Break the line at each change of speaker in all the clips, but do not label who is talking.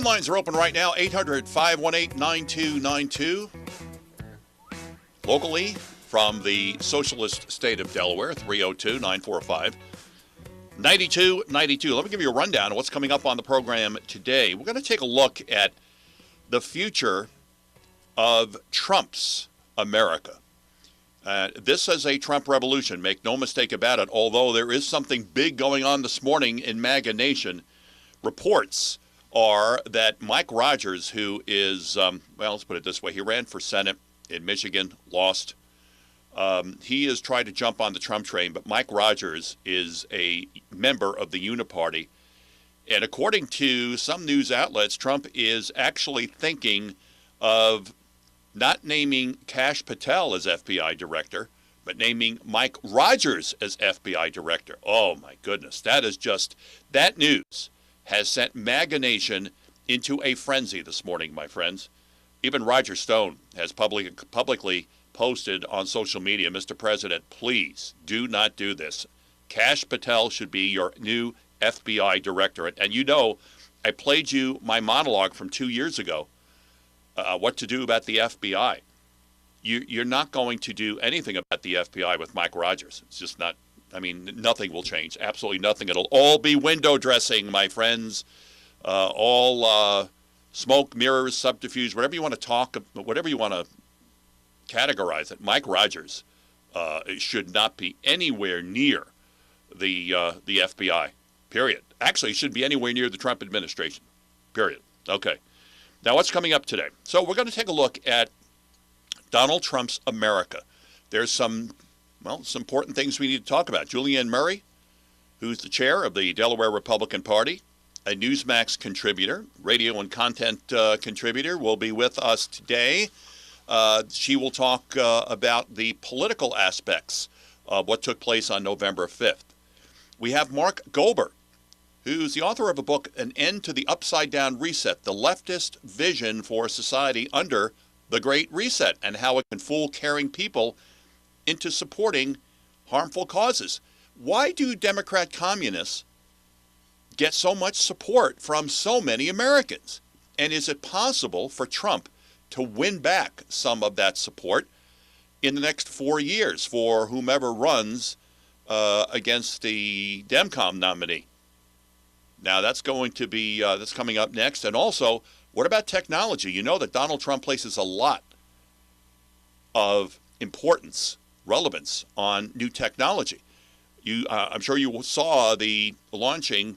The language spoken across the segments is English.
Phone lines are open right now, 800-518-9292. Locally, from the socialist state of Delaware, 302-945-9292. Let me give you a rundown of what's coming up on the program today. We're going to take a look at the future of Trump's America. This is a Trump revolution, make no mistake about it, although there is something big going on this morning in MAGA Nation. Reports are that Mike Rogers, who is, let's put it this way, he ran for Senate in Michigan, lost. He has tried to jump on the Trump train, but Mike Rogers is a member of the Uniparty. And according to some news outlets, Trump is actually thinking of not naming Kash Patel as FBI director, but naming Mike Rogers as FBI director. Oh, my goodness. That news has sent MAGA Nation into a frenzy this morning, my friends. Even Roger Stone has publicly posted on social media, Mr. President, please do not do this. Kash Patel should be your new FBI director. And you know, I played you my monologue from 2 years ago, what to do about the FBI. You're not going to do anything about the FBI with Mike Rogers. It's just not, nothing will change. Absolutely nothing. It'll all be window dressing, my friends. All smoke, mirrors, subterfuge, whatever you want to whatever you want to categorize it. Mike Rogers should not be anywhere near the FBI, period. Actually, he shouldn't be anywhere near the Trump administration, period. Okay. Now, what's coming up today? So we're going to take a look at Donald Trump's America. There's some important things we need to talk about. Julianne Murray, who's the chair of the Delaware Republican Party, a Newsmax contributor, radio and content contributor, will be with us today. She will talk about the political aspects of what took place on November 5th. We have Mark Gober, who's the author of a book, An End to the Upside-Down Reset, the leftist vision for society under the Great Reset, and how it can fool caring people into supporting harmful causes. Why do Democrat communists get so much support from so many Americans? And is it possible for Trump to win back some of that support in the next 4 years for whomever runs against the Demcom nominee? Now, that's going to be, that's coming up next. And also, what about technology? You know that Donald Trump places a lot of importance, relevance on new technology. I'm sure you saw the launching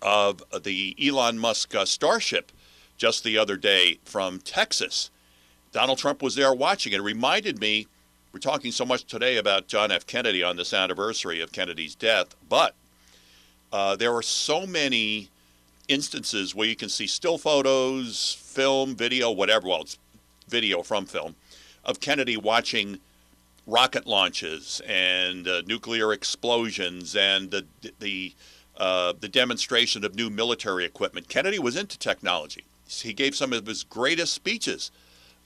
of the Elon Musk Starship just the other day from Texas. Donald Trump was there watching. It reminded me, we're talking so much today about John F. Kennedy on this anniversary of Kennedy's death, but there are so many instances where you can see still photos, film, video, whatever. Well, it's video from film of Kennedy watching rocket launches and nuclear explosions and the demonstration of new military equipment. Kennedy was into technology. He gave some of his greatest speeches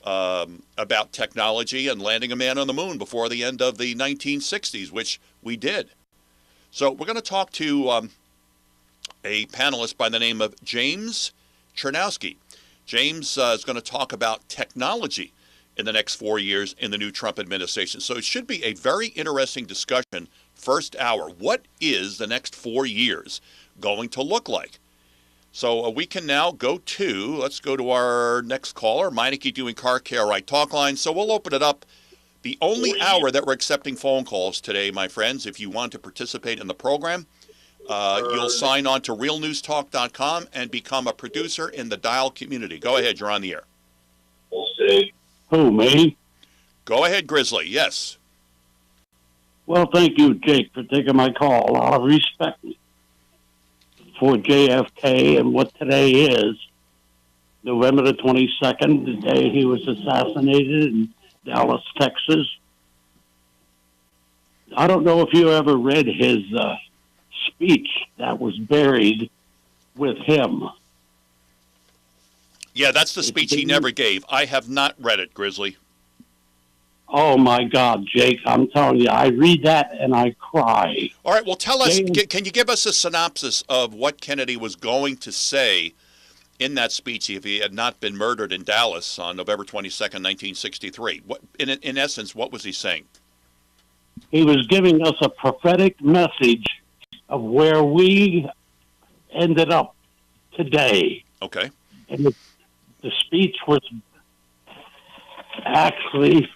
about technology and landing a man on the moon before the end of the 1960s, which we did. So we're going to talk to a panelist by the name of James Chernowski. James is going to talk about technology in the next 4 years in the new Trump administration. So it should be a very interesting discussion. First hour, what is the next 4 years going to look like? So we can now let's go to our next caller, Meineke doing Car Care Right Talk Line. So we'll open it up. The only hour that we're accepting phone calls today, my friends. If you want to participate in the program, you'll sign on to realnewstalk.com and become a producer in the Dial community. Go ahead, you're on the air.
We'll see. Who, me?
Go ahead, Grizzly, yes.
Well, thank you, Jake, for taking my call. A lot of respect for JFK and what today is. November the 22nd, the day he was assassinated in Dallas, Texas. I don't know if you ever read his speech that was buried with him.
Yeah, that's the speech he never gave. I have not read it, Grizzly.
Oh, my God, Jake, I'm telling you, I read that and I cry.
All right, well, tell us, can you give us a synopsis of what Kennedy was going to say in that speech if he had not been murdered in Dallas on November 22nd, 1963? What, in essence, what was he saying?
He was giving us a prophetic message of where we ended up today.
Okay.
And the speech was actually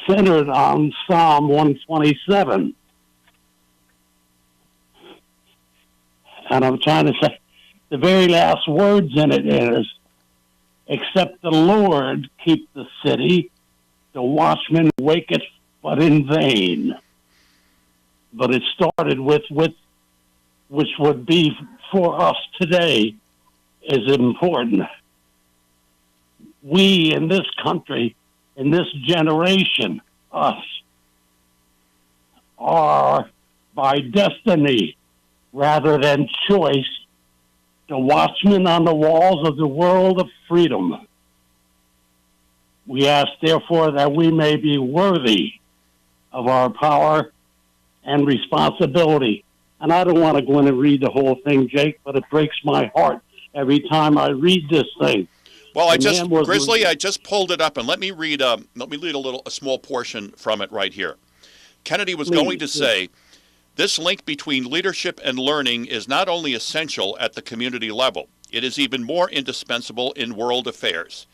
centered on Psalm 127. And I'm trying to say, the very last words in it is, except the Lord keep the city, the watchman waketh but in vain. But it started with which would be for us today is important. We in this country, in this generation, us, are by destiny rather than choice the watchmen on the walls of the world of freedom. We ask, therefore, that we may be worthy of our power and responsibility. And I don't want to go in and read the whole thing, Jake, but it breaks my heart every time I read this thing.
Well, Grizzly, I just pulled it up, and let me read a small portion from it right here. Kennedy was going to say, this link between leadership and learning is not only essential at the community level, it is even more indispensable in world affairs.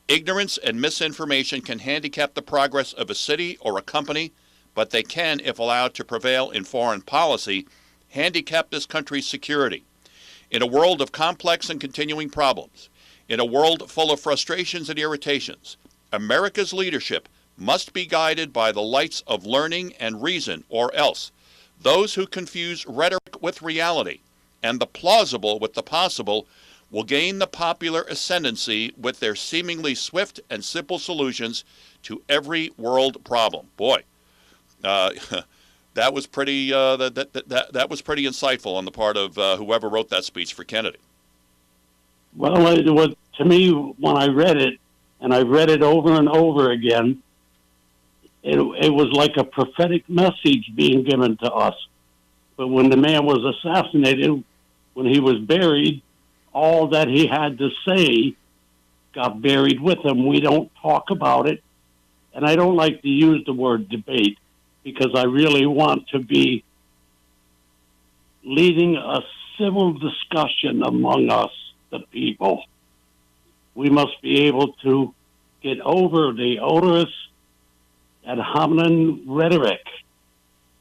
Ignorance and misinformation can handicap the progress of a city or a company, but they can, if allowed to prevail in foreign policy, handicap this country's security. In a world of complex and continuing problems, in a world full of frustrations and irritations, America's leadership must be guided by the lights of learning and reason, or else those who confuse rhetoric with reality and the plausible with the possible will gain the popular ascendancy with their seemingly swift and simple solutions to every world problem. Boy, that was pretty that was pretty insightful on the part of whoever wrote that speech for Kennedy.
Well, it was, to me, when I read it, and I read it over and over again, it was like a prophetic message being given to us. But when the man was assassinated, when he was buried, all that he had to say got buried with him. We don't talk about it. And I don't like to use the word debate because I really want to be leading a civil discussion among us, the people. We must be able to get over the odorous ad hominem rhetoric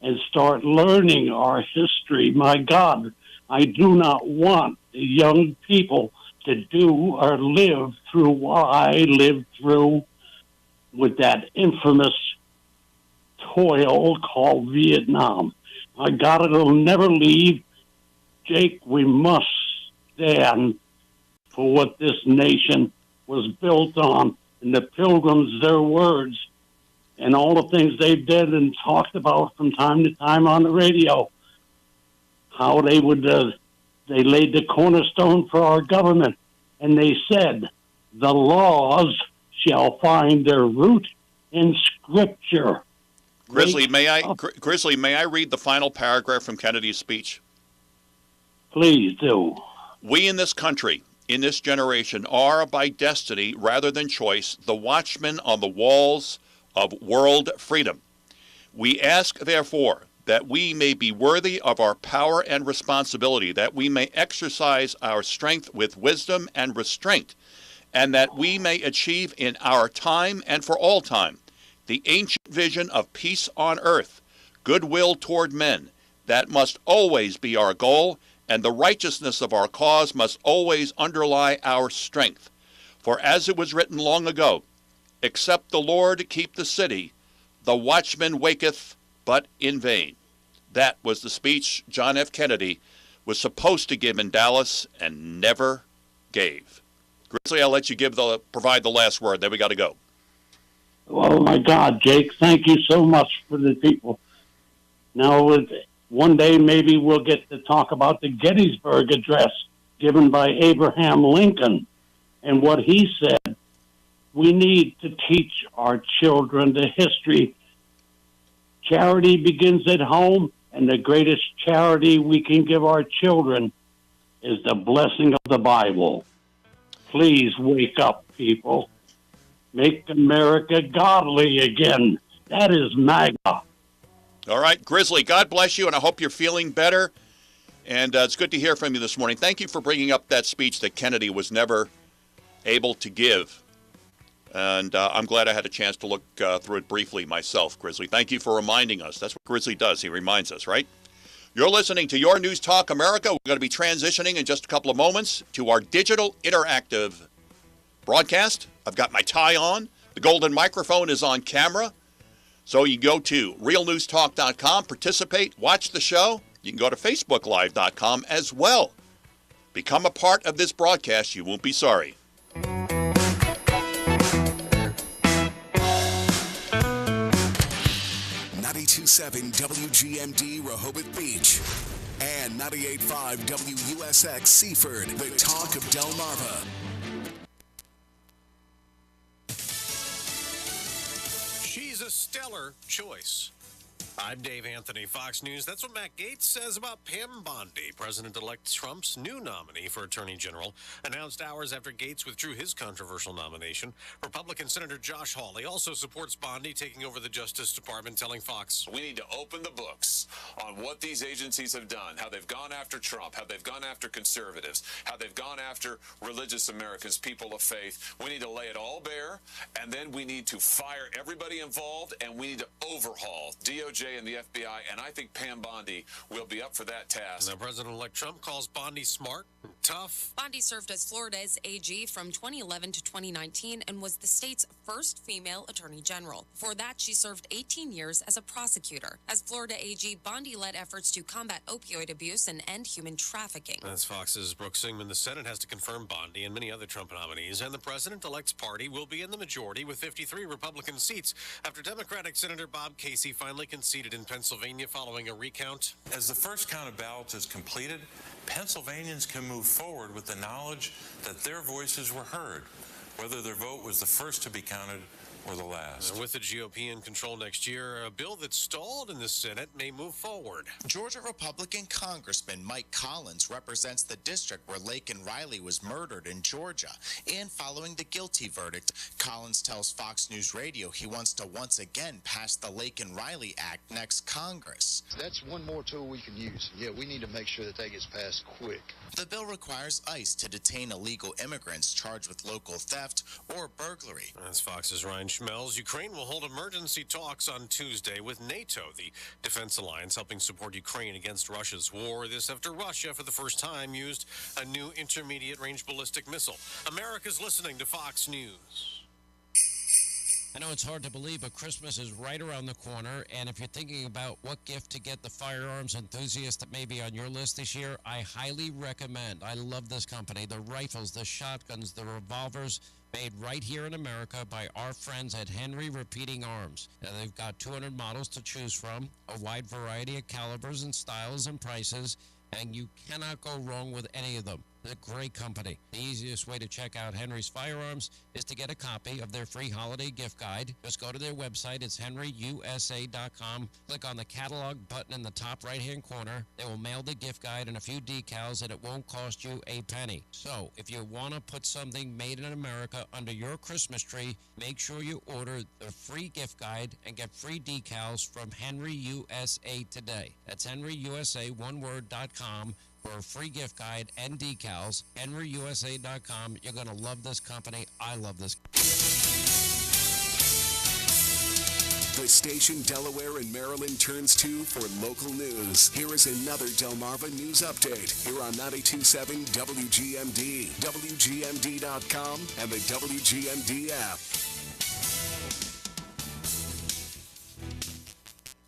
and start learning our history. My God, I do not want the young people to do or live through what I lived through with that infamous toil called Vietnam. My God, it'll never leave. Jake, we must stand for what this nation was built on, and the Pilgrims, their words, and all the things they did and talked about from time to time on the radio, how they would, they laid the cornerstone for our government, and they said, the laws shall find their root in Scripture.
Grizzly, may I read the final paragraph from Kennedy's speech?
Please do.
We in this country, in this generation, are by destiny rather than choice the watchmen on the walls of world freedom. We ask, therefore, that we may be worthy of our power and responsibility, that we may exercise our strength with wisdom and restraint, and that we may achieve in our time and for all time the ancient vision of peace on earth, goodwill toward men. That must always be our goal, and the righteousness of our cause must always underlie our strength. For as it was written long ago, except the Lord keep the city, the watchman waketh but in vain. That was the speech John F. Kennedy was supposed to give in Dallas and never gave. Grizzly, I'll let you provide the last word. Then we got to go.
Oh, my God, Jake, thank you so much for the people. Now, one day maybe we'll get to talk about the Gettysburg Address given by Abraham Lincoln and what he said. We need to teach our children the history. Charity begins at home, and the greatest charity we can give our children is the blessing of the Bible. Please wake up, people. Make America godly again. That is MAGA.
All right, Grizzly, God bless you, and I hope you're feeling better. And it's good to hear from you this morning. Thank you for bringing up that speech that Kennedy was never able to give. And I'm glad I had a chance to look through it briefly myself, Grizzly. Thank you for reminding us. That's what Grizzly does. He reminds us, right? You're listening to Your News Talk America. We're going to be transitioning in just a couple of moments to our digital interactive broadcast. I've got my tie on. The golden microphone is on camera. So you go to realnewstalk.com, participate, watch the show. You can go to facebooklive.com as well. Become a part of this broadcast. You won't be sorry.
92.7 WGMD Rehoboth Beach and 98.5 WUSX Seaford, the talk of Delmarva.
She's a stellar choice. I'm Dave Anthony, Fox News. That's what Matt Gaetz says about Pam Bondi. President-elect Trump's new nominee for Attorney General announced hours after Gaetz withdrew his controversial nomination. Republican Senator Josh Hawley also supports Bondi taking over the Justice Department, telling Fox,
"We need to open the books on what these agencies have done, how they've gone after Trump, how they've gone after conservatives, how they've gone after religious Americans, people of faith. We need to lay it all bare, and then we need to fire everybody involved, and we need to overhaul DOJ and the FBI, and I think Pam Bondi will be up for that task."
Now, President-elect Trump calls Bondi smart and tough.
Bondi served as Florida's AG from 2011 to 2019 and was the state's first female attorney general. Before that, she served 18 years as a prosecutor. As Florida AG, Bondi led efforts to combat opioid abuse and end human trafficking.
That's Fox's Brooke Singman. The Senate has to confirm Bondi and many other Trump nominees, and the president-elect's party will be in the majority with 53 Republican seats after Democratic Senator Bob Casey finally conceded in Pennsylvania following a recount.
As the first count of ballots is completed, Pennsylvanians can move forward with the knowledge that their voices were heard, whether their vote was the first to be counted or the last.
With the GOP in control next year, a bill that stalled in the Senate may move forward.
Georgia Republican Congressman Mike Collins represents the district where Laken Riley was murdered in Georgia. And following the guilty verdict, Collins tells Fox News Radio he wants to once again pass the Laken Riley Act next Congress.
That's one more tool we can use. Yeah, we need to make sure that gets passed quick.
The bill requires ICE to detain illegal immigrants charged with local theft or burglary.
That's Fox's Ryan Schmelz. Ukraine will hold emergency talks on Tuesday with NATO, the defense alliance helping support Ukraine against Russia's war. This after Russia, for the first time, used a new intermediate-range ballistic missile. America's listening to Fox News.
I know it's hard to believe, but Christmas is right around the corner, and if you're thinking about what gift to get the firearms enthusiast that may be on your list this year, I highly recommend. I love this company. The rifles, the shotguns, the revolvers, made right here in America by our friends at Henry Repeating Arms. Now, they've got 200 models to choose from, a wide variety of calibers and styles and prices, and you cannot go wrong with any of them. They're a great company. The easiest way to check out Henry's Firearms is to get a copy of their free holiday gift guide. Just go to their website. It's henryusa.com. Click on the catalog button in the top right-hand corner. They will mail the gift guide and a few decals, and it won't cost you a penny. So if you want to put something made in America under your Christmas tree, make sure you order the free gift guide and get free decals from Henry USA today. That's henryusa.com. For a free gift guide and decals, henryusa.com. You're going to love this company. I love this.
The station Delaware and Maryland turns to for local news. Here is another Delmarva news update here on 92.7 WGMD, WGMD.com, and the WGMD app.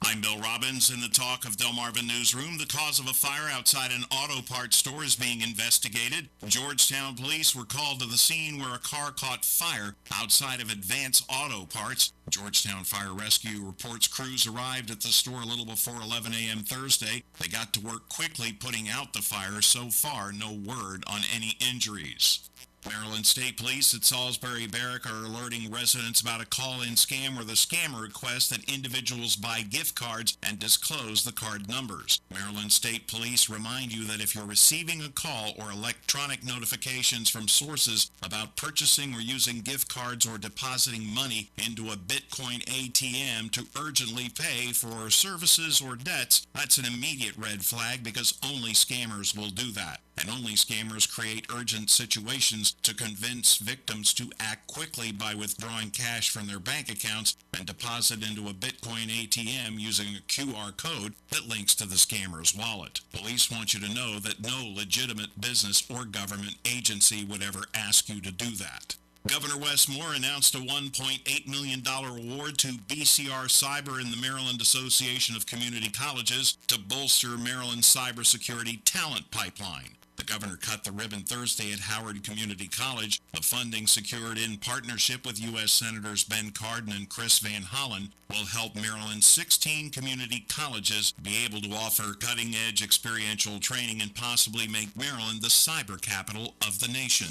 I'm Bill Robbins in the Talk of Delmarva Newsroom. The cause of a fire outside an auto parts store is being investigated. Georgetown police were called to the scene where a car caught fire outside of Advance Auto Parts. Georgetown Fire Rescue reports crews arrived at the store a little before 11 a.m. Thursday. They got to work quickly putting out the fire. So far, no word on any injuries. Maryland State Police at Salisbury Barrack are alerting residents about a call-in scam where the scammer requests that individuals buy gift cards and disclose the card numbers. Maryland State Police remind you that if you're receiving a call or electronic notifications from sources about purchasing or using gift cards or depositing money into a Bitcoin ATM to urgently pay for services or debts, that's an immediate red flag because only scammers will do that. And only scammers create urgent situations to convince victims to act quickly by withdrawing cash from their bank accounts and deposit into a Bitcoin ATM using a QR code that links to the scammer's wallet. Police want you to know that no legitimate business or government agency would ever ask you to do that. Governor Wes Moore announced a $1.8 million award to BCR Cyber and the Maryland Association of Community Colleges to bolster Maryland's cybersecurity talent pipeline. The governor cut the ribbon Thursday at Howard Community College. The funding, secured in partnership with U.S. Senators Ben Cardin and Chris Van Hollen, will help Maryland's 16 community colleges be able to offer cutting-edge experiential training and possibly make Maryland the cyber capital of the nation.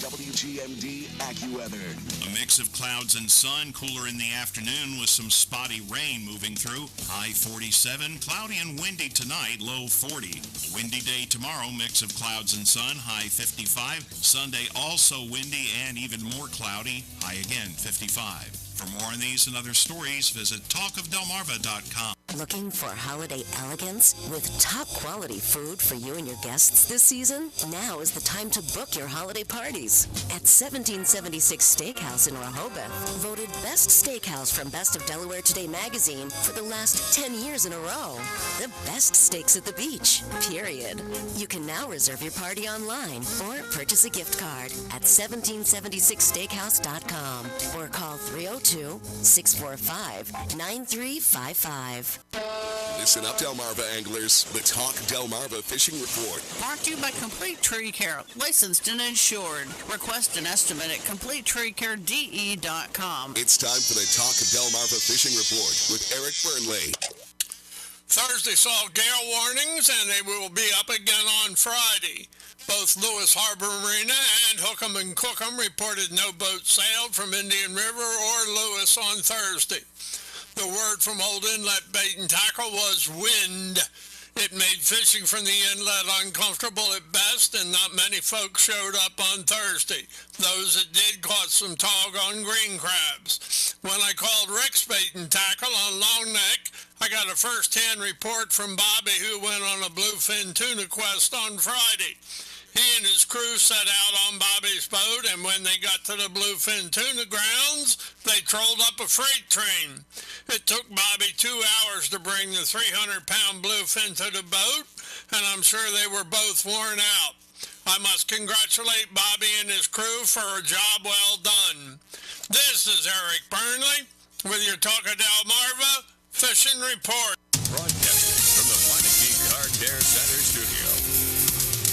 WGMD AccuWeather.
A mix of clouds and sun, cooler in the afternoon with some spotty rain moving through. High 47, cloudy and windy tonight, low 40. Windy day tomorrow, mix of clouds and sun, high 55. Sunday also windy and even more cloudy, high again 55. For more on these and other stories, visit talkofdelmarva.com.
Looking for holiday elegance with top quality food for you and your guests this season? Now is the time to book your holiday parties. At 1776 Steakhouse in Rehoboth, voted Best Steakhouse from Best of Delaware Today magazine for the last 10 years in a row. The best steaks at the beach, period. You can now reserve your party online or purchase a gift card at 1776steakhouse.com or call 302-645-9355.
Listen up, Delmarva anglers. The Talk Delmarva Fishing Report.
Brought to you by Complete Tree Care, licensed and insured. Request an estimate at CompleteTreeCareDE.com.
It's time for the Talk Delmarva Fishing Report with Eric Burnley.
Thursday saw gale warnings, and they will be up again on Friday. Both Lewes Harbor Marina and Hookham and Cookham reported no boat sailed from Indian River or Lewes on Thursday. The word from Old Inlet Bait and Tackle was wind. It made fishing from the inlet uncomfortable at best, and not many folks showed up on Thursday. Those that did caught some on green crabs. When I called Rick's Bait and Tackle on Long Neck, I got a first-hand report from Bobby, who went on a bluefin tuna quest on Friday. He and his crew set out on Bobby's boat, and when they got to the bluefin tuna grounds, they trolled up a freight train. It took Bobby 2 hours to bring the 300-pound bluefin to the boat, and I'm sure they were both worn out. I must congratulate Bobby and his crew for a job well done. This is Eric Burnley with your Talk of Delmarva Fishing Report.
Broadcasting from the Meineke Car Care Center studio.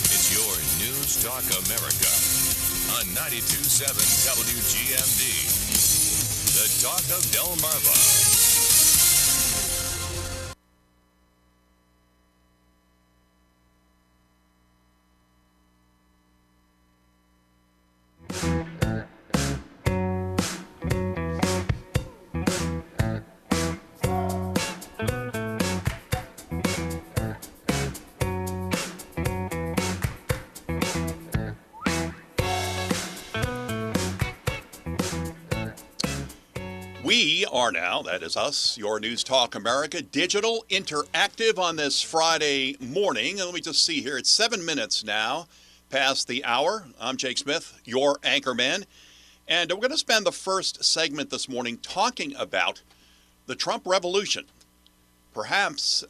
It's your News Talk America on 92.7 WGMD. The Talk of Delmarva.
We are now, that is us, your News Talk America, digital, interactive on this Friday morning. And let me just see here, it's 7 minutes now past the hour. I'm Jake Smith, your anchorman. And we're going to spend the first segment this morning talking about the Trump revolution. Perhaps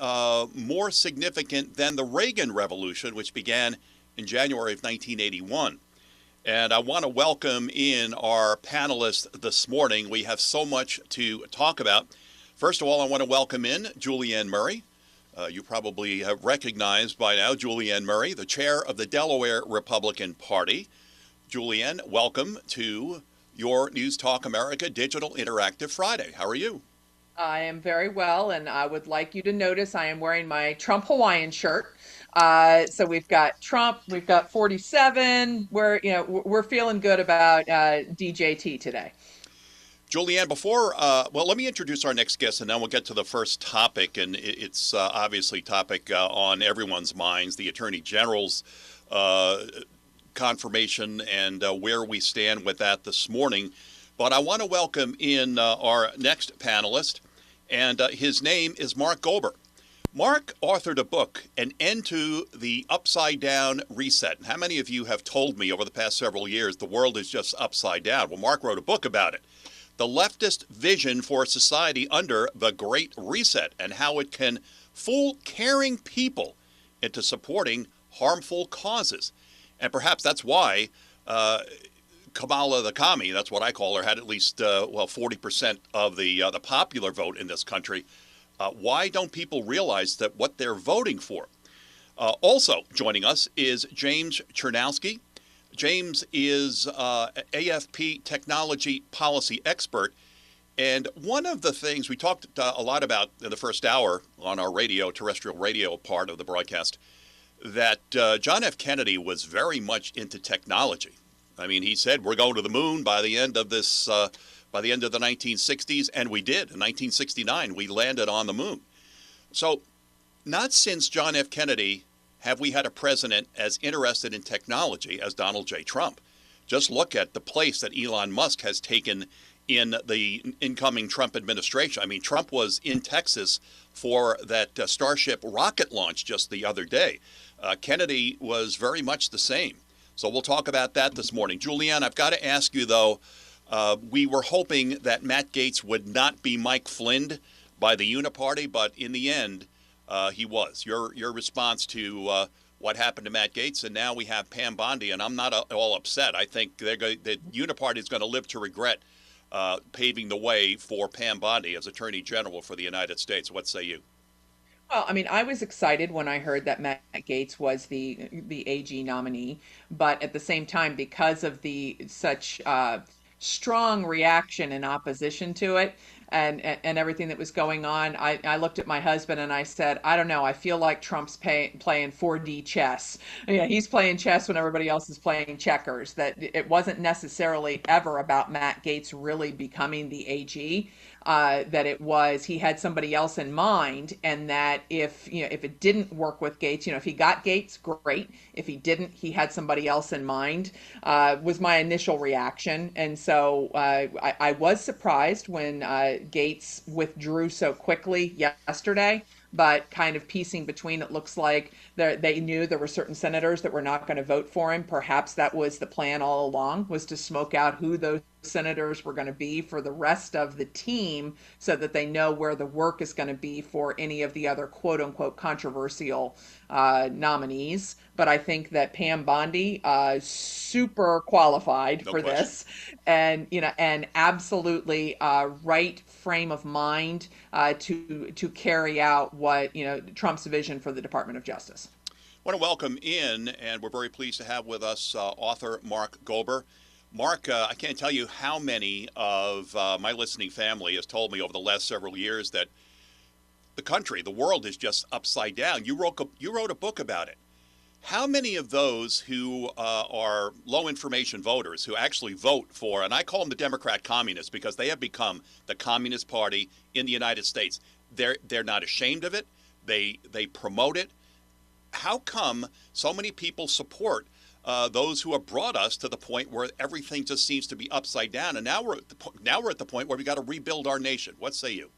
more significant than the Reagan Revolution, which began in January of 1981. And I want to welcome in our panelists this morning. We have so much to talk about. First of all, I want to welcome in Julianne Murray. You probably have recognized by now Julianne Murray, the chair of the Delaware Republican Party. Julianne, welcome to your News Talk America Digital Interactive Friday. How are you?
I am very well, and I would like you to notice I am wearing my Trump Hawaiian shirt. So we've got Trump, we've got 47. We're feeling good about DJT today.
Julianne, let me introduce our next guest, and then we'll get to the first topic, and it's obviously topic on everyone's minds, the Attorney General's confirmation and where we stand with that this morning. But I want to welcome in our next panelist, and his name is Mark Gober. Mark authored a book, An End to the Upside Down Reset. How many of you have told me over the past several years the world is just upside down? Well, Mark wrote a book about it. The leftist vision for society under the Great Reset, and how it can fool caring people into supporting harmful causes. And perhaps that's why Kamala the commie, that's what I call her, had at least 40% of the popular vote in this country. Why don't people realize that what they're voting for? Also joining us is James Chernowski. James is AFP technology policy expert. And one of the things we talked a lot about in the first hour on our terrestrial radio part of the broadcast, that John F. Kennedy was very much into technology. I mean, he said we're going to the moon by the end of this, by the end of the 1960s, and we did. In 1969, we landed on the moon. So, not since John F. Kennedy have we had a president as interested in technology as Donald J. Trump. Just look at the place that Elon Musk has taken in the incoming Trump administration. I mean, Trump was in Texas for that Starship rocket launch just the other day. Kennedy was very much the same. So we'll talk about that this morning. Julianne, I've got to ask you, though, we were hoping that Matt Gaetz would not be Mike Flynned by the Uniparty, but in the end, he was. Your response to what happened to Matt Gaetz, and now we have Pam Bondi, and I'm not all upset. I think the Uniparty is going to live to regret paving the way for Pam Bondi as Attorney General for the United States. What say you?
Well, I mean, I was excited when I heard that Matt Gaetz was the AG nominee, but at the same time, because of the such strong reaction and opposition to it, and everything that was going on, I looked at my husband and I said, I don't know, I feel like Trump's playing 4D chess. Yeah, he's playing chess when everybody else is playing checkers. That it wasn't necessarily ever about Matt Gaetz really becoming the AG. That it was, he had somebody else in mind, and that if it didn't work with Gaetz, if he got Gaetz, great. If he didn't, he had somebody else in mind, was my initial reaction. And so I was surprised when Gaetz withdrew so quickly yesterday, but kind of piecing between, it looks like they knew there were certain senators that were not going to vote for him. Perhaps that was the plan all along, was to smoke out who those senators were going to be for the rest of the team, so that they know where the work is going to be for any of the other quote unquote controversial nominees. But I think that Pam Bondi super qualified for this, and absolutely right frame of mind to carry out what Trump's vision for the Department of Justice.
I want to welcome in, and we're very pleased to have with us author Mark Gober. Mark, I can't tell you how many of my listening family has told me over the last several years that the world is just upside down. You wrote a book about it. How many of those who are low information voters who actually vote for, and I call them the Democrat communists because they have become the Communist Party in the United States. They're not ashamed of it. They promote it. How come so many people support those who have brought us to the point where everything just seems to be upside down, and now we're at the point where we got to rebuild our nation? What say you?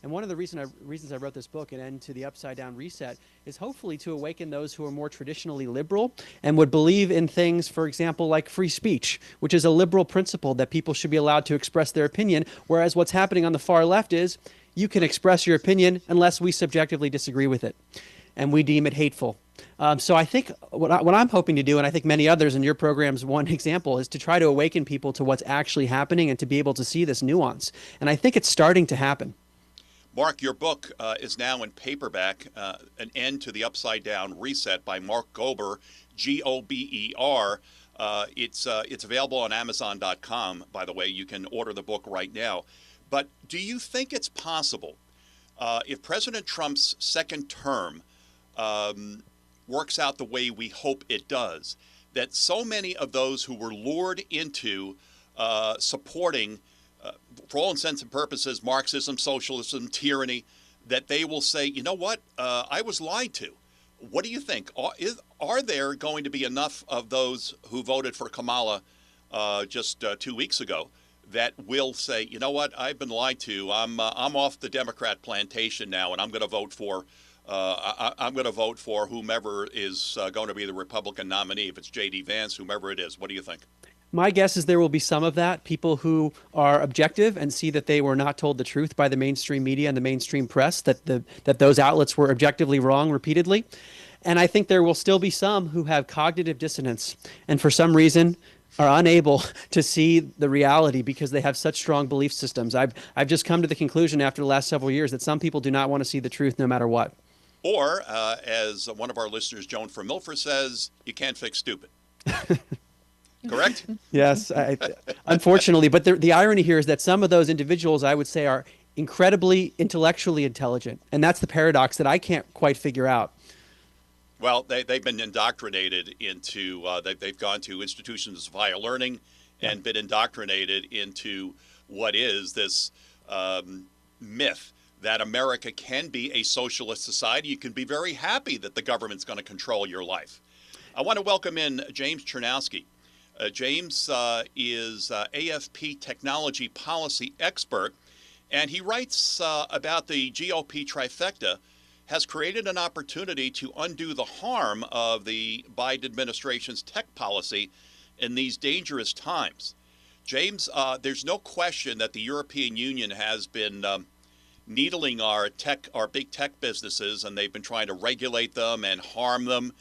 And one of the reasons I wrote this book, An End to the Upside Down Reset, is hopefully to awaken those who are more traditionally liberal and would believe in things, for example, like free speech, which is a liberal principle that people should be allowed to express their opinion, whereas what's happening on the far left is you can express your opinion unless we subjectively disagree with it. And we deem it hateful. So I think what I'm hoping to do, and I think many others in your program's one example, is to try to awaken people to what's actually happening and to be able to see this nuance. And I think it's starting to happen.
Mark, your book is now in paperback, An End to the Upside Down Reset by Mark Gober, Gober. It's available on Amazon.com, by the way. You can order the book right now. But do you think it's possible, if President Trump's second term works out the way we hope it does, that so many of those who were lured into supporting, for all intents and purposes, Marxism, socialism, tyranny, that they will say, you know what, I was lied to? What do you think? Are there going to be enough of those who voted for Kamala just 2 weeks ago that will say, you know what, I've been lied to. I'm off the Democrat plantation now, and I'm going to vote for I'm going to vote for whomever is going to be the Republican nominee. If it's J.D. Vance, whomever it is. What do you think?
My guess is there will be some of that, people who are objective and see that they were not told the truth by the mainstream media and the mainstream press, that those outlets were objectively wrong repeatedly. And I think there will still be some who have cognitive dissonance and for some reason are unable to see the reality because they have such strong belief systems. I've just come to the conclusion after the last several years that some people do not want to see the truth no matter what.
Or, as one of our listeners, Joan from Milford, says, you can't fix stupid. Correct?
Yes, unfortunately. But the irony here is that some of those individuals, I would say, are incredibly intellectually intelligent. And that's the paradox that I can't quite figure out.
Well, they've been indoctrinated into, they've gone to institutions of higher learning and been indoctrinated into what is this myth that America can be a socialist society. You can be very happy that the government's going to control your life. I want to welcome in James Chernowski. James is AFP technology policy expert, and he writes about the GOP trifecta has created an opportunity to undo the harm of the Biden administration's tech policy in these dangerous times. James, there's no question that the European Union has been needling our big tech businesses, and they've been trying to regulate them and harm them.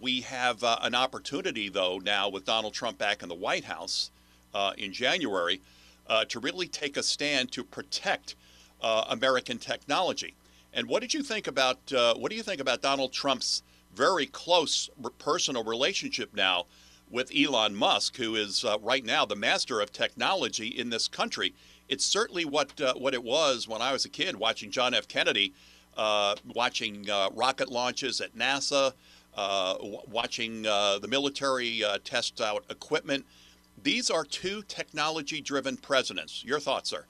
We have an opportunity, though, now with Donald Trump back in the White House in January, to really take a stand to protect American technology. And what do you think about Donald Trump's very close personal relationship now with Elon Musk, who is right now the master of technology in this country? It's certainly what it was when I was a kid, watching John F. Kennedy, watching rocket launches at NASA, watching the military test out equipment. These are two technology-driven presidents. Your thoughts, sir?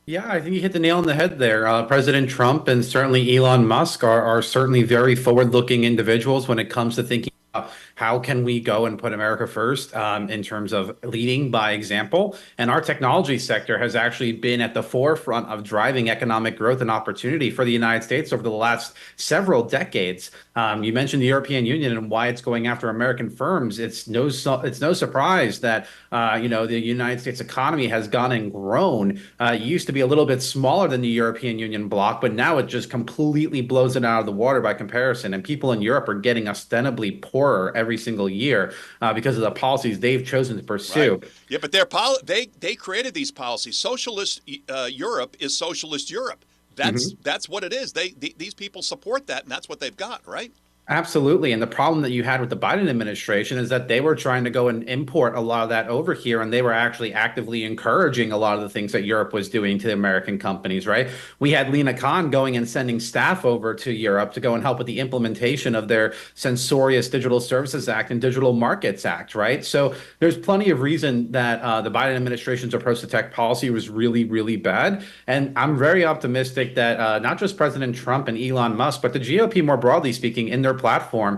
Yeah, I think you hit the nail on the head there. President Trump and certainly Elon Musk are certainly very forward-looking individuals when it comes to thinking about how can we go and put America first in terms of leading by example. And our technology sector has actually been at the forefront of driving economic growth and opportunity for the United States over the last several decades. You mentioned the European Union and why it's going after American firms. It's no surprise that the United States economy has gone and grown. It used to be a little bit smaller than the European Union bloc, but now it just completely blows it out of the water by comparison. And people in Europe are getting ostensibly poorer every single year because of the policies they've chosen to pursue.
Right. Yeah, but they created these policies. Socialist Europe is socialist Europe. That's what it is. These people support that, and that's what they've got, right?
Absolutely. And the problem that you had with the Biden administration is that they were trying to go and import a lot of that over here, and they were actually actively encouraging a lot of the things that Europe was doing to the American companies, right? We had Lincicome going and sending staff over to Europe to go and help with the implementation of their censorious Digital Services Act and Digital Markets Act, right? So there's plenty of reason that the Biden administration's approach to tech policy was really, really bad. And I'm very optimistic that not just President Trump and Elon Musk, but the GOP more broadly speaking in their platform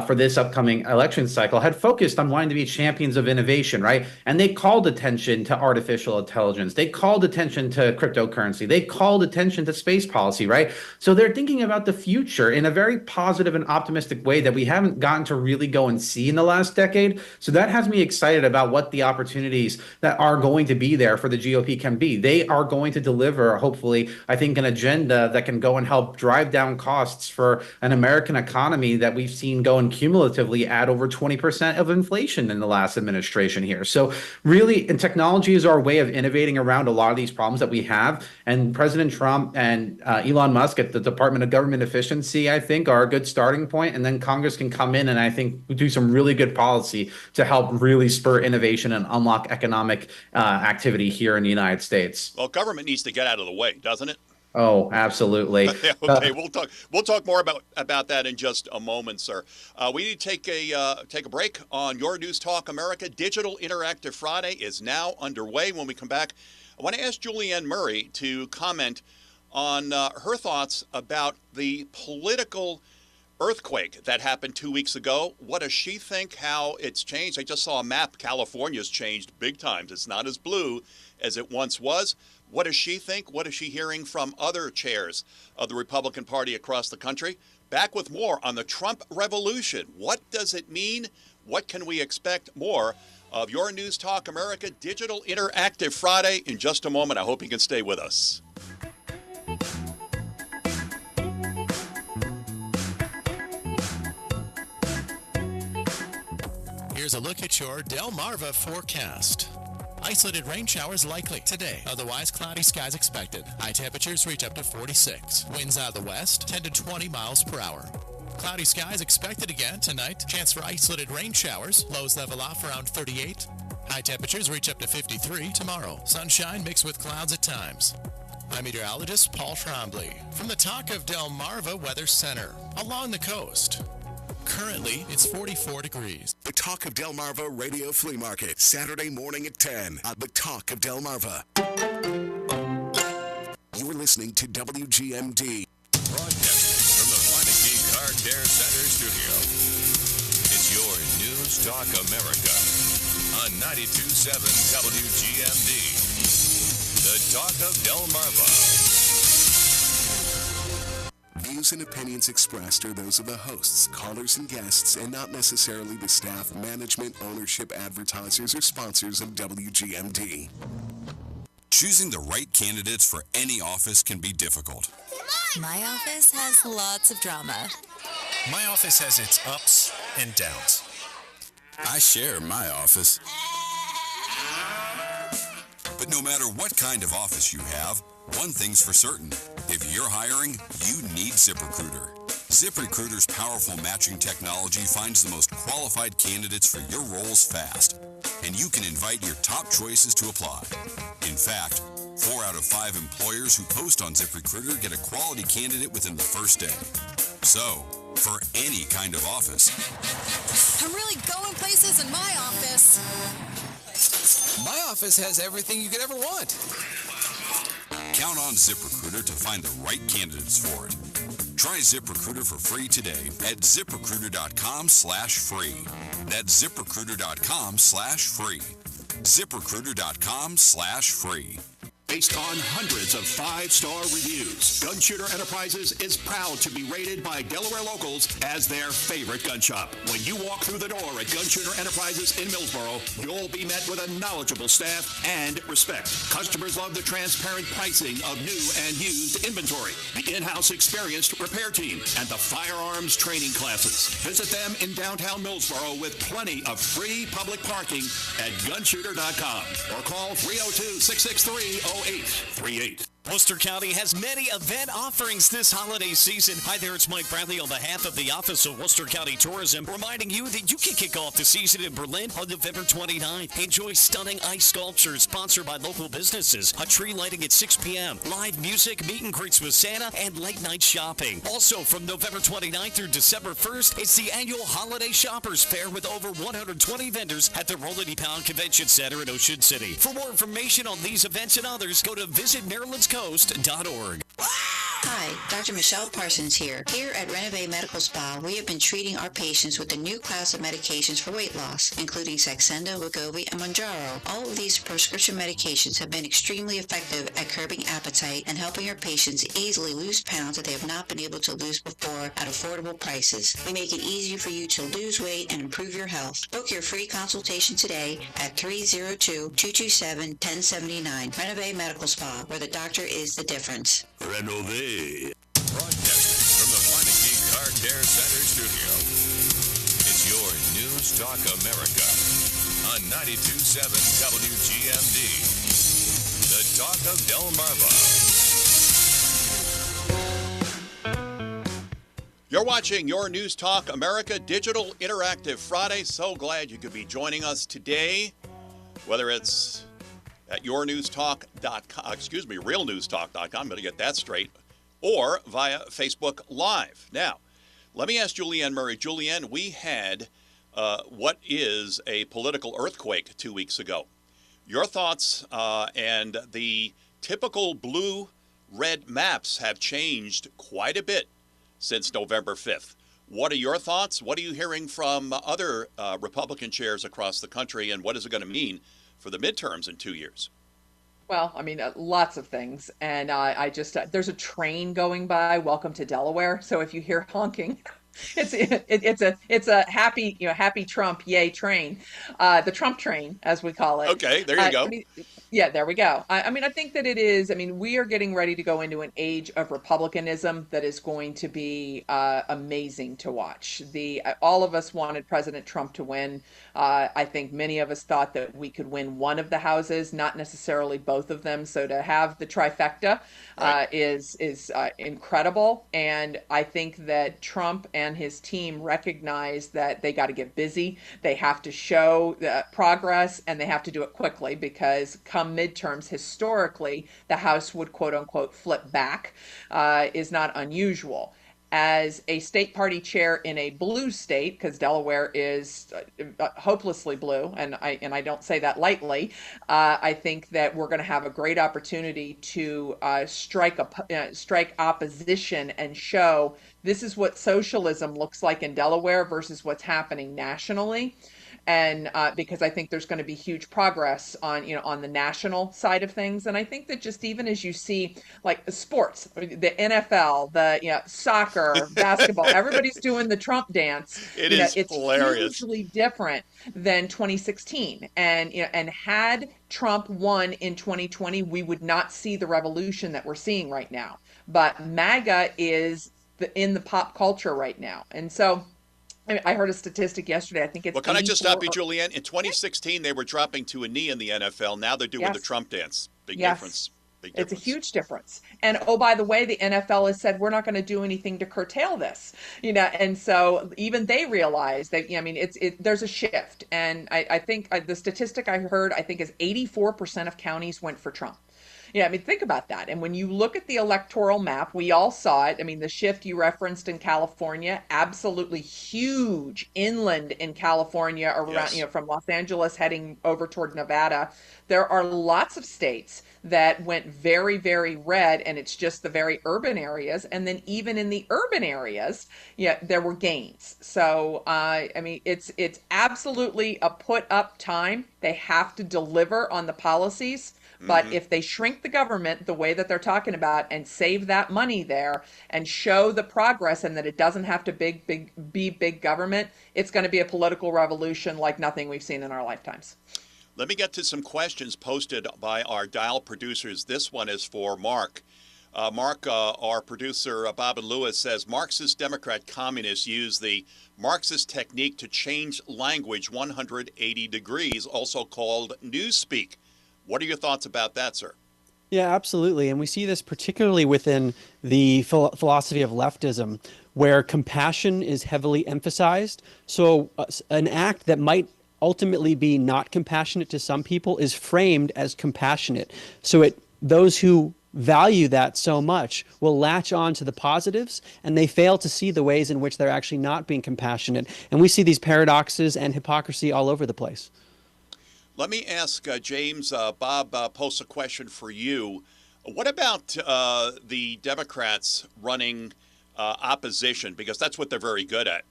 for this upcoming election cycle had focused on wanting to be champions of innovation, right? And they called attention to artificial intelligence. They called attention to cryptocurrency. They called attention to space policy, right? So they're thinking about the future in a very positive and optimistic way that we haven't gotten to really go and see in the last decade. So that has me excited about what the opportunities that are going to be there for the GOP can be. They are going to deliver, hopefully, I think, an agenda that can go and help drive down costs for an American economy economy that we've seen going cumulatively at over 20% of inflation in the last administration here. So really, and technology is our way of innovating around a lot of these problems that we have. And President Trump and Elon Musk at the Department of Government Efficiency, I think, are a good starting point. And then Congress can come in and I think do some really good policy to help really spur innovation and unlock economic activity here in the United States.
Well, government needs to get out of the way, doesn't it?
Oh, absolutely.
Okay, we'll talk more about that in just a moment, sir. We need to take a break on Your News Talk America. Digital Interactive Friday is now underway. When we come back, I want to ask Julianne Murray to comment on her thoughts about the political earthquake that happened 2 weeks ago. What does she think, how it's changed? I just saw a map. California's changed big time. It's not as blue as it once was. What does she think? What is she hearing from other chairs of the Republican Party across the country? Back with more on the Trump revolution. What does it mean? What can we expect? More of Your News Talk America Digital Interactive Friday in just a moment. I hope you can stay with us.
Here's a look at your Delmarva forecast. Isolated rain showers likely today. Otherwise, cloudy skies expected. High temperatures reach up to 46. Winds out of the west, 10 to 20 miles per hour. Cloudy skies expected again tonight. Chance for isolated rain showers. Lows level off around 38. High temperatures reach up to 53 tomorrow. Sunshine mixed with clouds at times. I'm meteorologist Paul Trombley from the Talk of Delmarva Weather Center along the coast. Currently, it's 44 degrees.
The Talk of Delmarva Radio Flea Market, Saturday morning at 10 on The Talk of Delmarva. You're listening to WGMD.
Broadcasting from the Lincicome Car Care Center studio. It's your News Talk America on 92.7 WGMD. The Talk of Delmarva.
Views and opinions expressed are those of the hosts, callers, and guests, and not necessarily the staff, management, ownership, advertisers, or sponsors of WGMD.
Choosing the right candidates for any office can be difficult.
My office has lots of drama.
My office has its ups and downs.
I share my office. But no matter what kind of office you have, one thing's for certain. If you're hiring, you need ZipRecruiter. ZipRecruiter's powerful matching technology finds the most qualified candidates for your roles fast, and you can invite your top choices to apply. In fact, 4 out of 5 employers who post on ZipRecruiter get a quality candidate within the first day. So, for any kind of office.
I'm really going places in my office.
My office has everything you could ever want.
Count on ZipRecruiter to find the right candidates for it. Try ZipRecruiter for free today at ZipRecruiter.com/free. That's ZipRecruiter.com/free. ZipRecruiter.com/free.
Based on hundreds of 5-star reviews, Gun Shooter Enterprises is proud to be rated by Delaware locals as their favorite gun shop. When you walk through the door at Gun Shooter Enterprises in Millsboro, you'll be met with a knowledgeable staff and respect. Customers love the transparent pricing of new and used inventory, the in-house experienced repair team, and the firearms training classes. Visit them in downtown Millsboro with plenty of free public parking at gunshooter.com or call 302-663-0838.
Worcester County has many event offerings this holiday season. Hi there, it's Mike Bradley on behalf of the Office of Worcester County Tourism, reminding you that you can kick off the season in Berlin on November 29th. Enjoy stunning ice sculptures sponsored by local businesses, a tree lighting at 6 p.m., live music, meet and greets with Santa, and late night shopping. Also, from November 29th through December 1st, it's the annual Holiday Shoppers Fair with over 120 vendors at the Rolling Pound Convention Center in Ocean City. For more information on these events and others, go to visitmarylandscoast.org.
Hi, Dr. Michelle Parsons here. Here at Rehoboth Medical Spa, we have been treating our patients with a new class of medications for weight loss, including Saxenda, Wegovy, and Mounjaro. All of these prescription medications have been extremely effective at curbing appetite and helping our patients easily lose pounds that they have not been able to lose before at affordable prices. We make it easy for you to lose weight and improve your health. Book your free consultation today at 302-227-1079. Rehoboth Medical Spa, where the doctor is the difference.
Broadcasting from the Lincicome Car Care Center studio. News Talk America on 92.7 WGMD. The Talk of Delmarva.
You're watching Your News Talk America Digital Interactive Friday. So glad you could be joining us today, whether it's at realnewstalk.com, I'm going to get that straight, or via Facebook Live. Now, let me ask Julianne Murray. Julianne, we had what is a political earthquake 2 weeks ago. Your thoughts, and the typical blue-red maps have changed quite a bit since November 5th. What are your thoughts? What are you hearing from other Republican chairs across the country, and what is it going to mean for the midterms in 2 years?
Well, I mean, lots of things. And I just, there's a train going by, welcome to Delaware. So if you hear honking, it's a happy, happy Trump, yay train, the Trump train, as we call it.
Okay, there you go.
I mean, yeah, there we go. I mean, I think that it is, I mean, we are getting ready to go into an age of republicanism that is going to be amazing to watch. All of us wanted President Trump to win. I think many of us thought that we could win one of the houses, not necessarily both of them. So to have the trifecta is incredible. And I think that Trump and his team recognize that they got to get busy. They have to show progress, and they have to do it quickly, because come midterms, historically, the House would quote unquote flip back, is not unusual. As a state party chair in a blue state, because Delaware is hopelessly blue, and I don't say that lightly, I think that we're going to have a great opportunity to strike opposition and show this is what socialism looks like in Delaware versus what's happening nationally. And because I think there's going to be huge progress on the national side of things. And I think that just even as you see like sports, the NFL, soccer, basketball, everybody's doing the Trump dance.
It's hilarious.
Hugely different than 2016. And had Trump won in 2020, we would not see the revolution that we're seeing right now. But MAGA is in the pop culture right now. And so I heard a statistic yesterday. I think it's.
Well, can I just stop you, Julianne? In 2016, they were dropping to a knee in the NFL. Now they're doing the Trump dance. Big difference. Big difference. It's
a huge difference. And oh, by the way, the NFL has said we're not going to do anything to curtail this. And so even they realize that. There's a shift. And I think the statistic I heard, I think, is 84% of counties went for Trump. Think about that. And when you look at the electoral map, we all saw it. The shift you referenced in California, absolutely huge inland in California around, from Los Angeles heading over toward Nevada. There are lots of states that went very, very red, and it's just the very urban areas. And then even in the urban areas, there were gains. So, it's absolutely a put up time. They have to deliver on the policies. But if they shrink the government the way that they're talking about and save that money there and show the progress and that it doesn't have to be big government, it's going to be a political revolution like nothing we've seen in our lifetimes.
Let me get to some questions posted by our dial producers. This one is for Mark. Mark, our producer, Bob and Lewes, says Marxist Democrat communists use the Marxist technique to change language 180 degrees, also called newspeak. What are your thoughts about that, sir?
Yeah, absolutely. And we see this particularly within the philosophy of leftism, where compassion is heavily emphasized. So an act that might ultimately be not compassionate to some people is framed as compassionate. So those who value that so much will latch on to the positives, and they fail to see the ways in which they're actually not being compassionate. And we see these paradoxes and hypocrisy all over the place.
Let me ask James. Bob posts a question for you. What about the Democrats running opposition? Because that's what they're very good at.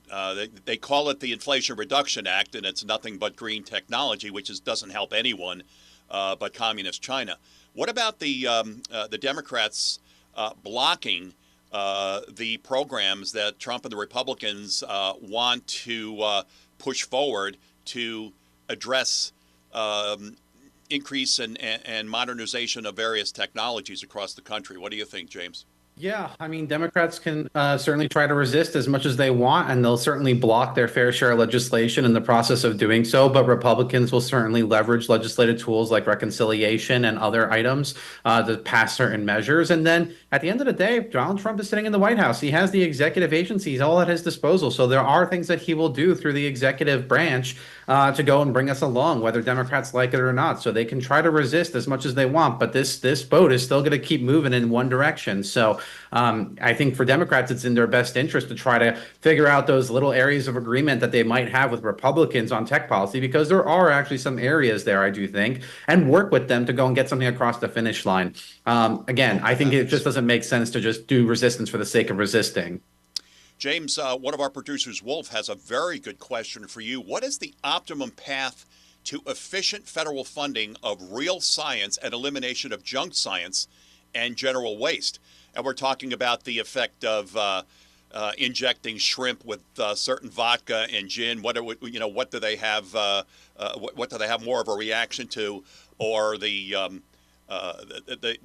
They call it the Inflation Reduction Act, and it's nothing but green technology, which doesn't help anyone but communist China. What about the Democrats blocking the programs that Trump and the Republicans want to push forward to address increase and modernization of various technologies across the country? What do you think, James?
Yeah, I mean, Democrats can certainly try to resist as much as they want, and they'll certainly block their fair share of legislation in the process of doing so. But Republicans will certainly leverage legislative tools like reconciliation and other items to pass certain measures. And then at the end of the day, Donald Trump is sitting in the White House. He has the executive agencies all at his disposal. So there are things that he will do through the executive branch to go and bring us along, whether Democrats like it or not. So they can try to resist as much as they want, but this boat is still going to keep moving in one direction. So I think for Democrats, it's in their best interest to try to figure out those little areas of agreement that they might have with Republicans on tech policy, because there are actually some areas there, I do think, and work with them to go and get something across the finish line. Again, I think it just doesn't make sense to just do resistance for the sake of resisting.
James, one of our producers, Wolf, has a very good question for you. What is the optimum path to efficient federal funding of real science and elimination of junk science and general waste? And we're talking about the effect of injecting shrimp with certain vodka and gin. What do they have? What do they have more of a reaction to, or the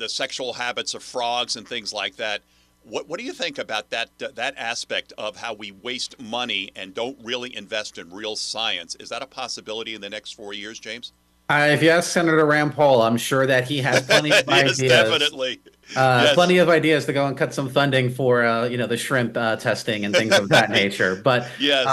sexual habits of frogs and things like that? What do you think about that aspect of how we waste money and don't really invest in real science? Is that a possibility in the next 4 years, James?
If you ask Senator Rand Paul, I'm sure that he has plenty of
yes,
ideas.
Definitely. Yes.
Plenty of ideas to go and cut some funding for, the shrimp testing and things of that nature. But,
yes.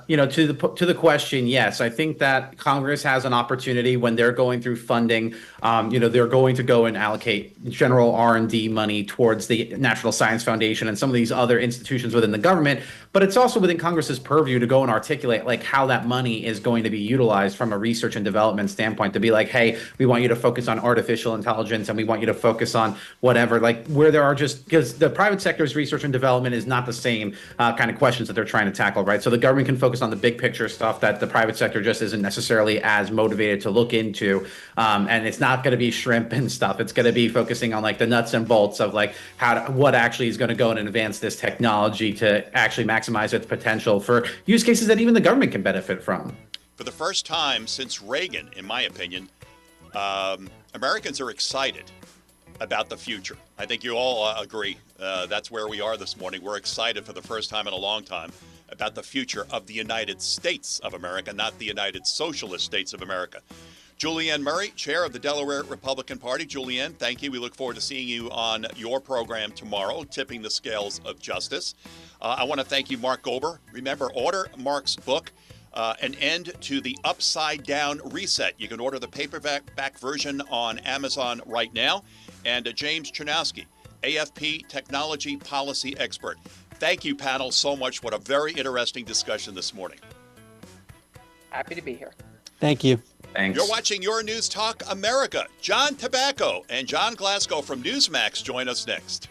To the question, yes, I think that Congress has an opportunity when they're going through funding. They're going to go and allocate general R&D money towards the National Science Foundation and some of these other institutions within the government. But it's also within Congress's purview to go and articulate like how that money is going to be utilized from a research and development standpoint, to be like, hey, we want you to focus on artificial intelligence and we want you to focus on whatever, like where there are just, because the private sector's research and development is not the same kind of questions that they're trying to tackle, right? So the government can focus on the big picture stuff that the private sector just isn't necessarily as motivated to look into. And it's not going to be shrimp and stuff. It's going to be focusing on like the nuts and bolts of like what actually is going to go and advance this technology to actually maximize its potential for use cases that even the government can benefit from.
For the first time since Reagan, in my opinion, Americans are excited about the future. I think you all agree. That's where we are this morning. We're excited for the first time in a long time about the future of the United States of America, not the United Socialist States of America. Julianne Murray, chair of the Delaware Republican Party. Julianne, thank you. We look forward to seeing you on your program tomorrow, Tipping the Scales of Justice. I want to thank you, Mark Gober. Remember, order Mark's book, An End to the Upside Down Reset. You can order the paperback version on Amazon right now. And James Chernowski, AFP Technology Policy Expert. Thank you, panel, so much. What a very interesting discussion this morning.
Happy to be here.
Thank you.
Thanks.
You're watching Your News Talk America. John Tabacco and John Glasgow from Newsmax join us next.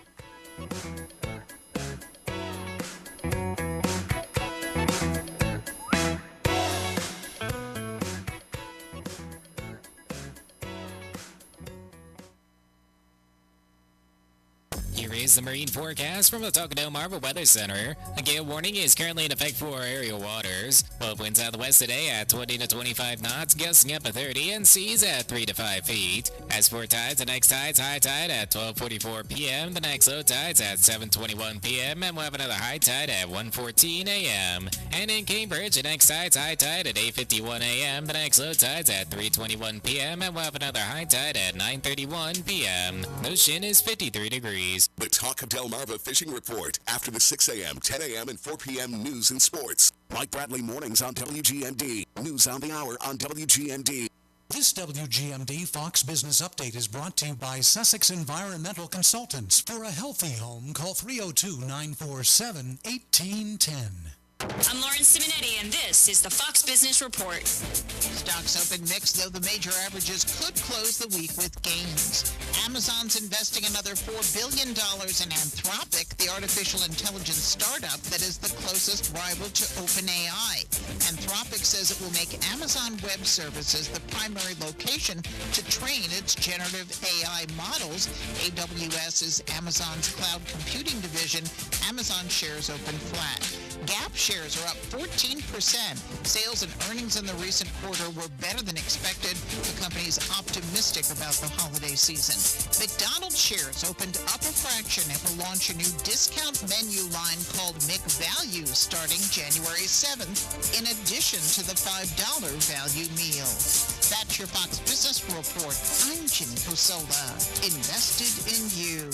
Here is the marine forecast from the Delmarva Weather Center. A gale warning is currently in effect for aerial waters. Both winds out of the west today at 20 to 25 knots, gusting up to 30, and seas at 3 to 5 feet. As for tides, the next tide's high tide at 12:44 p.m., the next low tide's at 7:21 p.m., and we'll have another high tide at 1:14 a.m. And in Cambridge, the next tide's high tide at 8:51 a.m., the next low tide's at 3:21 p.m., and we'll have another high tide at 9:31 p.m. The ocean is 53 degrees.
The Talk of Delmarva Fishing Report after the 6 a.m., 10 a.m., and 4 p.m. news and sports. Mike Bradley mornings on WGMD. News on the hour on WGMD.
This WGMD Fox Business Update is brought to you by Sussex Environmental Consultants. For a healthy home, call 302-947-1810.
I'm Lauren Simonetti, and this is the Fox Business Report.
Stocks open mixed, though the major averages could close the week with gains. Amazon's investing another $4 billion in Anthropic, the artificial intelligence startup that is the closest rival to OpenAI. Anthropic says it will make Amazon Web Services the primary location to train its generative AI models. AWS is Amazon's cloud computing division. Amazon shares open flat. Gap shares are up 14%. Sales and earnings in the recent quarter were better than expected. The company is optimistic about the holiday season. McDonald's shares opened up a fraction and will launch a new discount menu line called McValue starting January 7th, in addition to the $5 value meal. That's your Fox Business Report. I'm Ginny Cosola. Invested in you.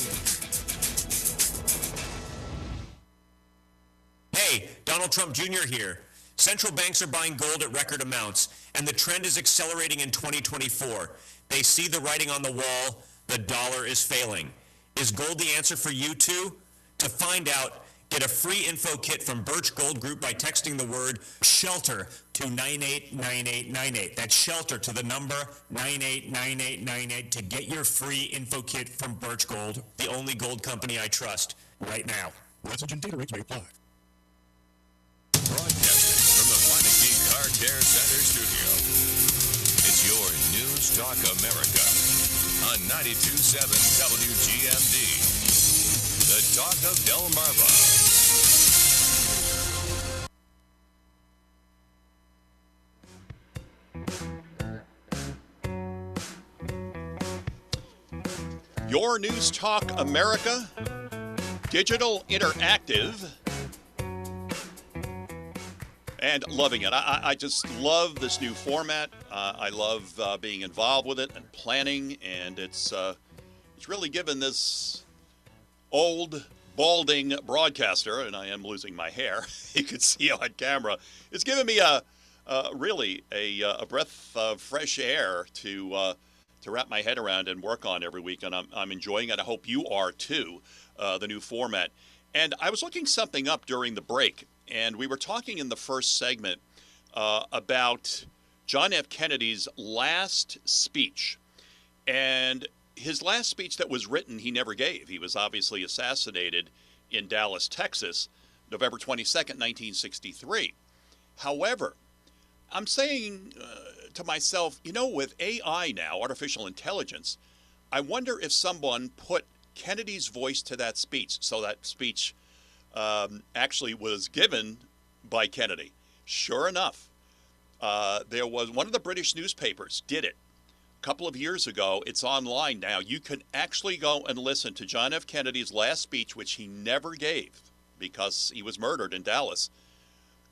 Hey, Donald Trump Jr. here. Central banks are buying gold at record amounts, and the trend is accelerating in 2024. They see the writing on the wall. The dollar is failing. Is gold the answer for you too? To find out, get a free info kit from Birch Gold Group by texting the word SHELTER to 989898. That's SHELTER to the number 989898 to get your free info kit from Birch Gold, the only gold company I trust, right now. Message and data rates may apply.
Broadcasting from the Meineke Car Care Center studio. It's your News Talk America on 92.7 WGMD. The Talk of Delmarva.
Your News Talk America, digital, interactive, and loving it. I just love this new format. I love being involved with it and planning, and it's really given this old, balding broadcaster, and I am losing my hair, you can see on camera, it's given me really a breath of fresh air to wrap my head around and work on every week, and I'm enjoying it. I hope you are too, the new format. And I was looking something up during the break, and we were talking in the first segment about John F. Kennedy's last speech. And his last speech that was written, he never gave. He was obviously assassinated in Dallas, Texas, November 22nd, 1963. However, I'm saying to myself, you know, with AI now, artificial intelligence, I wonder if someone put Kennedy's voice to that speech. So that speech actually was given by Kennedy. Sure enough, there was one of the British newspapers did it a couple of years ago. It's online now. You can actually go and listen to John F. Kennedy's last speech, which he never gave because he was murdered in Dallas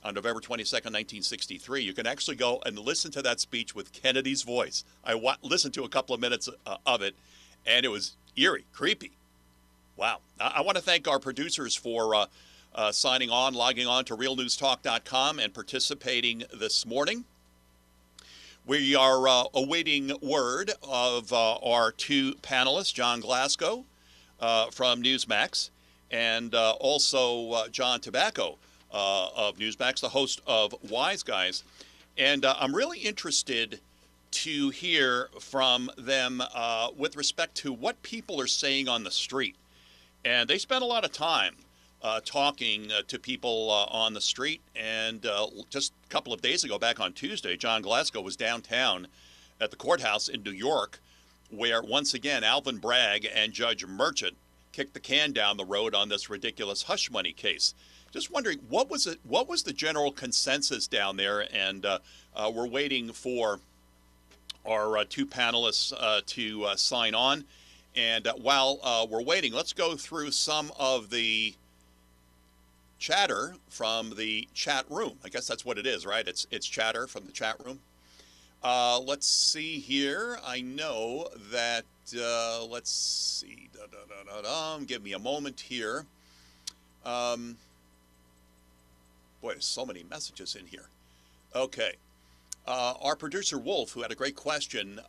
on November 22nd, 1963. You can actually go and listen to that speech with Kennedy's voice. I listened to a couple of minutes of it, and it was eerie, creepy. Wow. I want to thank our producers for signing on, logging on to realnewstalk.com and participating this morning. We are awaiting word of our two panelists, John Glasgow from Newsmax, and also John Tobacco of Newsmax, the host of Wise Guys. And I'm really interested to hear from them with respect to what people are saying on the street. And they spend a lot of time talking to people on the street. And just a couple of days ago, back on Tuesday, John Glasgow was downtown at the courthouse in New York, where once again Alvin Bragg and Judge Merchant kicked the can down the road on this ridiculous hush money case. Just wondering, what was the general consensus down there? And we're waiting for our two panelists to sign on. And while we're waiting, let's go through some of the chatter from the chat room. I guess that's what it is, right? It's chatter from the chat room. Let's see here. I know that, let's see. Give me a moment here. Boy, there's so many messages in here. Okay. Our producer, Wolf, who had a great question,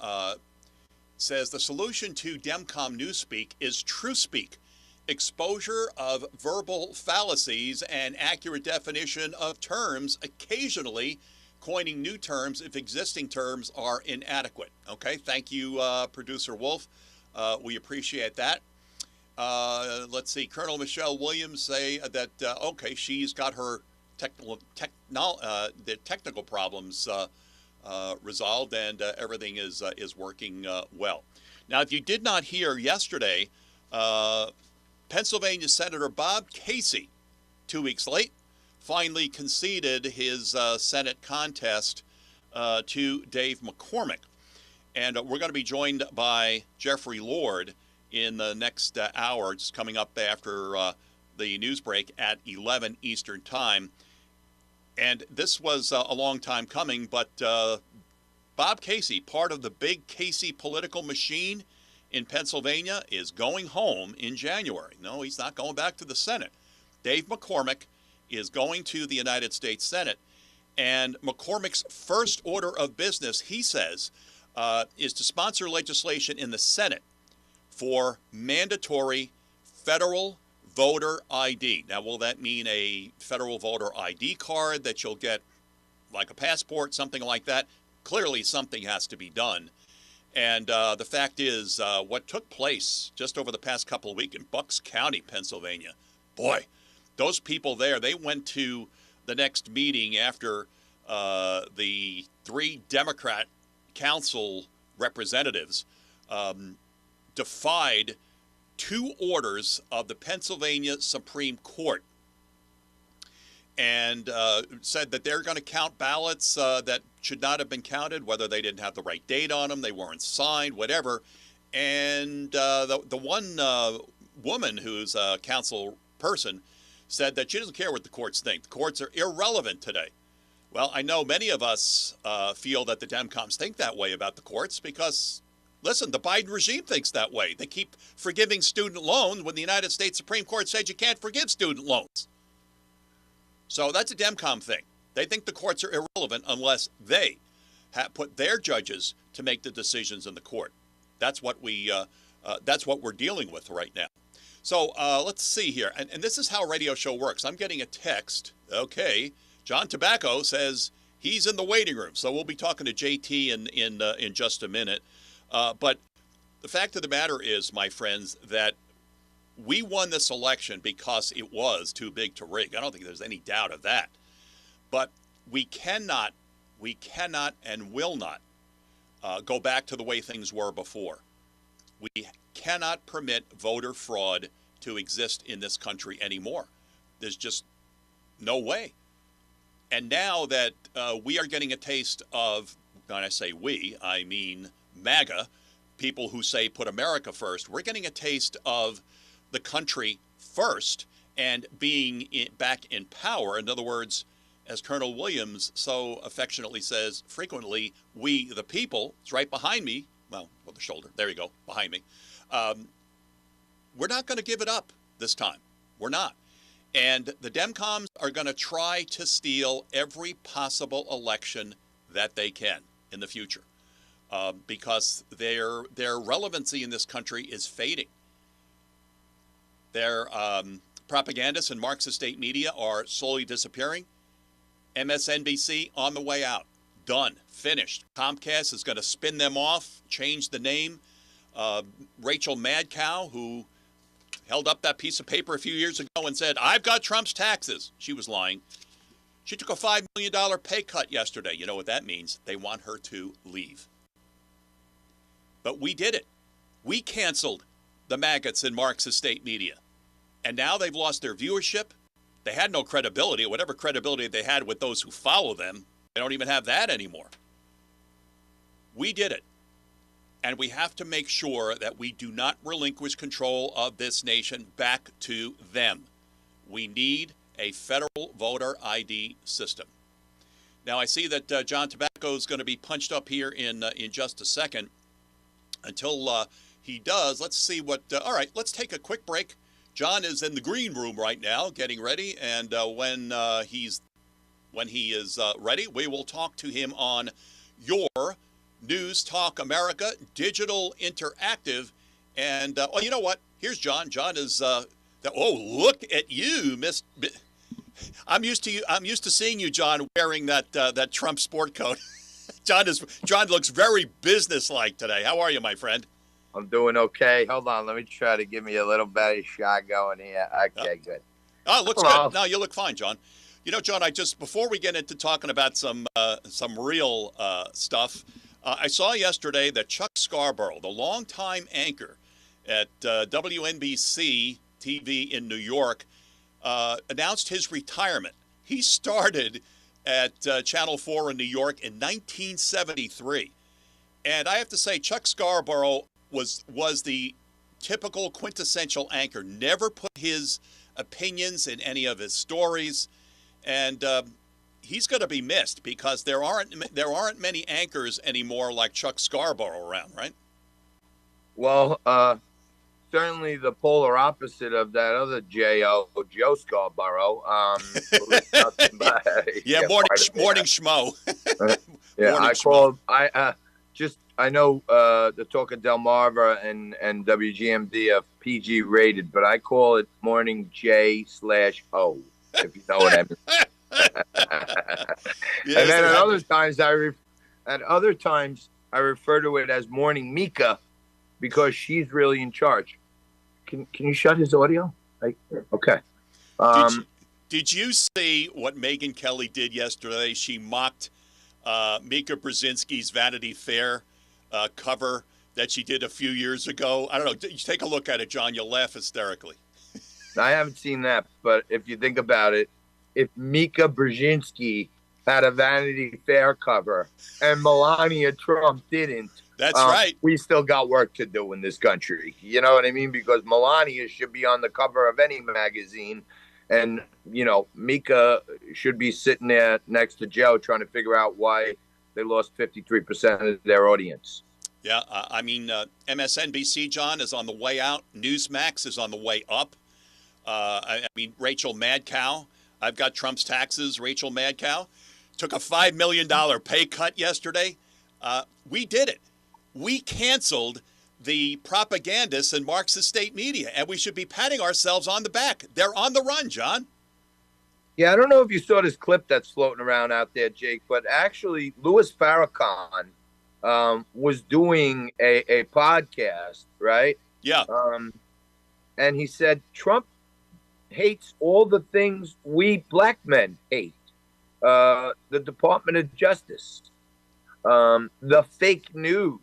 says the solution to Demcom Newspeak is TrueSpeak, exposure of verbal fallacies and accurate definition of terms, occasionally coining new terms if existing terms are inadequate. Okay, thank you, producer Wolf. We appreciate that. Let's see, Colonel Michelle Williams say that, okay, she's got her the technical problems resolved, and everything is working well. Now, if you did not hear yesterday, Pennsylvania Senator Bob Casey, 2 weeks late, finally conceded his Senate contest to Dave McCormick. And we're going to be joined by Jeffrey Lord in the next hour. It's coming up after the news break at 11 Eastern Time. And this was a long time coming, but Bob Casey, part of the big Casey political machine in Pennsylvania, is going home in January. No, he's not going back to the Senate. Dave McCormick is going to the United States Senate. And McCormick's first order of business, he says, is to sponsor legislation in the Senate for mandatory federal voter ID. Now, will that mean a federal voter ID card that you'll get like a passport, something like that? Clearly, something has to be done. And the fact is, what took place just over the past couple of weeks in Bucks County, Pennsylvania, boy, those people there, they went to the next meeting after the 3 Democrat council representatives defied 2 orders of the Pennsylvania Supreme Court and said that they're going to count ballots that should not have been counted, whether they didn't have the right date on them, they weren't signed, whatever. And the one woman who's a council person said that she doesn't care what the courts think. The courts are irrelevant today. Well, I know many of us feel that the Demcoms think that way about the courts because, listen, the Biden regime thinks that way. They keep forgiving student loans when the United States Supreme Court said you can't forgive student loans. So that's a Demcom thing. They think the courts are irrelevant unless they put their judges to make the decisions in the court. That's what we're dealing with right now. So let's see here. And this is how a radio show works. I'm getting a text. Okay. John Tobacco says he's in the waiting room. So we'll be talking to JT in just a minute. But the fact of the matter is, my friends, that we won this election because it was too big to rig. I don't think there's any doubt of that. But we cannot and will not go back to the way things were before. We cannot permit voter fraud to exist in this country anymore. There's just no way. And now that we are getting a taste of, when I say we, I mean MAGA, people who say put America first, we're getting a taste of the country first and being back in power. In other words, as Colonel Williams so affectionately says frequently, we the people, it's right behind me, well, on the shoulder, there you go, behind me. We're not going to give it up this time. We're not. And the Demcoms are going to try to steal every possible election that they can in the future because their relevancy in this country is fading. Their propagandists and Marxist state media are slowly disappearing. MSNBC on the way out. Done. Finished. Comcast is going to spin them off, change the name. Rachel Madcow, who held up that piece of paper a few years ago and said, I've got Trump's taxes. She was lying. She took a $5 million pay cut yesterday. You know what that means? They want her to leave. But we did it. We canceled the maggots in Marxist state media. And now they've lost their viewership. They had no credibility. Whatever credibility they had with those who follow them, they don't even have that anymore. We did it. And we have to make sure that we do not relinquish control of this nation back to them. We need a federal voter ID system. Now, I see that John Tobacco is going to be punched up here in just a second. Until he does, let's see what... all right, let's take a quick break. John is in the green room right now, getting ready, and when he is ready, we will talk to him on your News Talk America, Digital Interactive, and oh, you know what? Here's John. John is oh, look at you, Miss. I'm used to seeing you, John, wearing that Trump sport coat. John looks very businesslike today. How are you, my friend?
I'm doing okay. Hold on, let me try to give me a little better shot going here. Okay, good.
Oh, looks good. No, you look fine, John. You know, John, before we get into talking about some real stuff, I saw yesterday that Chuck Scarborough, the longtime anchor at WNBC TV in New York, announced his retirement. He started at Channel 4 in New York in 1973. And I have to say, Chuck Scarborough was the typical quintessential anchor, never put his opinions in any of his stories. And he's going to be missed because there aren't many anchors anymore like Chuck Scarborough around, right?
Well, certainly the polar opposite of that other Joe Scarborough.
Morning schmo.
Yeah,
Morning
I
schmo.
called. I know the talk of Delmarva and WGMD are PG rated, but I call it Morning J/O, if you know what I mean.
Yes,
and then
there
at
have
other times I refer to it as Morning Mika because she's really in charge. Can you shut his audio? Okay.
Did you see what Megyn Kelly did yesterday? She mocked Mika Brzezinski's Vanity Fair cover that she did a few years ago. I don't know. Take a look at it, John. You'll laugh hysterically.
I haven't seen that, but if you think about it, if Mika Brzezinski had a Vanity Fair cover and Melania Trump didn't,
that's right.
We still got work to do in this country. You know what I mean? Because Melania should be on the cover of any magazine. And, Mika should be sitting there next to Joe trying to figure out why they lost 53% of their audience.
Yeah, MSNBC, John, is on the way out. Newsmax is on the way up. Rachel Madcow. I've got Trump's taxes. Rachel Madcow took a $5 million pay cut yesterday. We did it. We canceled the propagandists and Marxist state media, and we should be patting ourselves on the back. They're on the run, John.
Yeah, I don't know if you saw this clip that's floating around out there, Jake, but actually Louis Farrakhan was doing a podcast, right?
Yeah.
And he said Trump hates all the things we black men hate. The Department of Justice, the fake news.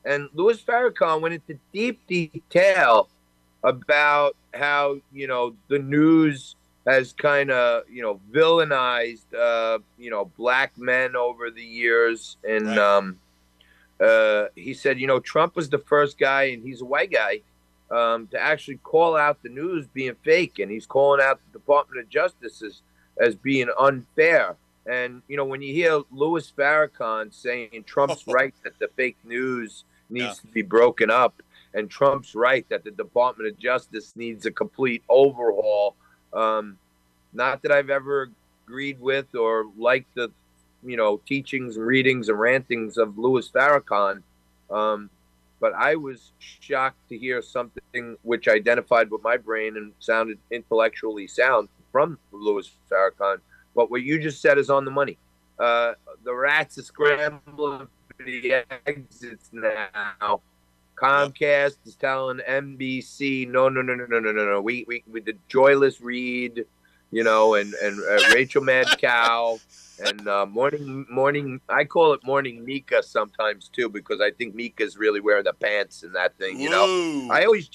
And Louis Farrakhan went into deep detail about how, the news has kind of, villainized, black men over the years. And he said, Trump was the first guy, and he's a white guy, to actually call out the news being fake. And he's calling out the Department of Justice as being unfair. And, when you hear Louis Farrakhan saying Trump's right that the fake news needs to be broken up, and Trump's right that the Department of Justice needs a complete overhaul. Not that I've ever agreed with or liked the, teachings and readings and rantings of Louis Farrakhan, but I was shocked to hear something which identified with my brain and sounded intellectually sound from Louis Farrakhan. But what you just said is on the money. The rats are scrambling for the exits now. Comcast is telling NBC, no. We the Joyless Reed, and Rachel Madcow, and morning. I call it Morning Mika sometimes too, because I think Mika's really wearing the pants in that thing. I always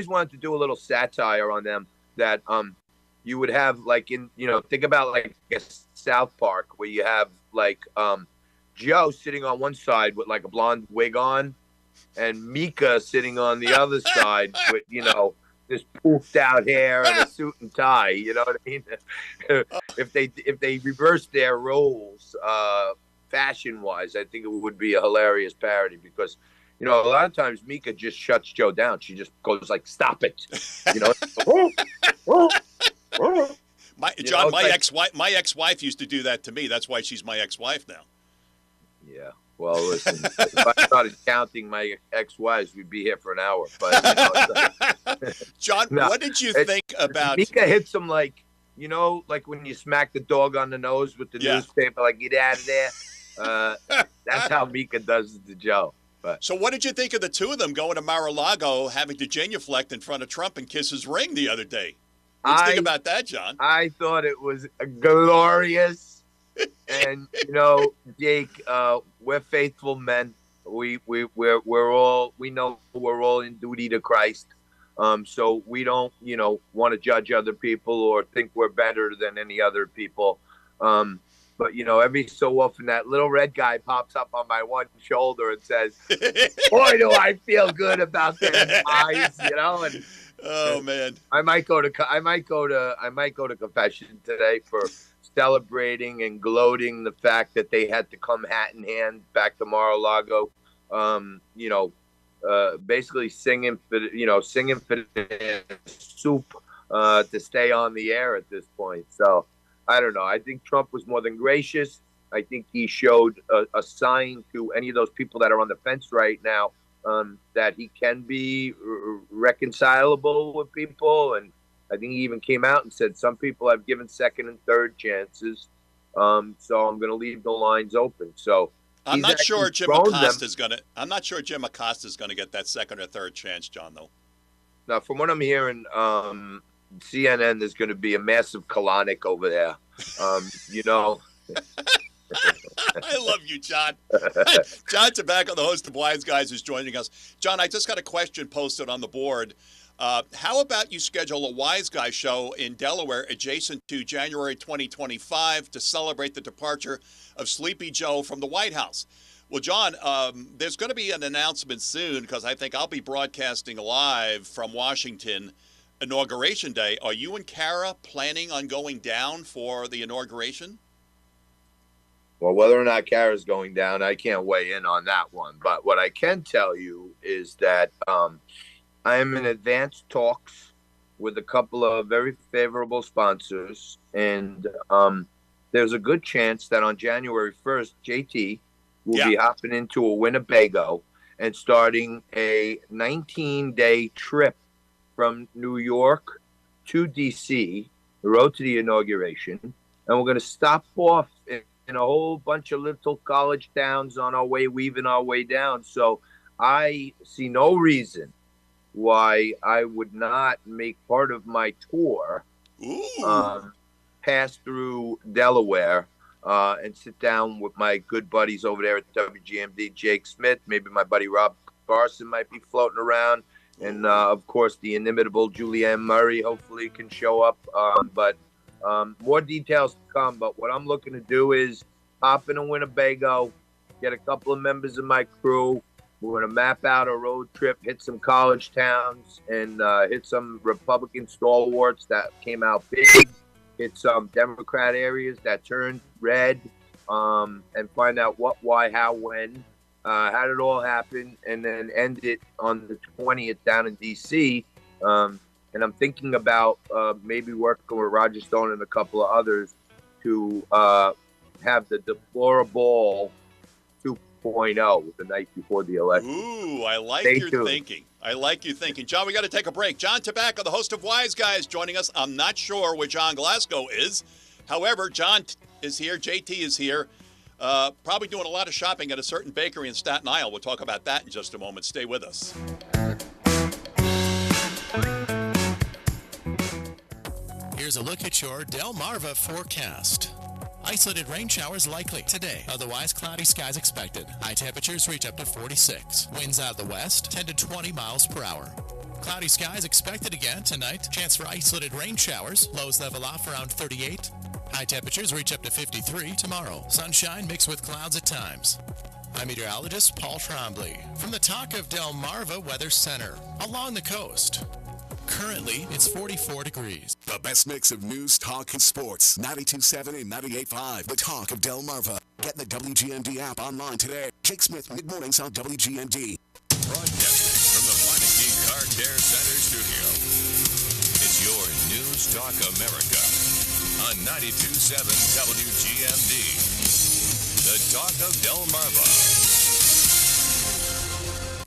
wanted to do a little satire on them that you would have think about like a South Park where you have Joe sitting on one side with like a blonde wig on, and Mika sitting on the other side with this poofed out hair and a suit and tie. You know what I mean? If they reverse their roles fashion wise, I think it would be a hilarious parody because a lot of times Mika just shuts Joe down. She just goes like, "Stop it,"
My ex-wife used to do that to me. That's why she's my ex-wife now.
Yeah. Well, listen, if I started counting my ex-wives, we'd be here for an hour. But
John, what did you think about
Mika hits him like when you smack the dog on the nose with the newspaper, like get out of there. That's how Mika does it to Joe. But
so, what did you think of the two of them going to Mar-a-Lago, having to genuflect in front of Trump and kiss his ring the other day? What do you think about that, John?
I thought it was glorious. And Jake, we're faithful men. We're all in duty to Christ. So we don't, want to judge other people or think we're better than any other people. But, every so often that little red guy pops up on my one shoulder and says, boy, do I feel good about them eyes, and
oh man,
I might go to confession today for celebrating and gloating the fact that they had to come hat in hand back to Mar-a-Lago, basically singing for the soup to stay on the air at this point. So I don't know. I think Trump was more than gracious. I think he showed a sign to any of those people that are on the fence right now that he can be reconcilable with people. And I think he even came out and said some people have given second and third chances. So I'm going to leave the lines open. So
I'm not sure Jim Acosta is going to. I'm not sure Jim Acosta is going to get that second or third chance, John. Though.
Now, from what I'm hearing, CNN is going to be a massive colonic over there.
I love you, John. John Tobacco, the host of Wise Guys, is joining us. John, I just got a question posted on the board. How about you schedule a Wise Guy show in Delaware adjacent to January 2025 to celebrate the departure of Sleepy Joe from the White House? Well, John, there's going to be an announcement soon because I think I'll be broadcasting live from Washington Inauguration Day. Are you and Kara planning on going down for the inauguration?
Well, whether or not Kara's going down, I can't weigh in on that one. But what I can tell you is that I am in advanced talks with a couple of very favorable sponsors. And there's a good chance that on January 1st, JT will be hopping into a Winnebago and starting a 19-day trip from New York to D.C., the road to the inauguration. And we're going to stop off in a whole bunch of little college towns on our way, weaving our way down. So I see no reason why I would not make part of my tour pass through Delaware and sit down with my good buddies over there at WGMD, Jake Smith, maybe my buddy Rob Carson might be floating around. And, of course, the inimitable Julianne Murray hopefully can show up. But more details to come. But what I'm looking to do is hop in a Winnebago, get a couple of members of my crew. We're going to map out a road trip, hit some college towns, and hit some Republican stalwarts that came out big, hit some Democrat areas that turned red, and find out what, why, how, when. How did it all happen, and then end it on the 20th down in D.C. And I'm thinking about maybe working with Roger Stone and a couple of others to have the deplorable 2.0 the night before the election.
Ooh, I like your thinking. I like you thinking. John, we got to take a break. John Tobacco, the host of Wise Guys, joining us. I'm not sure where John Glasgow is. However, John is here. JT is here. Probably doing a lot of shopping at a certain bakery in Staten Isle. We'll talk about that in just a moment. Stay with us.
Here's a look at your Delmarva forecast. Isolated rain showers likely today. Otherwise, cloudy skies expected. High temperatures reach up to 46. Winds out of the west, 10 to 20 miles per hour. Cloudy skies expected again tonight. Chance for isolated rain showers. Lows level off around 38. High temperatures reach up to 53 tomorrow. Sunshine mixed with clouds at times. I'm meteorologist Paul Trombley from the Talk of Delmarva Weather Center along the coast. Currently, it's 44 degrees.
The best mix of news, talk, and sports. 92.7 and 98.5. The Talk of Delmarva. Get the WGMD app online today. Jake Smith, mid-mornings on WGMD.
Broadcasting from the Lincicome Car Care Center studio. It's your News Talk America on 92.7 WGMD. The Talk of Delmarva.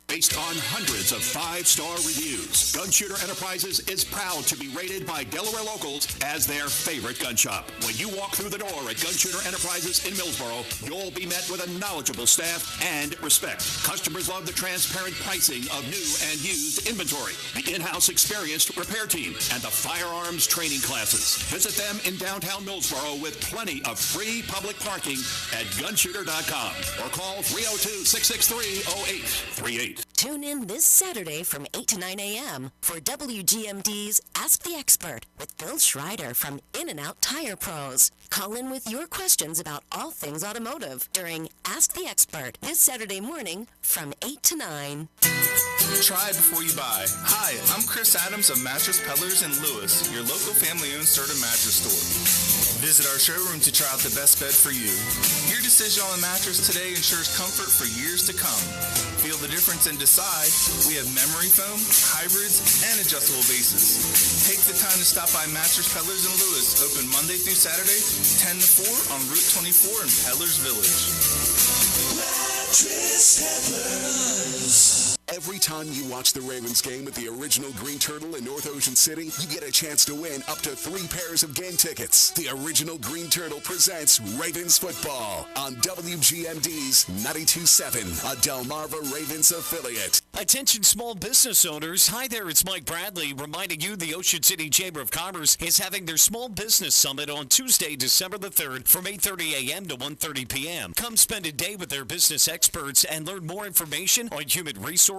Based on hundreds of 5-star reviews, Gun Shooter Enterprises is proud to be rated by Delaware locals as their favorite gun shop. When you walk through the door at Gun Shooter Enterprises in Millsboro, you'll be met with a knowledgeable staff and respect. Customers love the transparent pricing of new and used inventory, the in-house experienced repair team, and the firearms training classes. Visit them in downtown Millsboro with plenty of free public parking at gunshooter.com or call 302-663-0838.
Tune in this Saturday from 8 to 9 a.m. for WGMD's Ask the Expert with Bill Schreider from In-N-Out Tire Pros. Call in with your questions about all things automotive during Ask the Expert this Saturday morning from 8 to 9.
Try before you buy. Hi, I'm Chris Adams of Mattress Peddlers in Lewes, your local family-owned Serta mattress store. Visit our showroom to try out the best bed for you. Your decision on a mattress today ensures comfort for years to come. Feel the difference and decide. We have memory foam, hybrids, and adjustable bases. Take the time to stop by Mattress Peddlers in Lewes, open Monday through Saturday, 10 to 4 on Route 24 in Peddlers Village.
Mattress Peddlers. Every time you watch the Ravens game with the original Green Turtle in North Ocean City, you get a chance to win up to 3 pairs of game tickets. The original Green Turtle presents Ravens football on WGMD's 92.7, a Delmarva Ravens affiliate.
Attention small business owners. Hi there, it's Mike Bradley reminding you the Ocean City Chamber of Commerce is having their Small Business Summit on Tuesday, December the 3rd from 8:30 a.m. to 1:30 p.m. Come spend a day with their business experts and learn more information on human resources,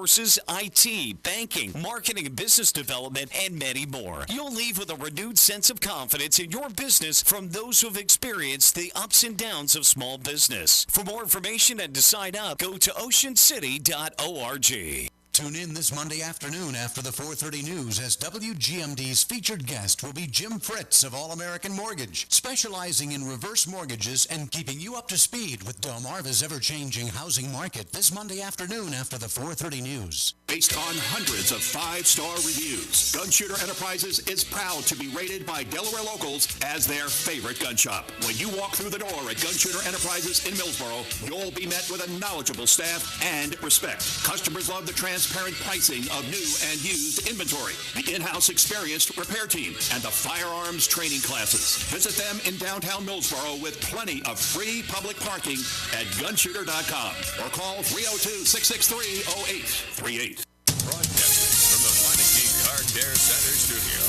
IT, banking, marketing and business development, and many more. You'll leave with a renewed sense of confidence in your business from those who have experienced the ups and downs of small business. For more information and to sign up, go to oceancity.org.
Tune in this Monday afternoon after the 4:30 news as WGMD's featured guest will be Jim Fritz of All American Mortgage, specializing in reverse mortgages and keeping you up to speed with Delmarva's ever-changing housing market this Monday afternoon after the 4:30 news.
Based on hundreds of 5-star reviews, Gun Shooter Enterprises is proud to be rated by Delaware locals as their favorite gun shop. When you walk through the door at Gun Shooter Enterprises in Millsboro, you'll be met with a knowledgeable staff and respect. Customers love the transparent pricing of new and used inventory, the in-house experienced repair team, and the firearms training classes. Visit them in downtown Millsboro with plenty of free public parking at gunshooter.com or call 302-663-0838.
Broadcasting from the Panelists Car Care Center studio.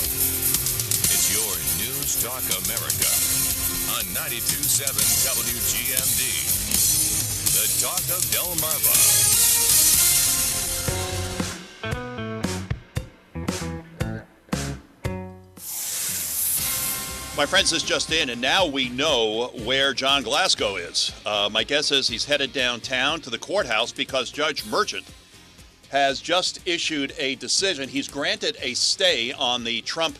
It's your News Talk America on 92.7 WGMD. The Talk of Delmarva.
My friends, this just in, and now we know where John Glasgow is. My guess is he's headed downtown to the courthouse because Judge Merchant has just issued a decision. He's granted a stay on the Trump,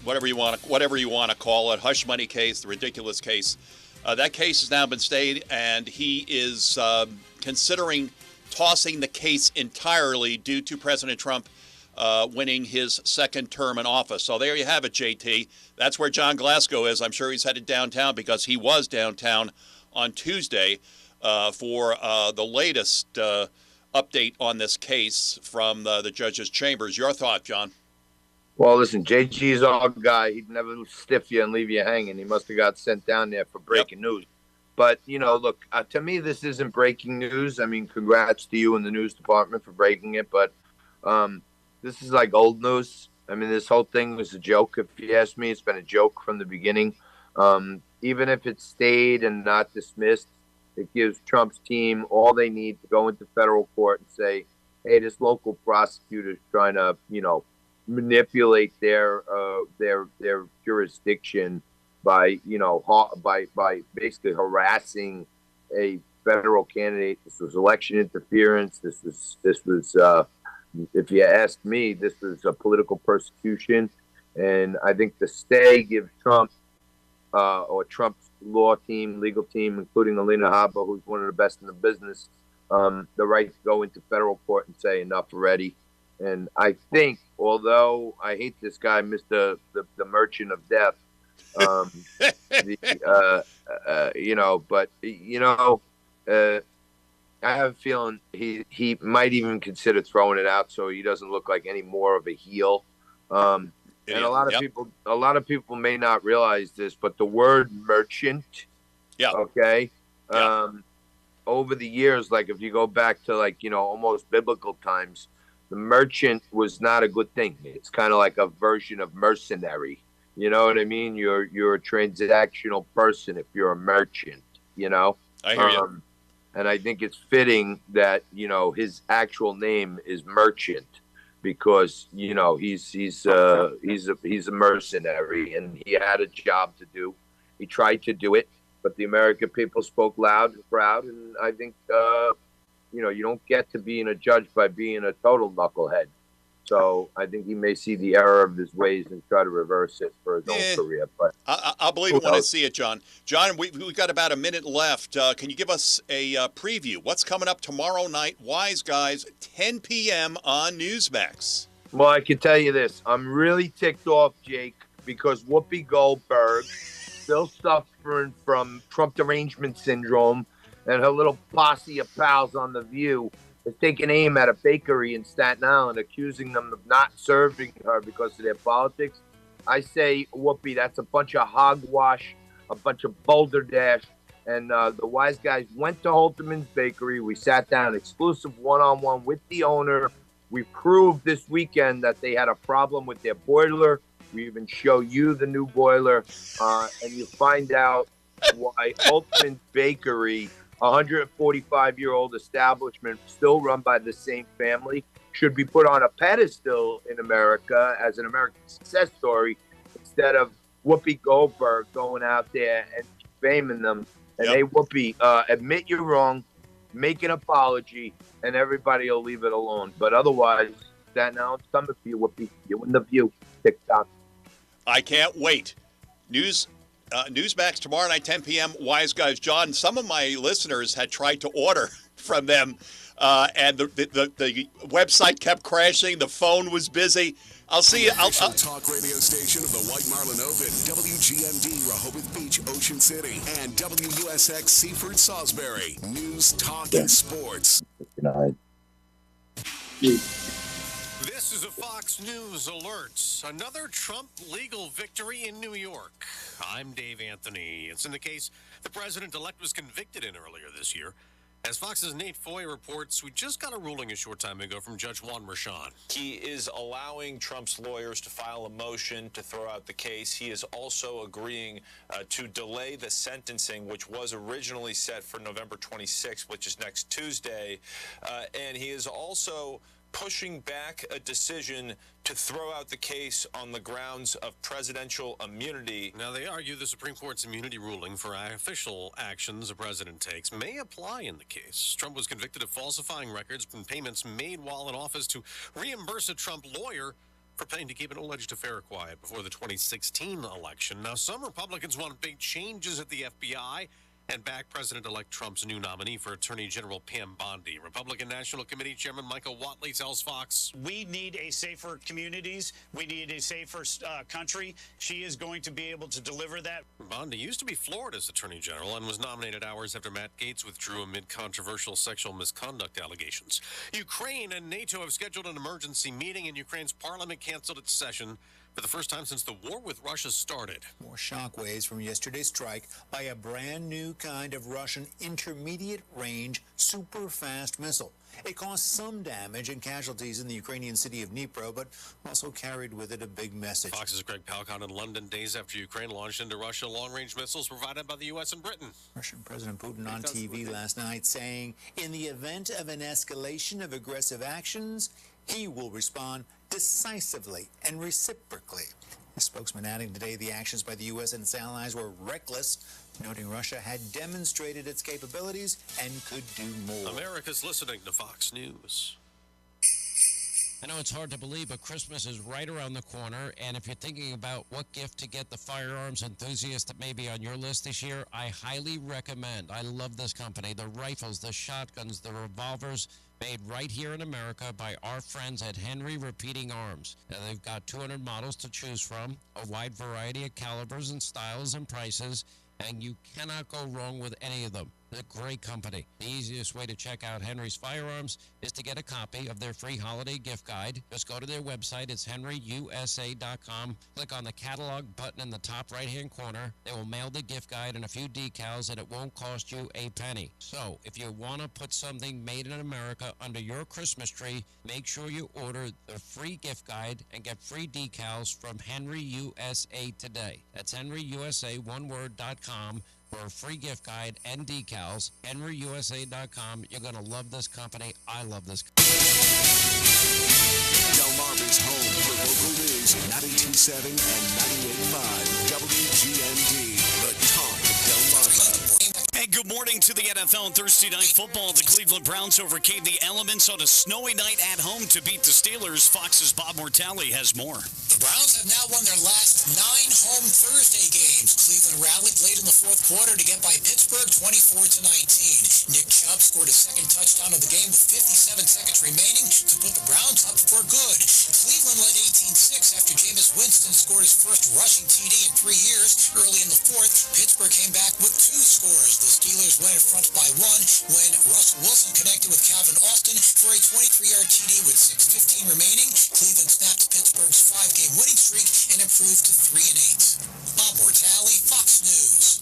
whatever you want to call it, hush money case, the ridiculous case. That case has now been stayed, and he is considering tossing the case entirely due to President Trump winning his second term in office. So there you have it, JT. That's where John Glasgow is. I'm sure he's headed downtown because he was downtown on Tuesday for the latest update on this case from the judge's chambers. Your thought, John?
Well, listen, JG's our guy. He'd never stiff you and leave you hanging. He must have got sent down there for breaking news. But, look, to me, this isn't breaking news. I mean, congrats to you and the news department for breaking it. But this is like old news. I mean, this whole thing was a joke. If you ask me, it's been a joke from the beginning. Even if it stayed and not dismissed, it gives Trump's team all they need to go into federal court and say, hey, this local prosecutor's trying to, manipulate their jurisdiction by basically harassing a federal candidate. This was election interference. This was if you ask me, this was a political persecution. And I think the stay gives Trump or Trump's law team, legal team, including Alina Habba, who's one of the best in the business, the right to go into federal court and say enough already. And I think, although I hate this guy, Mr. the Merchant of Death, I have a feeling he might even consider throwing it out so he doesn't look like any more of a heel. And a lot of people may not realize this, but the word merchant, over the years, like if you go back to almost biblical times, the merchant was not a good thing. It's kind of like a version of mercenary. You know what I mean? You're a transactional person if you're a merchant.
I hear you.
And I think it's fitting that, his actual name is Merchant because, he's a mercenary and he had a job to do. He tried to do it, but the American people spoke loud and proud. And I think, you don't get to being a judge by being a total knucklehead. So I think he may see the error of his ways and try to reverse it for his own career. But
I'll believe it when I see it, John. John, we've got about a minute left. Can you give us a preview? What's coming up tomorrow night? Wise Guys, 10 p.m. on Newsmax.
Well, I can tell you this. I'm really ticked off, Jake, because Whoopi Goldberg, still suffering from Trump derangement syndrome, and her little posse of pals on The View is taking aim at a bakery in Staten Island, accusing them of not serving her because of their politics. I say, Whoopi, that's a bunch of hogwash, a bunch of boulder dash. And the Wise Guys went to Holterman's Bakery. We sat down, exclusive one-on-one with the owner. We proved this weekend that they had a problem with their boiler. We even show you the new boiler. And you find out why Holterman's Bakery, 145-year-old establishment still run by the same family, should be put on a pedestal in America as an American success story instead of Whoopi Goldberg going out there and faming them. And hey, Whoopi, admit you're wrong, make an apology, and everybody will leave it alone. But otherwise, that now it's coming for you, Whoopi. You in The View, TikTok.
I can't wait. Newsmax tomorrow night, 10 p.m. Wise Guys. John, some of my listeners had tried to order from them, and the website kept crashing. The phone was busy. I'll see you.
Official talk radio station of the White Marlin Open, WGMD Rehoboth Beach, Ocean City, and WUSX Seaford, Salisbury. News, talk, and sports.
Good night.
This is a Fox News alert. Another Trump legal victory in New York. I'm Dave Anthony. It's in the case the president-elect was convicted in earlier this year. As Fox's Nate Foy reports, we just got a ruling a short time ago from Judge Juan Merchan.
He is allowing Trump's lawyers to file a motion to throw out the case. He is also agreeing to delay the sentencing, which was originally set for November 26th, which is next Tuesday. And he is also pushing back a decision to throw out the case on the grounds of presidential immunity.
Now, they argue the Supreme Court's immunity ruling for official actions a president takes may apply in the case. Trump was convicted of falsifying records and payments made while in office to reimburse a Trump lawyer for paying to keep an alleged affair quiet before the 2016 election. Now, some Republicans want big changes at the FBI and back President-elect Trump's new nominee for Attorney General Pam Bondi. Republican National Committee Chairman Michael Watley tells Fox,
"We need a safer communities. We need a safer country. She is going to be able to deliver that."
Bondi used to be Florida's Attorney General and was nominated hours after Matt Gaetz withdrew amid controversial sexual misconduct allegations. Ukraine and NATO have scheduled an emergency meeting, and Ukraine's parliament canceled its session for the first time since the war with Russia started.
More shockwaves from yesterday's strike by a brand new kind of Russian intermediate-range super-fast missile. It caused some damage and casualties in the Ukrainian city of Dnipro, but also carried with it a big message.
Fox's Greg Palcon in London, days after Ukraine launched into Russia long-range missiles provided by the U.S. and Britain.
Russian President Putin on TV last night saying, in the event of an escalation of aggressive actions, he will respond decisively and reciprocally. The spokesman adding today the actions by the U.S. and its allies were reckless, noting Russia had demonstrated its capabilities and could do more.
America's listening to Fox News.
I know it's hard to believe, but Christmas is right around the corner, and if you're thinking about what gift to get the firearms enthusiast that may be on your list this year, I highly recommend. I love this company. The rifles, the shotguns, the revolvers, made right here in America by our friends at Henry Repeating Arms. Now, they've got 200 models to choose from, a wide variety of calibers and styles and prices, and you cannot go wrong with any of them. They're a great company. The easiest way to check out Henry's Firearms is to get a copy of their free holiday gift guide. Just go to their website. It's henryusa.com. Click on the catalog button in the top right-hand corner. They will mail the gift guide and a few decals, and it won't cost you a penny. So if you want to put something made in America under your Christmas tree, make sure you order the free gift guide and get free decals from Henry USA today. That's henryusa1word.com. for a free gift guide and decals. EnryUSA.com. You're going to love this company. I love this company.
Delmarva's home for local news, 92.7 and 98.5 WGMD, the talk of Delmarva.
And good morning to the NFL on Thursday Night Football. The Cleveland Browns overcame the elements on a snowy night at home to beat the Steelers. Fox's Bob Mortale has more.
The Browns have now won their last 9 home Thursday games. Cleveland rallied late in the fourth quarter to get by Pittsburgh 24-19. Nick Chubb scored a second touchdown of the game with 57 seconds remaining to put the Browns up for good. Cleveland led 18-6 after Jameis Winston scored his first rushing TD in 3 years. Early in the fourth, Pittsburgh came back with 2 scores. The Steelers went in front by 1 when Russell Wilson connected with Calvin Austin for a 23-yard TD with 6:15 remaining. Cleveland snapped Pittsburgh's 5-game winning streak and improved to 3-8. Bob Mortale, Fox News.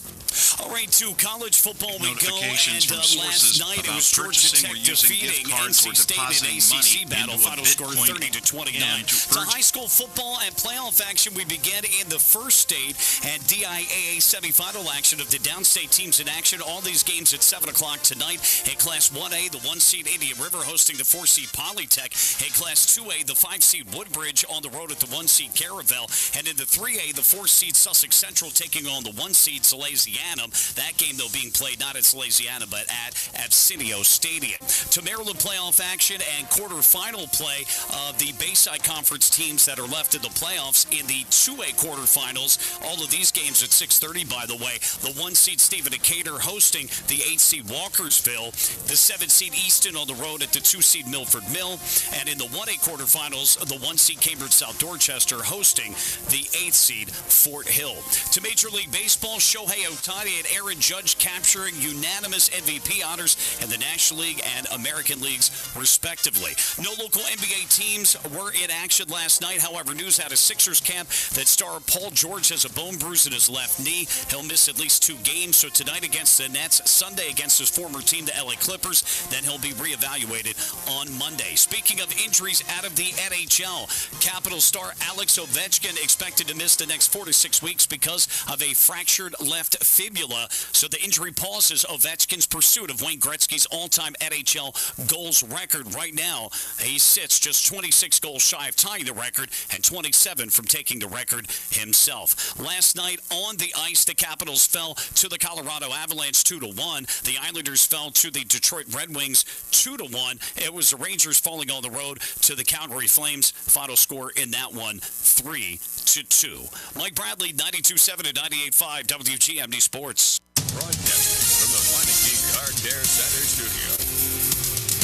All right, to college football we go, and
last
night it was Georgia Tech defeating NC State in an ACC battle. Final score 30-29. To high school football and playoff action, we begin in the first state and DIAA semifinal action of the downstate teams in action. All these games at 7 o'clock tonight. In Class 1A, the 1-seed Indian River hosting the 4-seed Polytech. In Class 2A, the 5-seed Woodbridge on the road at the 1-seed Caravel. And in the 3A, the 4-seed Sussex Central taking on the 1-seed Salesianum. That game, though, being played not at Salesiana, but at Absinio Stadium. To Maryland playoff action and quarterfinal play of the Bayside Conference teams that are left in the playoffs in the 2A quarterfinals. All of these games at 6:30, by the way. The 1-seed Stephen Decatur hosting the 8-seed Walkersville. The 7-seed Easton on the road at the 2-seed Milford Mill. And in the 1A quarterfinals, the 1-seed Cambridge South Dorchester hosting the 8-seed Fort Hill. To Major League Baseball, Shohei Ohtani and Aaron Judge capturing unanimous MVP honors in the National League and American Leagues, respectively. No local NBA teams were in action last night. However, news out of Sixers camp that star Paul George has a bone bruise in his left knee. He'll miss at least 2 games. So tonight against the Nets, Sunday against his former team, the LA Clippers. Then he'll be reevaluated on Monday. Speaking of injuries out of the NHL, Capital star Alex Ovechkin expected to miss the next 4 to 6 weeks because of a fractured left fibula. So the injury pauses Ovechkin's pursuit of Wayne Gretzky's all-time NHL goals record. Right now, he sits just 26 goals shy of tying the record and 27 from taking the record himself. Last night on the ice, the Capitals fell to the Colorado Avalanche 2-1. The Islanders fell to the Detroit Red Wings 2-1. It was the Rangers falling on the road to the Calgary Flames. Final score in that one, 3-2. Mike Bradley, 92.7 and 98.5 WGMD Sports.
Broadcasting from the Meineke Car Care Center studio.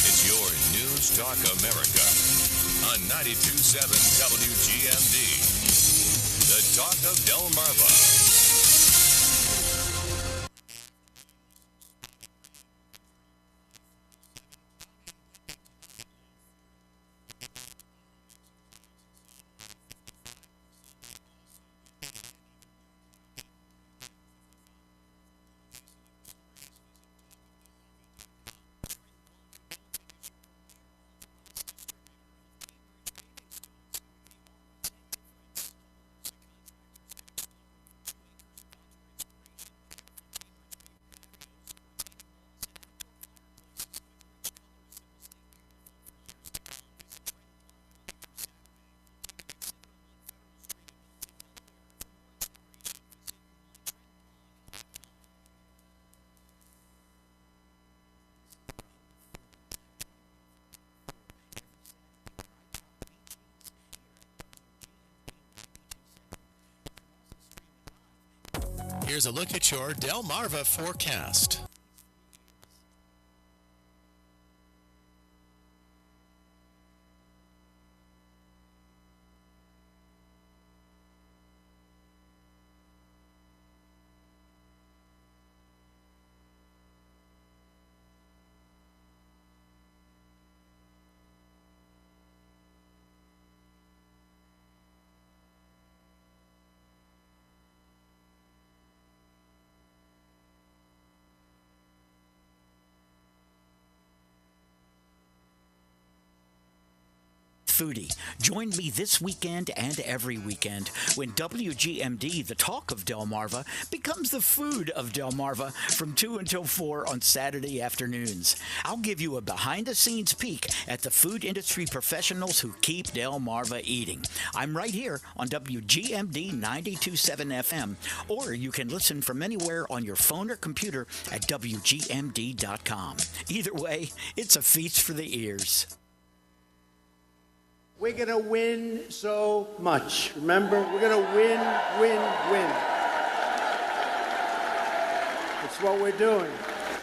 It's your News Talk America on 92.7 WGMD. The Talk of Delmarva.
Here's a look at your Delmarva forecast.
foodie. Join me this weekend and every weekend when WGMD, the talk of Delmarva, becomes the food of Delmarva from 2 until 4 on Saturday afternoons. I'll give you a behind-the-scenes peek at the food industry professionals who keep Delmarva eating. I'm right here on WGMD 92.7 FM, or you can listen from anywhere on your phone or computer at WGMD.com. Either way, it's a feast for the ears.
We're going to win so much. Remember, we're going to win, win, win. That's what we're doing.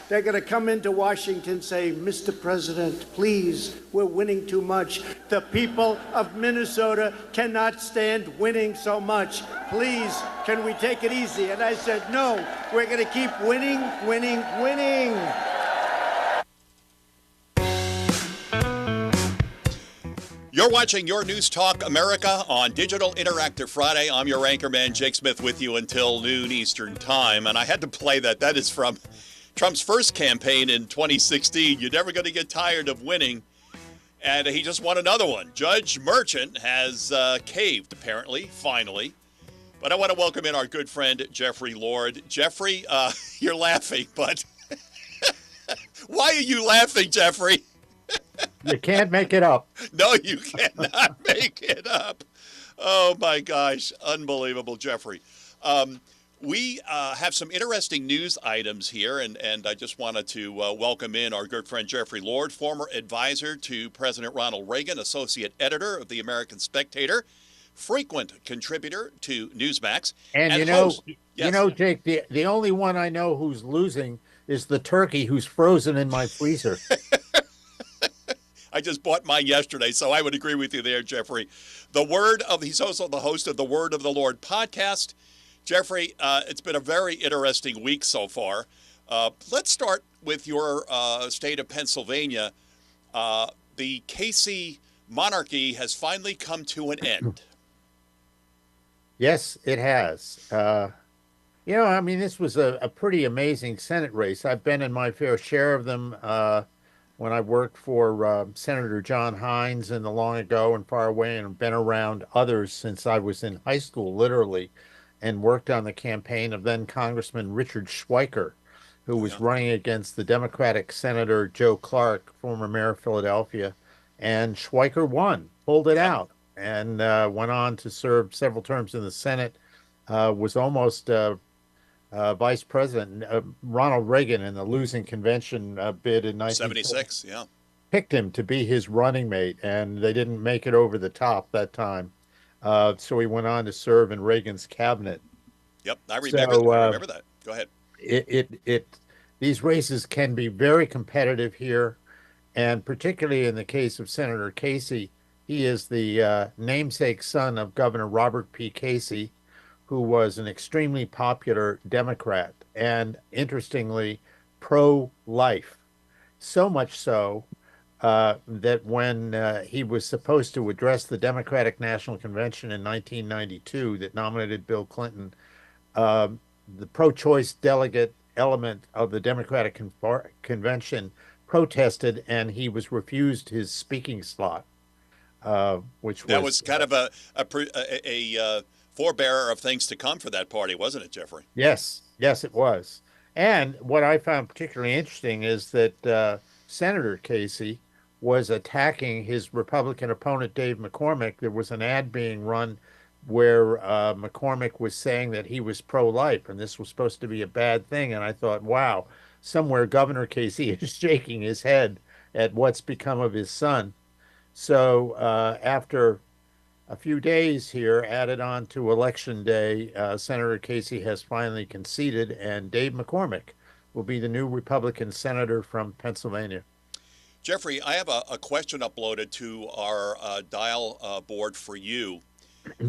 They're going to come into Washington and say, Mr. President, please, we're winning too much. The people of Minnesota cannot stand winning so much. Please, can we take it easy? And I said, no, we're going to keep winning, winning, winning.
You're watching Your News Talk America on Digital Interactive Friday. I'm your anchorman, Jake Smith, with you until noon Eastern Time. And I had to play that. That is from Trump's first campaign in 2016. You're never going to get tired of winning. And he just won another one. Judge Merchant has caved, apparently, finally. But I want to welcome in our good friend, Jeffrey Lord. Jeffrey, you're laughing, but why are you laughing, Jeffrey?
You can't make it up.
No, you cannot make it up. Oh, my gosh. Unbelievable, Jeffrey. We have some interesting news items here, and I just wanted to welcome in our good friend Jeffrey Lord, former advisor to President Ronald Reagan, associate editor of the American Spectator, frequent contributor to Newsmax.
And you know, Jake, the only one I know who's losing is the turkey who's frozen in my freezer.
I just bought mine yesterday, so I would agree with you there, Jeffrey. He's also the host of the Word of the Lord podcast. Jeffrey, it's been a very interesting week so far. Let's start with your state of Pennsylvania. The Casey monarchy has finally come to an end.
Yes, it has. I mean, this was a pretty amazing Senate race. I've been in my fair share of them when I worked for Senator John Hines in the long ago and far away, and been around others since I was in high school, literally, and worked on the campaign of then Congressman Richard Schweiker, who was running against the Democratic Senator Joe Clark, former mayor of Philadelphia. And Schweiker won, pulled it out, and went on to serve several terms in the Senate, was almost Vice President. Ronald Reagan in the losing convention bid in 1976, picked him to be his running mate, and they didn't make it over the top that time. So he went on to serve in Reagan's cabinet.
Yep, I remember that. Go ahead.
These races can be very competitive here, and particularly in the case of Senator Casey, he is the namesake son of Governor Robert P. Casey, who was an extremely popular Democrat and, interestingly, pro-life. So much so that when he was supposed to address the Democratic National Convention in 1992 that nominated Bill Clinton, the pro-choice delegate element of the Democratic Convention protested, and he was refused his speaking slot, which
was kind of a forebearer of things to come for that party, wasn't it, Jeffrey?
Yes, it was. And what I found particularly interesting is that Senator Casey was attacking his Republican opponent, Dave McCormick. There was an ad being run where McCormick was saying that he was pro-life, and this was supposed to be a bad thing. And I thought, wow, somewhere Governor Casey is shaking his head at what's become of his son. So after a few days here added on to Election Day, Senator Casey has finally conceded, and Dave McCormick will be the new Republican senator from Pennsylvania.
Jeffrey, I have a question uploaded to our dial board for you.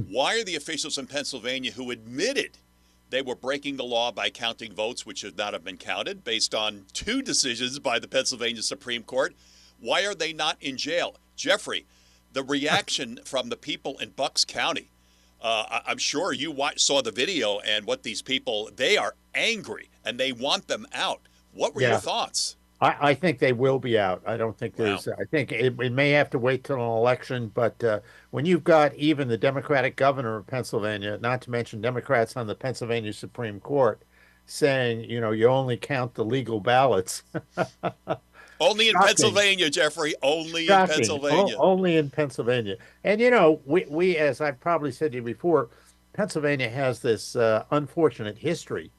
Why are the officials in Pennsylvania who admitted they were breaking the law by counting votes which should not have been counted based on 2 decisions by the Pennsylvania Supreme Court, why are they not in jail? Jeffrey, the reaction from the people in Bucks County, I'm sure you saw the video, and what these people, they are angry and they want them out. What were your thoughts?
I think they will be out. I don't think there's. I think it may have to wait till an election. But when you've got even the Democratic governor of Pennsylvania, not to mention Democrats on the Pennsylvania Supreme Court, saying, you know, you only count the legal ballots.
Only in
Shocking.
Pennsylvania, Jeffrey. Only
Shocking.
in Pennsylvania.
Only in Pennsylvania. And, you know, we, as I've probably said to you before, Pennsylvania has this unfortunate history.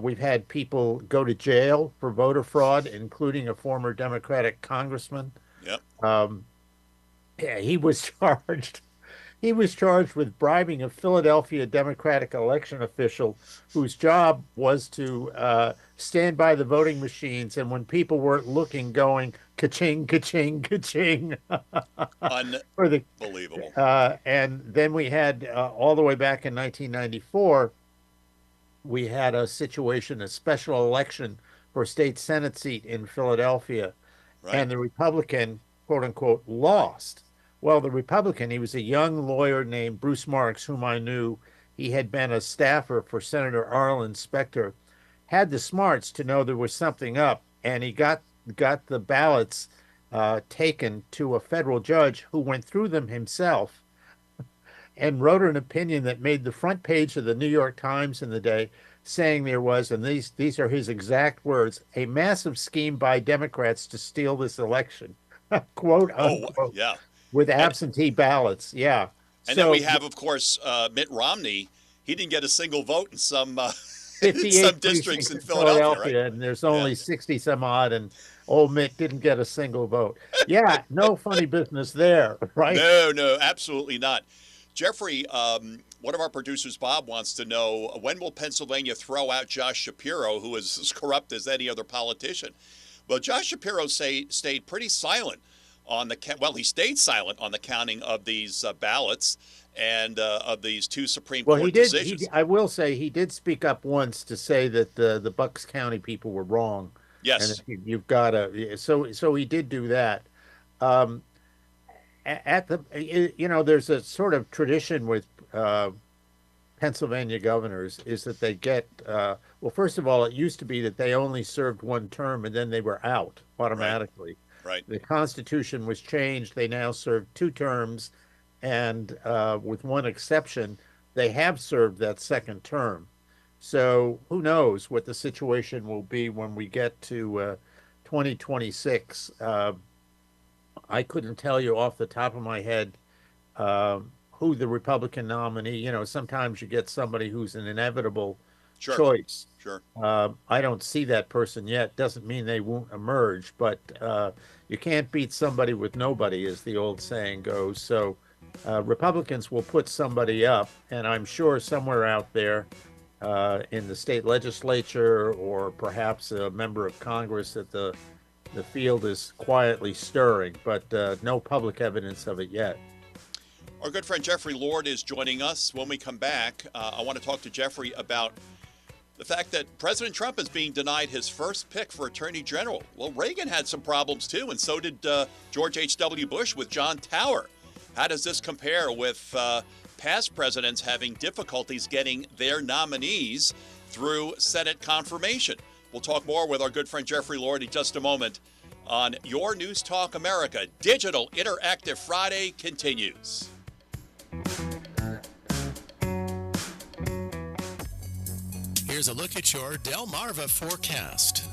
We've had people go to jail for voter fraud, including a former Democratic congressman.
Yep.
Yeah, he was charged. He was charged with bribing a Philadelphia Democratic election official whose job was to stand by the voting machines, and when people weren't looking, going ka-ching, ka-ching, ka-ching.
Unbelievable.
And then we had, all the way back in 1994, we had a situation, a special election for a state Senate seat in Philadelphia, and the Republican, quote unquote, lost. Well, the Republican, he was a young lawyer named Bruce Marks, whom I knew. He had been a staffer for Senator Arlen Specter, had the smarts to know there was something up, and he got the ballots taken to a federal judge who went through them himself and wrote an opinion that made the front page of the New York Times in the day, saying there was, and these are his exact words, a massive scheme by Democrats to steal this election, quote unquote, with absentee ballots. Yeah.
And then we have, of course, Mitt Romney. He didn't get a single vote in some
58
some districts in Philadelphia, right?
And there's only 60 some odd, and old Mitt didn't get a single vote. Yeah, no funny business there, right?
No, absolutely not. Jeffrey, one of our producers, Bob, wants to know, when will Pennsylvania throw out Josh Shapiro, who is as corrupt as any other politician? Well, Josh Shapiro stayed pretty silent on he stayed silent on the counting of these ballots and of these two Supreme Court decisions.
I will say he did speak up once to say that the Bucks County people were wrong.
Yes.
And you've got to, so he did do that. There's a sort of tradition with Pennsylvania governors is that they get, well, first of all, it used to be that they only served one term and then they were out automatically.
Right.
The Constitution was changed. They now serve 2 terms, and with one exception, they have served that second term. So who knows what the situation will be when we get to 2026. I couldn't tell you off the top of my head who the Republican nominee, you know, sometimes you get somebody who's an inevitable choice.
Sure.
I don't see that person yet. Doesn't mean they won't emerge, but you can't beat somebody with nobody, as the old saying goes. So Republicans will put somebody up, and I'm sure somewhere out there in the state legislature or perhaps a member of Congress that the field is quietly stirring, but no public evidence of it yet.
Our good friend Jeffrey Lord is joining us. When we come back, I want to talk to Jeffrey about the fact that President Trump is being denied his first pick for Attorney General. Well, Reagan had some problems too, and so did George H.W. Bush with John Tower. How does this compare with past presidents having difficulties getting their nominees through Senate confirmation? We'll talk more with our good friend Jeffrey Lord in just a moment on Your News Talk America. Digital Interactive Friday continues.
Here's a look at your Delmarva forecast.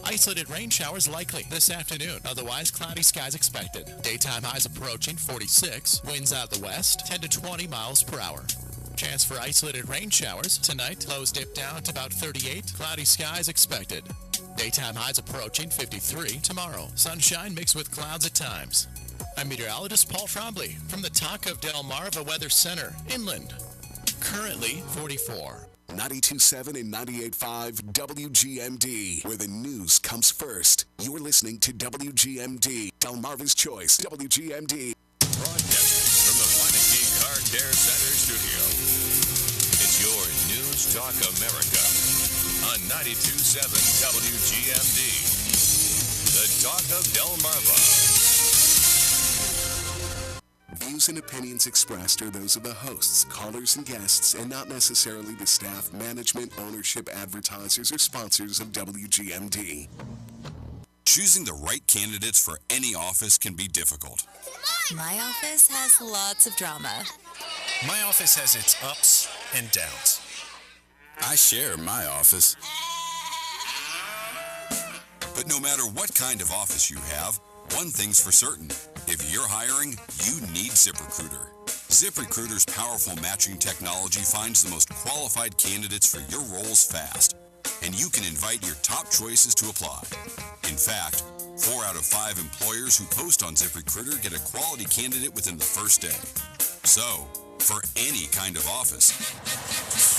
Isolated rain showers likely this afternoon. Otherwise, cloudy skies expected. Daytime highs approaching 46. Winds out the west, 10 to 20 miles per hour. Chance for isolated rain showers tonight. Lows dip down to about 38. Cloudy skies expected. Daytime highs approaching 53 tomorrow. Sunshine mixed with clouds at times. I'm meteorologist Paul Trombley from the Talk of Delmarva Weather Center, inland. Currently 44.
92.7 and 98.5 WGMD, where the news comes first. You're listening to WGMD, Delmarva's Choice, WGMD.
Broadcasting from the Lincicome Car Care Center studio. It's your News Talk America on 92.7 WGMD. The Talk of Delmarva.
Views and opinions expressed are those of the hosts, callers, and guests, and not necessarily the staff, management, ownership, advertisers, or sponsors of WGMD.
Choosing the right candidates for any office can be difficult.
My office has lots of drama.
My office has its ups and downs.
I share my office. But no matter what kind of office you have, one thing's for certain. If you're hiring, you need ZipRecruiter. ZipRecruiter's powerful matching technology finds the most qualified candidates for your roles fast, and you can invite your top choices to apply. In fact, 4 out of 5 employers who post on ZipRecruiter get a quality candidate within the first day. So, for any kind of office,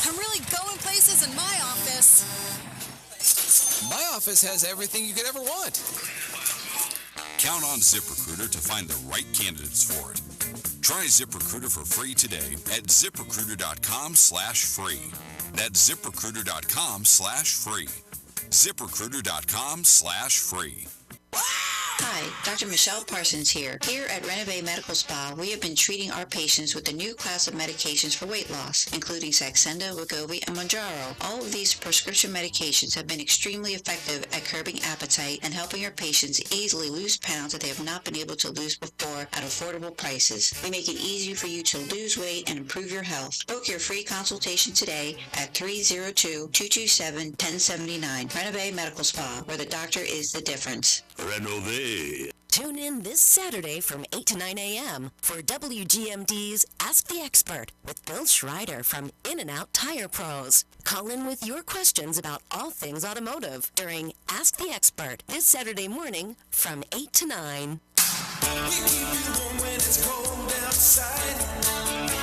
I'm really going places in my office.
My office has everything you could ever want.
count on ZipRecruiter to find the right candidates for it. Try ZipRecruiter for free today at ZipRecruiter.com/free. That's ZipRecruiter.com/free. ZipRecruiter.com/free.
Hi, Dr. Michelle Parsons here. Here at Rehoboth Medical Spa, we have been treating our patients with a new class of medications for weight loss, including Saxenda, Wegovy, and Mounjaro. All of these prescription medications have been extremely effective at curbing appetite and helping our patients easily lose pounds that they have not been able to lose before at affordable prices. We make it easier for you to lose weight and improve your health. Book your free consultation today at 302-227-1079. Rehoboth Medical Spa, where the doctor is the difference.
Rehoboth.
Tune in this Saturday from 8 to 9 a.m. for WGMD's Ask the Expert with Bill Schreider from In-N-Out Tire Pros. Call in with your questions about all things automotive during Ask the Expert this Saturday morning from 8 to 9.
We keep you warm when it's cold outside.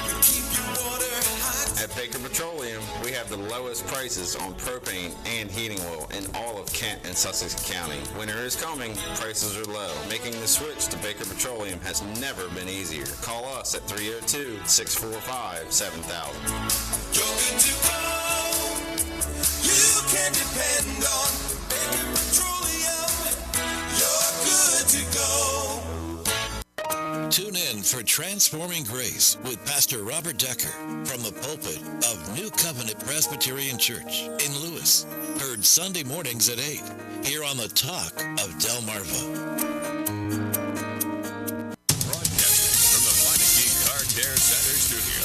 We keep your water hot.
At Baker Petroleum, we have the lowest prices on propane and heating oil in all of Kent and Sussex County. Winter is coming, prices are low. Making the switch to Baker Petroleum has never been easier. Call us at 302-645-7000.
You're good to go. You can depend on Baker Petroleum. You're good to go.
Tune in for Transforming Grace with Pastor Robert Decker from the pulpit of New Covenant Presbyterian Church in Lewes. Heard Sunday mornings at 8 here on the Talk of Delmarva.
Broadcasting from the Meineke Car Care Center studio.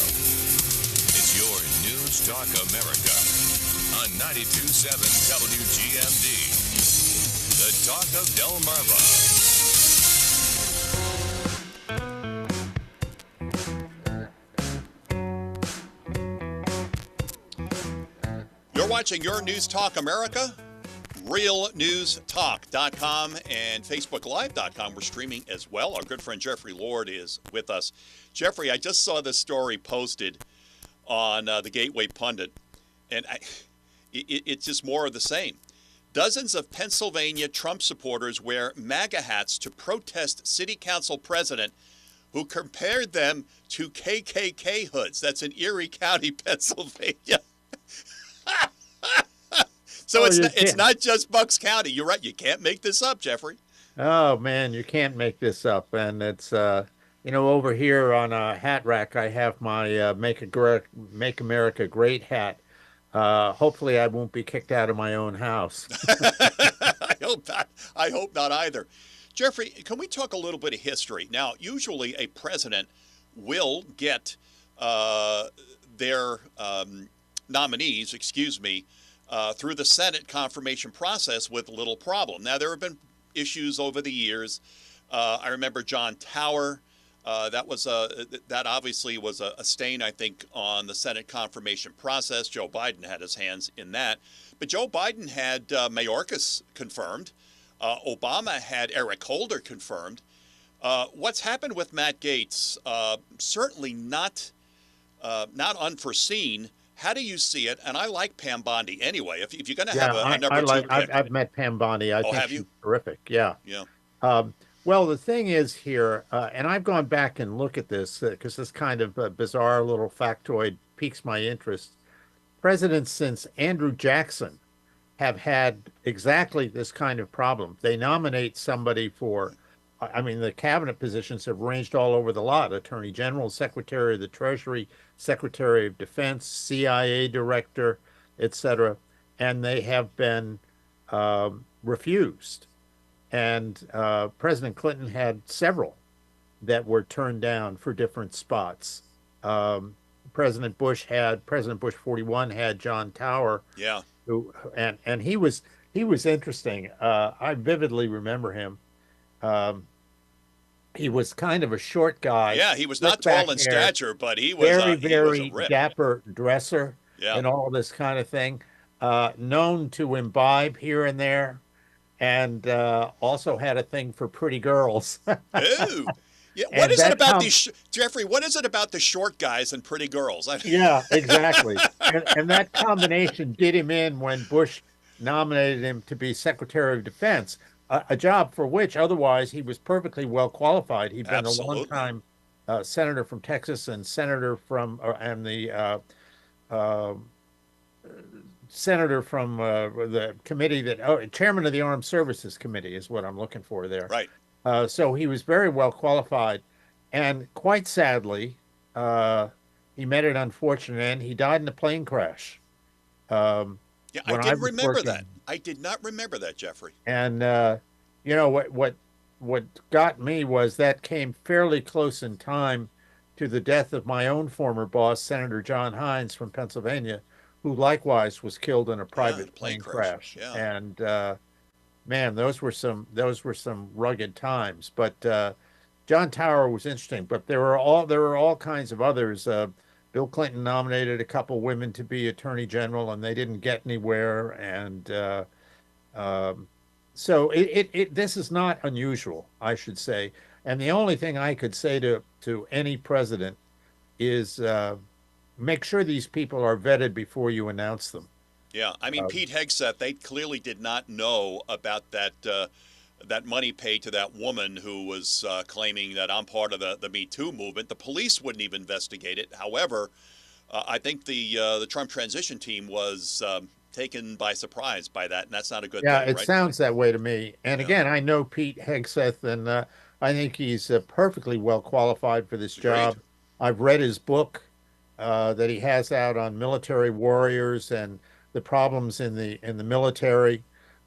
It's your News Talk America on 92.7 WGMD. The Talk of Delmarva.
You're watching Your News Talk America, realnewstalk.com and facebooklive.com. We're streaming as well. Our good friend Jeffrey Lord is with us. Jeffrey, I just saw this story posted on the Gateway Pundit, and it's just more of the same. Dozens of Pennsylvania Trump supporters wear MAGA hats to protest city council president who compared them to KKK hoods. That's in Erie County, Pennsylvania. So it's not just Bucks County. You're right. You can't make this up, Jeffrey.
Oh man, you can't make this up. And it's over here on a hat rack, I have my Make America Great hat. Hopefully, I won't be kicked out of my own house.
I hope not. I hope not either. Jeffrey, can we talk a little bit of history? Now, usually a president will get their nominees, through the Senate confirmation process with little problem. Now, there have been issues over the years. I remember John Tower. That obviously was a stain, I think, on the Senate confirmation process. Joe Biden had his hands in that. But Joe Biden had Mayorkas confirmed. Obama had Eric Holder confirmed. What's happened with Matt Gaetz? Certainly not unforeseen. How do you see it? And I like Pam Bondi anyway. If you're going to have a number two candidate.
I've met Pam Bondi. I think
have
she's
you?
terrific. Yeah.
Yeah.
Well, the thing is here, and I've gone back and looked at this because this kind of bizarre little factoid piques my interest. Presidents since Andrew Jackson have had exactly this kind of problem. They nominate somebody for, the cabinet positions have ranged all over the lot. Attorney General, Secretary of the Treasury, Secretary of Defense, CIA Director, etc. And they have been refused. and President Clinton had several that were turned down for different spots. President Bush 41 had John Tower.
Yeah.
And he was interesting. I vividly remember him. He was kind of a short guy.
Yeah, he was not tall in stature, but he was
very
a rip.
dapper dresser and all this kind of thing. Known to imbibe here and there, and also had a thing for pretty girls.
Ooh. Yeah, what is it about these, Jeffrey? What is it about the short guys and pretty girls?
Yeah, exactly. and that combination did him in when Bush nominated him to be Secretary of Defense, a job for which otherwise he was perfectly well qualified. He'd been a long-time senator from Texas and senator from senator from the committee that chairman of the Armed Services Committee is what I'm looking for there.
Right.
So he was very well qualified, and quite sadly, he met an unfortunate end. He died in a plane crash.
Yeah, I did remember that. I did not remember that, Jeffrey.
And what got me was that came fairly close in time to the death of my own former boss, Senator John Hines from Pennsylvania, who likewise was killed in a private plane crash.
Yeah.
And man, those were some rugged times. But John Tower was interesting. But there were all kinds of others. Bill Clinton nominated a couple women to be attorney general, and they didn't get anywhere. And so this is not unusual, I should say. And the only thing I could say to any president is make sure these people are vetted before you announce them.
Yeah, I mean, Pete Hegseth, they clearly did not know about that money paid to that woman who was claiming that I'm part of the Me Too movement. The police wouldn't even investigate it. However, I think the Trump transition team was taken by surprise by that, and that's not a good thing, right?
Yeah, it sounds that way to me. And again, I know Pete Hegseth, and I think he's perfectly well qualified for this job. I've read his book that he has out on military warriors and the problems in the military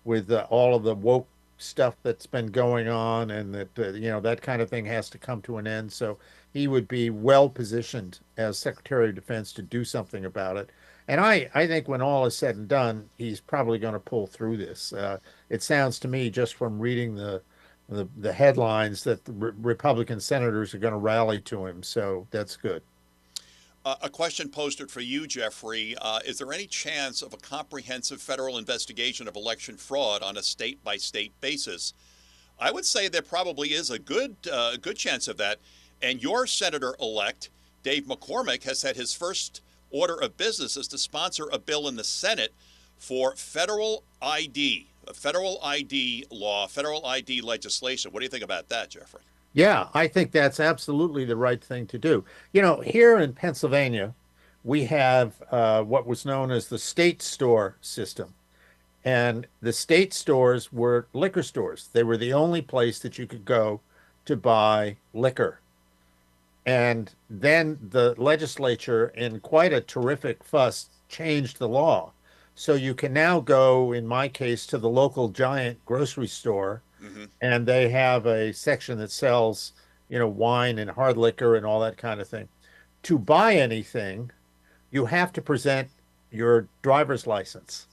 with all of the woke stuff that's been going on, and that that kind of thing has to come to an end. So he would be well positioned as Secretary of Defense to do something about it. And I think when all is said and done, he's probably going to pull through this. It sounds to me, just from reading the headlines, that the Republican senators are going to rally to him. So that's good.
A question posted for you, Jeffrey. Is there any chance of a comprehensive federal investigation of election fraud on a state-by-state basis? I would say there probably is a good chance of that. And your senator-elect, Dave McCormick, has said his first order of business is to sponsor a bill in the Senate for federal ID, a federal ID law, federal ID legislation. What do you think about that, Jeffrey?
Yeah, I think that's absolutely the right thing to do. Here in Pennsylvania, we have what was known as the state store system. And the state stores were liquor stores. They were the only place that you could go to buy liquor. And then the legislature, in quite a terrific fuss, changed the law. So you can now go, in my case, to the local giant grocery store, and they have a section that sells, wine and hard liquor and all that kind of thing. To buy anything, you have to present your driver's license.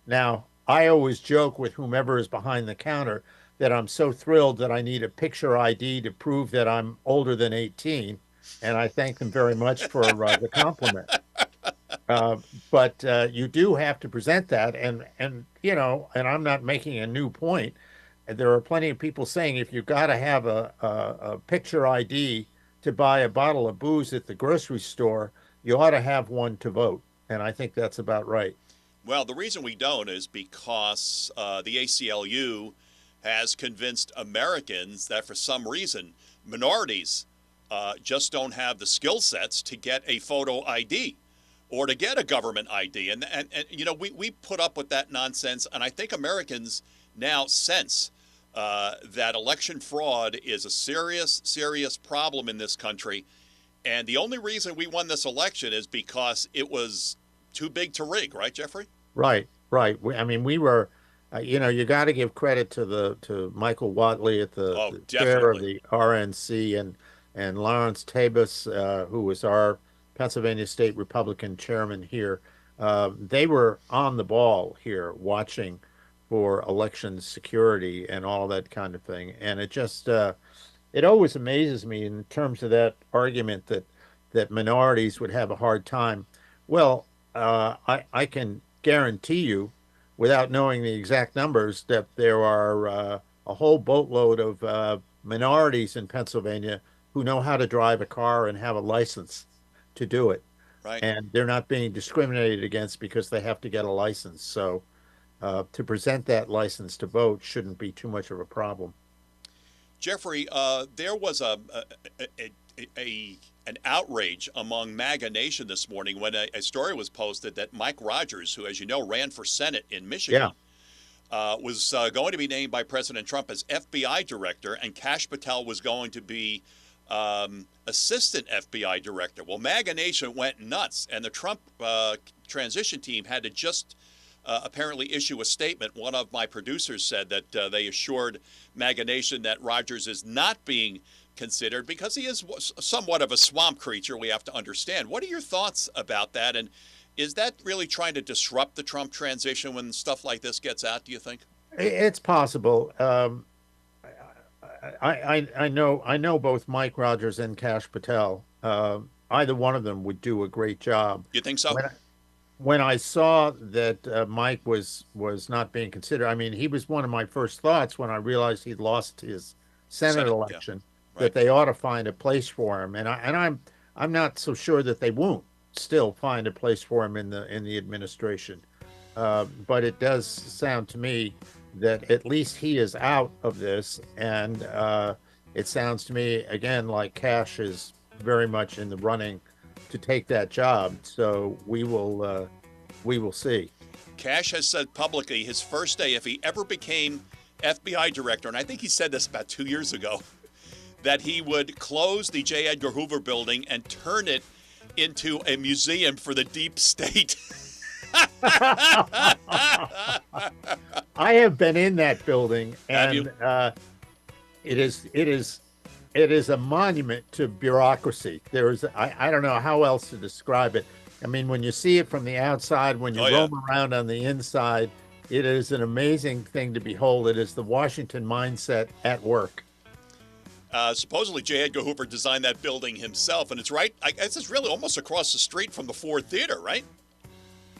Now, I always joke with whomever is behind the counter that I'm so thrilled that I need a picture ID to prove that I'm older than 18, and I thank them very much for the compliment. But you do have to present that, and I'm not making a new point. There are plenty of people saying if you've got to have a picture ID to buy a bottle of booze at the grocery store, you ought to have one to vote, and I think that's about right.
Well, the reason we don't is because the ACLU has convinced Americans that for some reason minorities just don't have the skill sets to get a photo ID or to get a government ID. And we put up with that nonsense, and I think Americans now sense that election fraud is a serious, serious problem in this country. And the only reason we won this election is because it was too big to rig, right, Jeffrey?
Right. We were You got to give credit to Michael Watley at the chair of the RNC and Lawrence Tabus, who was our Pennsylvania State Republican chairman here. They were on the ball here, watching for election security and all that kind of thing. And it just it always amazes me in terms of that argument that minorities would have a hard time. Well, I can guarantee you, without knowing the exact numbers, that there are a whole boatload of minorities in Pennsylvania who know how to drive a car and have a license to do it.
Right.
And they're not being discriminated against because they have to get a license. So to present that license to vote shouldn't be too much of a problem.
Jeffrey, there was an outrage among MAGA Nation this morning when a story was posted that Mike Rogers, who, as you know, ran for Senate in Michigan, was going to be named by President Trump as FBI director, and Kash Patel was going to be assistant FBI director. Well, MAGA Nation went nuts, and the Trump transition team had to just apparently issue a statement. One of my producers said that they assured MAGA Nation that Rogers is not being considered because he is somewhat of a swamp creature, we have to understand. What are your thoughts about that? And is that really trying to disrupt the Trump transition when stuff like this gets out, do you think?
It's possible. I know both Mike Rogers and Kash Patel. Either one of them would do a great job.
You think so?
When I saw that Mike was not being considered, I mean, he was one of my first thoughts when I realized he'd lost his Senate election, that they ought to find a place for him. And I'm not so sure that they won't still find a place for him in the administration. But it does sound to me that at least he is out of this, and it sounds to me again like Kash is very much in the running to take that job. So we will see.
Kash has said publicly his first day, if he ever became FBI director, and I think he said this about 2 years ago, that he would close the J. Edgar Hoover building and turn it into a museum for the deep state.
I have been in that building, and it is a monument to bureaucracy. I don't know how else to describe it. I mean, when you see it from the outside, when you roam around on the inside, it is an amazing thing to behold. It is the Washington mindset at work.
Supposedly J. Edgar Hoover designed that building himself, and it's right. I guess it's really almost across the street from the Ford Theater, right?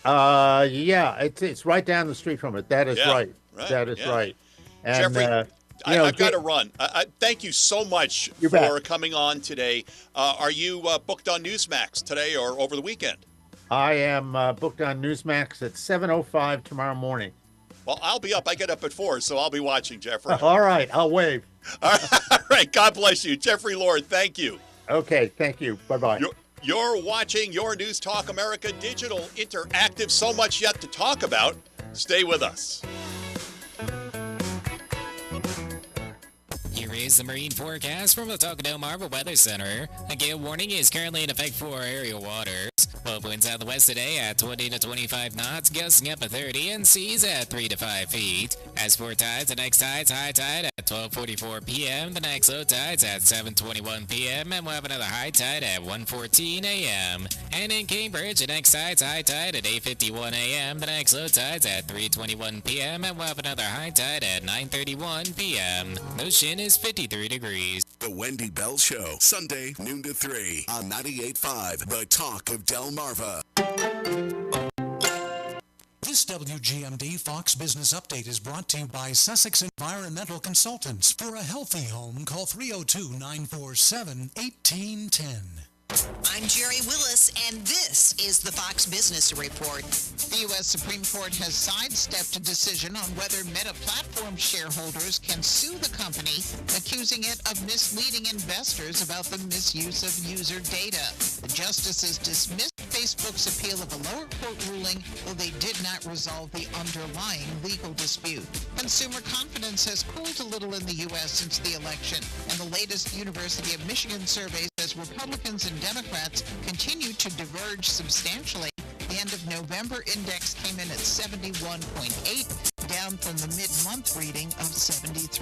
Yeah, it's right down the street from it. That is right. That is right. And,
Jeffrey, I've got to run. Thank you so much for coming on today. Are you booked on Newsmax today or over the weekend?
I am booked on Newsmax at 7:05 tomorrow morning.
Well, I'll be up. I get up at 4, so I'll be watching, Jeffrey.
All right, I'll wave.
All right, God bless you. Jeffrey Lord, thank you.
Okay, thank you. Bye-bye.
You're watching your News Talk America Digital Interactive. So much yet to talk about. Stay with us.
Here is the marine forecast from the Delmarva Weather Center. A gale warning is currently in effect for area waters. Both winds out of the west today at 20 to 25 knots, gusting up to 30, and seas at 3 to 5 feet. As for tides, the next tide's high tide at 12:44 p.m., the next low tide's at 7:21 p.m., and we'll have another high tide at 1:14 a.m. And in Cambridge, the next tide's high tide at 8:51 a.m., the next low tide's at 3:21 p.m., and we'll have another high tide at 9:31 p.m. The ocean is 53 degrees.
The Wendy Bell Show, Sunday, noon to 3 on 98.5, The Talk of Delmarva.
This WGMD Fox Business Update is brought to you by Sussex Environmental Consultants. For a healthy home, call 302-947-1810.
I'm Jerry Willis, and this is the Fox Business Report.
The U.S. Supreme Court has sidestepped a decision on whether Meta Platform shareholders can sue the company, accusing it of misleading investors about the misuse of user data. The justices dismissed Facebook's appeal of a lower court ruling, though they did not resolve the underlying legal dispute. Consumer confidence has cooled a little in the U.S. since the election, and the latest University of Michigan survey says Republicans and Democrats continue to diverge substantially. The end of November index came in at 71.8. down from the mid-month reading of 73.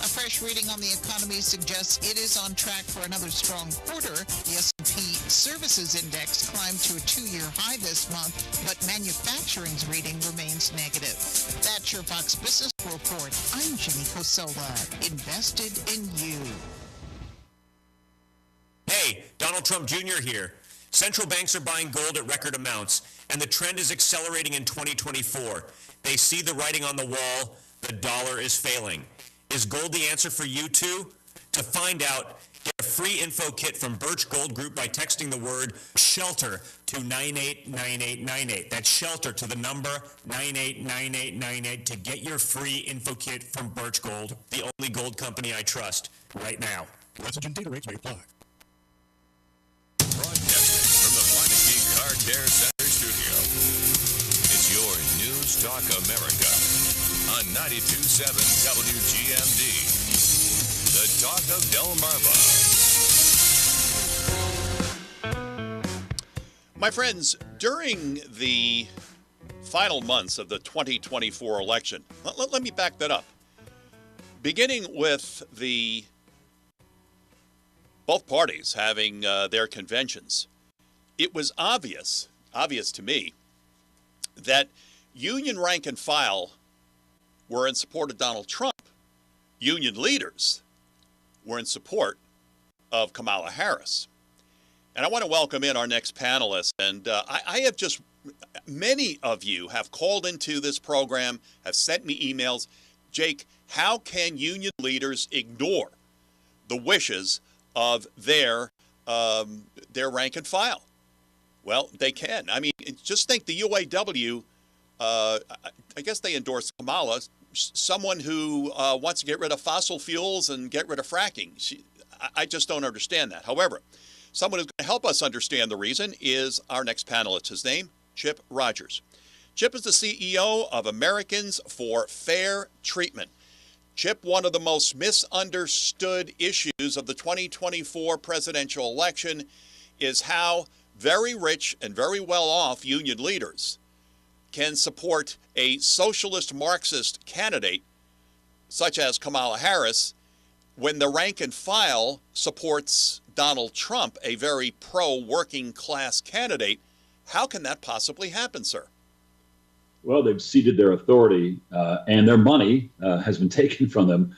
A fresh reading on the economy suggests it is on track for another strong quarter. The S&P Services Index climbed to a 2-year high this month, but manufacturing's reading remains negative. That's your Fox Business Report. I'm Jenny Cosola. Invested in you.
Hey, Donald Trump Jr. here. Central banks are buying gold at record amounts, and the trend is accelerating in 2024. They see the writing on the wall. The dollar is failing. Is gold the answer for you too? To find out, get a free info kit from Birch Gold Group by texting the word SHELTER to 989898. That's SHELTER to the number 989898 to get your free info kit from Birch Gold, the only gold company I trust, right now.
Message and data rates may apply.
Broadcasting from the Lincicome Car Care Center studio. It's your News Talk America on 92.7 WGMD. The Talk of Delmarva.
My friends, during the final months of the 2024 election, let me back that up. Beginning with both parties having their conventions, it was obvious to me that union rank and file were in support of Donald Trump. Union leaders were in support of Kamala Harris. And I want to welcome in our next panelist. And I have just, many of you have called into this program, have sent me emails. Jake, how can union leaders ignore the wishes of their rank and file? Well, they can. I mean, just think the UAW, I guess they endorse Kamala, someone who wants to get rid of fossil fuels and get rid of fracking. I just don't understand that. However, someone who's going to help us understand the reason is our next panelist. His name, Chip Rogers. Chip is the CEO of Americans for Fair Treatment. Chip, one of the most misunderstood issues of the 2024 presidential election is how very rich and very well-off union leaders can support a socialist Marxist candidate such as Kamala Harris when the rank and file supports Donald Trump, a very pro-working class candidate. How can that possibly happen, sir?
Well, they've ceded their authority and their money has been taken from them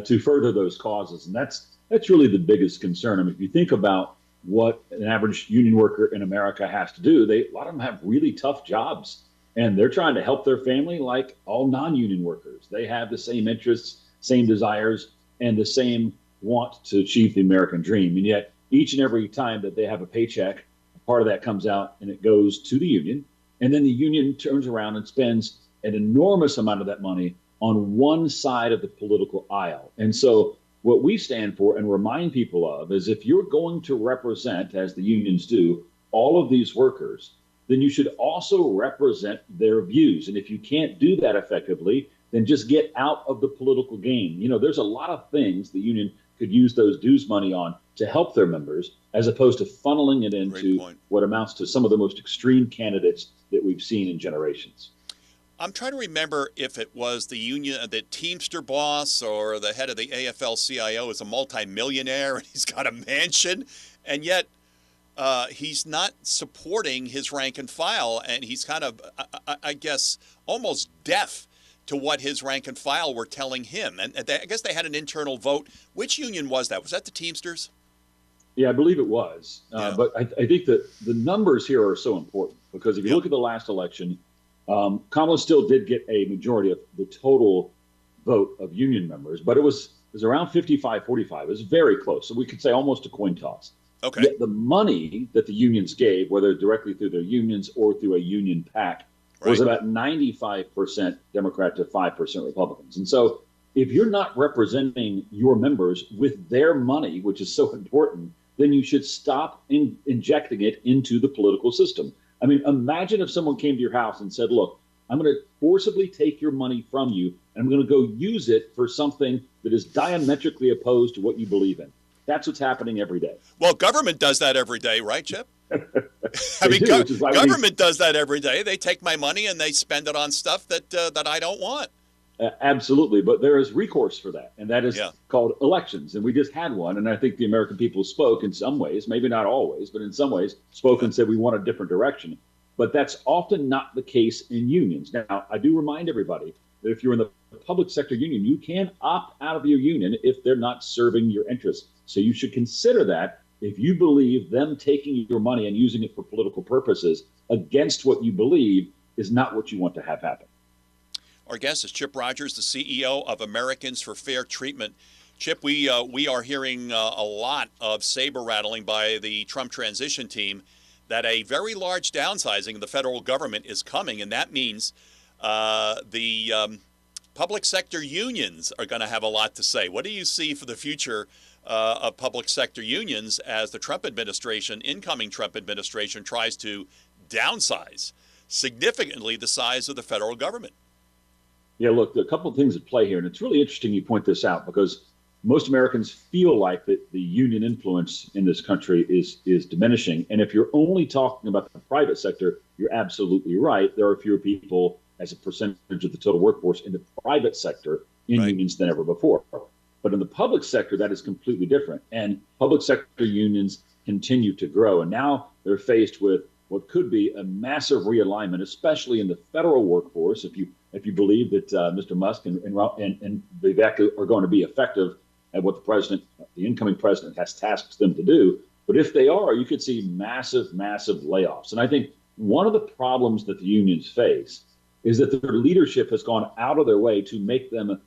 to further those causes. And that's really the biggest concern. I mean, if you think about what an average union worker in America has to do, a lot of them have really tough jobs. And they're trying to help their family like all non-union workers. They have the same interests, same desires, and the same want to achieve the American dream. And yet, each and every time that they have a paycheck, a part of that comes out and it goes to the union. And then the union turns around and spends an enormous amount of that money on one side of the political aisle. And so what we stand for and remind people of is if you're going to represent, as the unions do, all of these workers, then you should also represent their views. And if you can't do that effectively, then just get out of the political game. You know, there's a lot of things the union could use those dues money on to help their members, as opposed to funneling it into what amounts to some of the most extreme candidates that we've seen in generations.
I'm trying to remember if it was the union, the Teamster boss or the head of the AFL-CIO is a multimillionaire and he's got a mansion, and yet he's not supporting his rank and file, and he's kind of, I guess, almost deaf to what his rank and file were telling him. And I guess they had an internal vote. Which union was that? Was that the Teamsters?
Yeah, I believe it was. But I think that the numbers here are so important because if you look at the last election, Kamala still did get a majority of the total vote of union members, but it was around 55-45. It was very close. So we could say almost a coin toss.
Okay.
Yet the money that the unions gave, whether directly through their unions or through a union PAC, was about 95% Democrat to 5% Republicans. And so if you're not representing your members with their money, which is so important, then you should stop injecting it into the political system. I mean, imagine if someone came to your house and said, look, I'm going to forcibly take your money from you, and I'm going to go use it for something that is diametrically opposed to what you believe in. That's what's happening every day.
Well, government does that every day, right, Chip? I mean,
do, which is why
government does that every day. They take my money and they spend it on stuff that I don't want.
Absolutely, but there is recourse for that, and that is
Yeah.
called elections. And we just had one, and I think the American people spoke in some ways, maybe not always, but in some ways, spoke and said we want a different direction. But that's often not the case in unions. Now, I do remind everybody that if you're in the public sector union, you can opt out of your union if they're not serving your interests. So you should consider that if you believe them taking your money and using it for political purposes against what you believe is not what you want to have happen.
Our guest is Chip Rogers, the CEO of Americans for Fair Treatment. Chip, we are hearing a lot of saber rattling by the Trump transition team that a very large downsizing of the federal government is coming, and that means the public sector unions are going to have a lot to say. What do you see for the future of public sector unions as the Trump administration, incoming Trump administration, tries to downsize significantly the size of the federal government?
Yeah, look, a couple of things at play here, and it's really interesting you point this out because most Americans feel like that the union influence in this country is diminishing. And if you're only talking about the private sector, you're absolutely right. There are fewer people as a percentage of the total workforce in the private sector in unions than ever before. But in the public sector, that is completely different. And public sector unions continue to grow. And now they're faced with what could be a massive realignment, especially in the federal workforce. If you believe that Mr. Musk and Vivek are going to be effective at what the incoming president has tasked them to do. But if they are, you could see massive, massive layoffs. And I think one of the problems that the unions face is that their leadership has gone out of their way to make them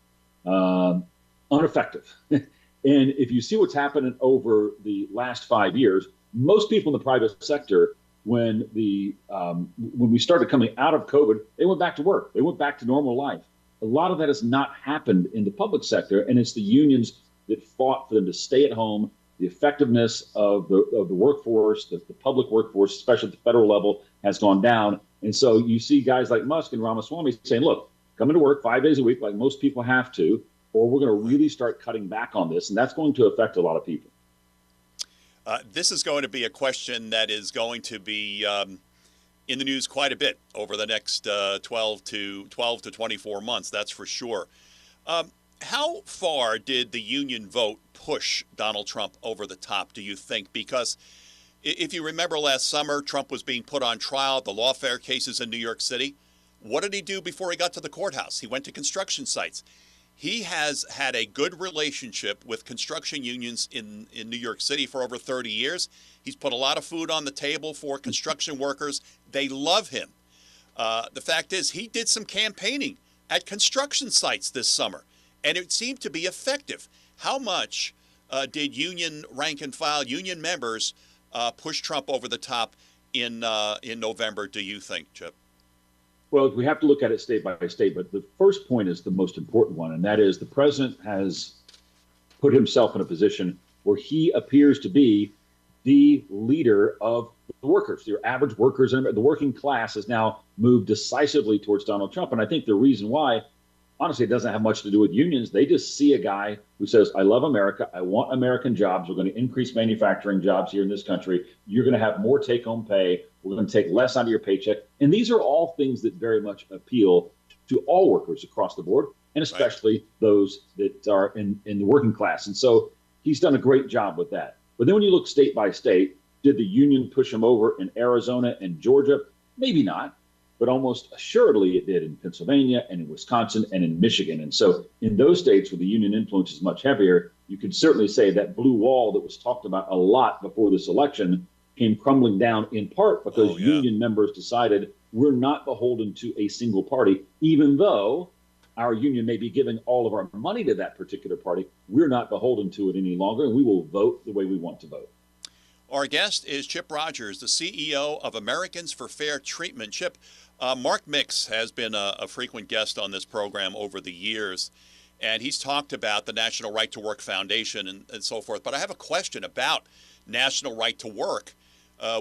ineffective. And if you see what's happening over the last 5 years, most people in the private sector, when we started coming out of COVID, they went back to work. They went back to normal life. A lot of that has not happened in the public sector, and it's the unions that fought for them to stay at home. The effectiveness of the workforce, the public workforce, especially at the federal level, has gone down. And so you see guys like Musk and Ramaswamy saying, look, come into work 5 days a week like most people have to, or we're going to really start cutting back on this. And that's going to affect a lot of people.
This is going to be a question that is going to be in the news quite a bit over the next 12 to 24 months, that's for sure. How far did the union vote push Donald Trump over the top, do you think? Because if you remember last summer, Trump was being put on trial, the lawfare cases in New York City. What did he do before he got to the courthouse? He went to construction sites. He has had a good relationship with construction unions in New York City for over 30 years. He's put a lot of food on the table for construction workers. They love him. The fact is, he did some campaigning at construction sites this summer, and it seemed to be effective. How much did union rank and file, union members, push Trump over the top in November, do you think, Chip?
Well, we have to look at it state by state, but the first point is the most important one, and that is the president has put himself in a position where he appears to be the leader of the workers, your average workers, and the working class has now moved decisively towards Donald Trump. And I think the reason why, honestly, it doesn't have much to do with unions. They just see a guy who says, I love America. I want American jobs. We're going to increase manufacturing jobs here in this country. You're going to have more take-home pay. We're going to take less out of your paycheck. And these are all things that very much appeal to all workers across the board, and especially those that are in the working class. And so he's done a great job with that. But then when you look state by state, did the union push him over in Arizona and Georgia? Maybe not, but almost assuredly it did in Pennsylvania and in Wisconsin and in Michigan. And so in those states where the union influence is much heavier, you could certainly say that blue wall that was talked about a lot before this election came crumbling down in part because union members decided we're not beholden to a single party, even though our union may be giving all of our money to that particular party. We're not beholden to it any longer, and we will vote the way we want to vote.
Our guest is Chip Rogers, the CEO of Americans for Fair Treatment. Chip, Mark Mix has been a frequent guest on this program over the years, and he's talked about the National Right to Work Foundation and so forth. But I have a question about National Right to Work,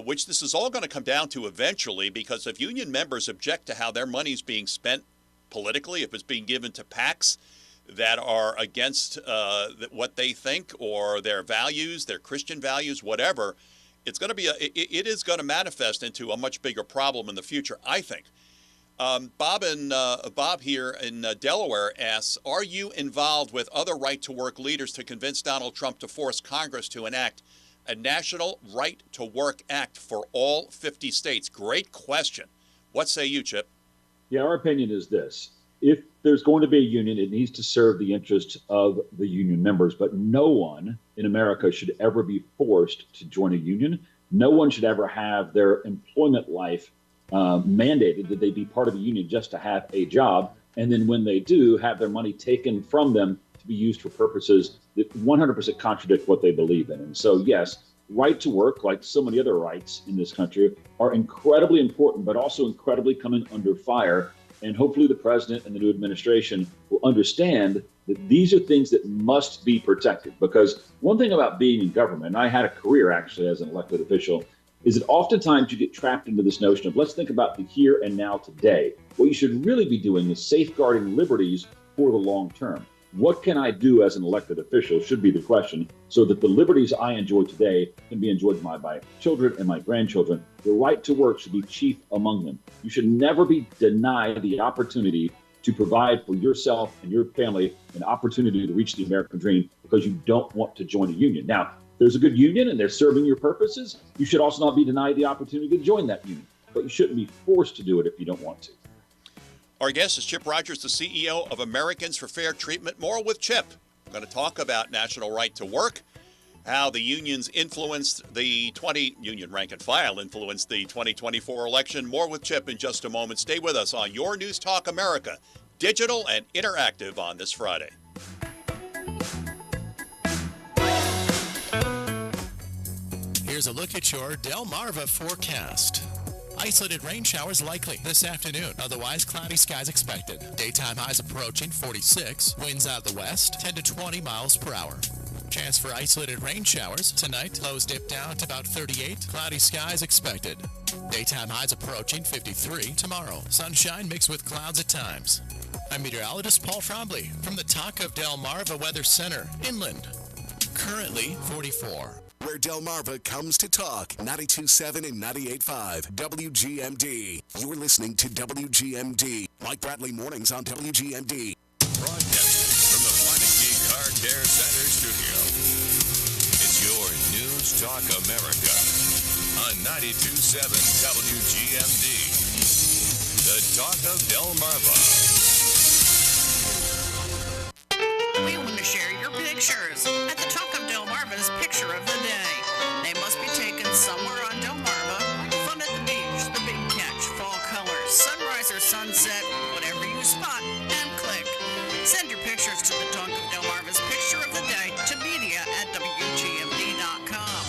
which this is all going to come down to eventually, because if union members object to how their money is being spent politically, if it's being given to PACs that are against what they think or their values, their Christian values, whatever, it's going to be it is going to manifest into a much bigger problem in the future, I think. Bob here in Delaware asks, are you involved with other right-to-work leaders to convince Donald Trump to force Congress to enact a National Right-to-Work Act for all 50 states? Great question. What say you, Chip?
Yeah, our opinion is this. If there's going to be a union, it needs to serve the interests of the union members, but no one in America should ever be forced to join a union. No one should ever have their employment life mandated that they be part of a union just to have a job, and then when they do, have their money taken from them to be used for purposes that 100% contradict what they believe in. And so, yes, right to work, like so many other rights in this country, are incredibly important, but also incredibly coming under fire. And hopefully the president and the new administration will understand that these are things that must be protected. Because one thing about being in government, and I had a career actually as an elected official, is that oftentimes you get trapped into this notion of let's think about the here and now today. What you should really be doing is safeguarding liberties for the long term. What can I do as an elected official should be the question, so that the liberties I enjoy today can be enjoyed by my children and my grandchildren. The right to work should be chief among them. You should never be denied the opportunity to provide for yourself and your family an opportunity to reach the American dream because you don't want to join a union. Now, there's a good union and they're serving your purposes. You should also not be denied the opportunity to join that union, but you shouldn't be forced to do it if you don't want to.
Our guest is Chip Rogers, the CEO of Americans for Fair Treatment. More with Chip. We're going to talk about national right to work, how the unions influenced union rank and file influenced the 2024 election. More with Chip in just a moment. Stay with us on Your News Talk America, digital and interactive on this Friday.
Here's a look at your Delmarva forecast. Isolated rain showers likely this afternoon. Otherwise, cloudy skies expected. Daytime highs approaching 46. Winds out of the west, 10 to 20 miles per hour. Chance for isolated rain showers tonight. Lows dip down to about 38. Cloudy skies expected. Daytime highs approaching 53. Tomorrow, sunshine mixed with clouds at times. I'm meteorologist Paul Trombley from the Talk of Delmarva Weather Center, inland. Currently 44.
Where Delmarva comes to talk, 92.7 and 98.5, WGMD. You're listening to WGMD. Mike Bradley Mornings on WGMD.
Broadcasting from the Lincicome Car Care Center studio. It's your News Talk America on 92.7 WGMD. The Talk of Delmarva.
We want to share your pictures at the Talk of Delmarva's Picture of the Day. They must be taken somewhere on Delmarva. Fun at the beach, the big catch, fall colors, sunrise or sunset, whatever you spot, and click. Send your pictures to the Talk of Delmarva's Picture of the Day to media@WGMD.com.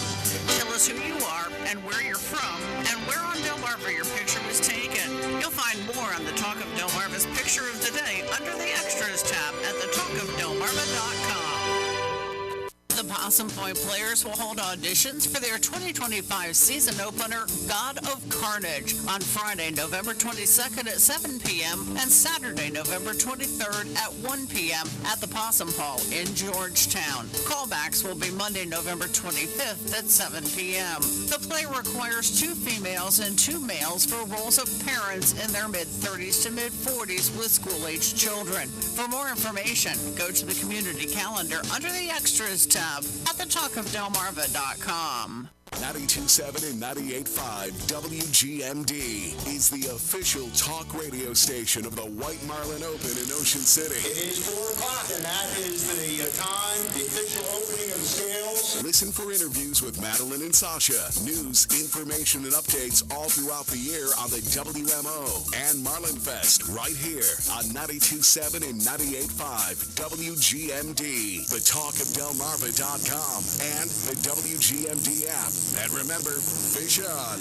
Tell us who you are and where you're from and where on Delmarva your picture was taken. You'll find more on the Talk of Delmarva's Picture of the Day under the Extras tab at thetalkofdelmarva.com. The Possum Point Players will hold auditions for their 2025 season opener, God of Carnage, on Friday, November 22nd at 7 p.m. and Saturday, November 23rd at 1 p.m. at the Possum Hall in Georgetown. Callbacks will be Monday, November 25th at 7 p.m. The play requires 2 females and 2 males for roles of parents in their mid-30s to mid-40s with school-aged children. For more information, go to the community calendar under the Extras tab at thetalkofdelmarva.com.
92.7 and 98.5 WGMD is the official talk radio station of the White Marlin Open in Ocean City.
It is 4 o'clock, and that is the time, the official opening of the scales.
Listen for interviews with Madeline and Sasha, news, information, and updates all throughout the year on the WMO and Marlin Fest right here on 92.7 and 98.5 WGMD, the talkofdelmarva.com, and the WGMD app. And remember, fish on.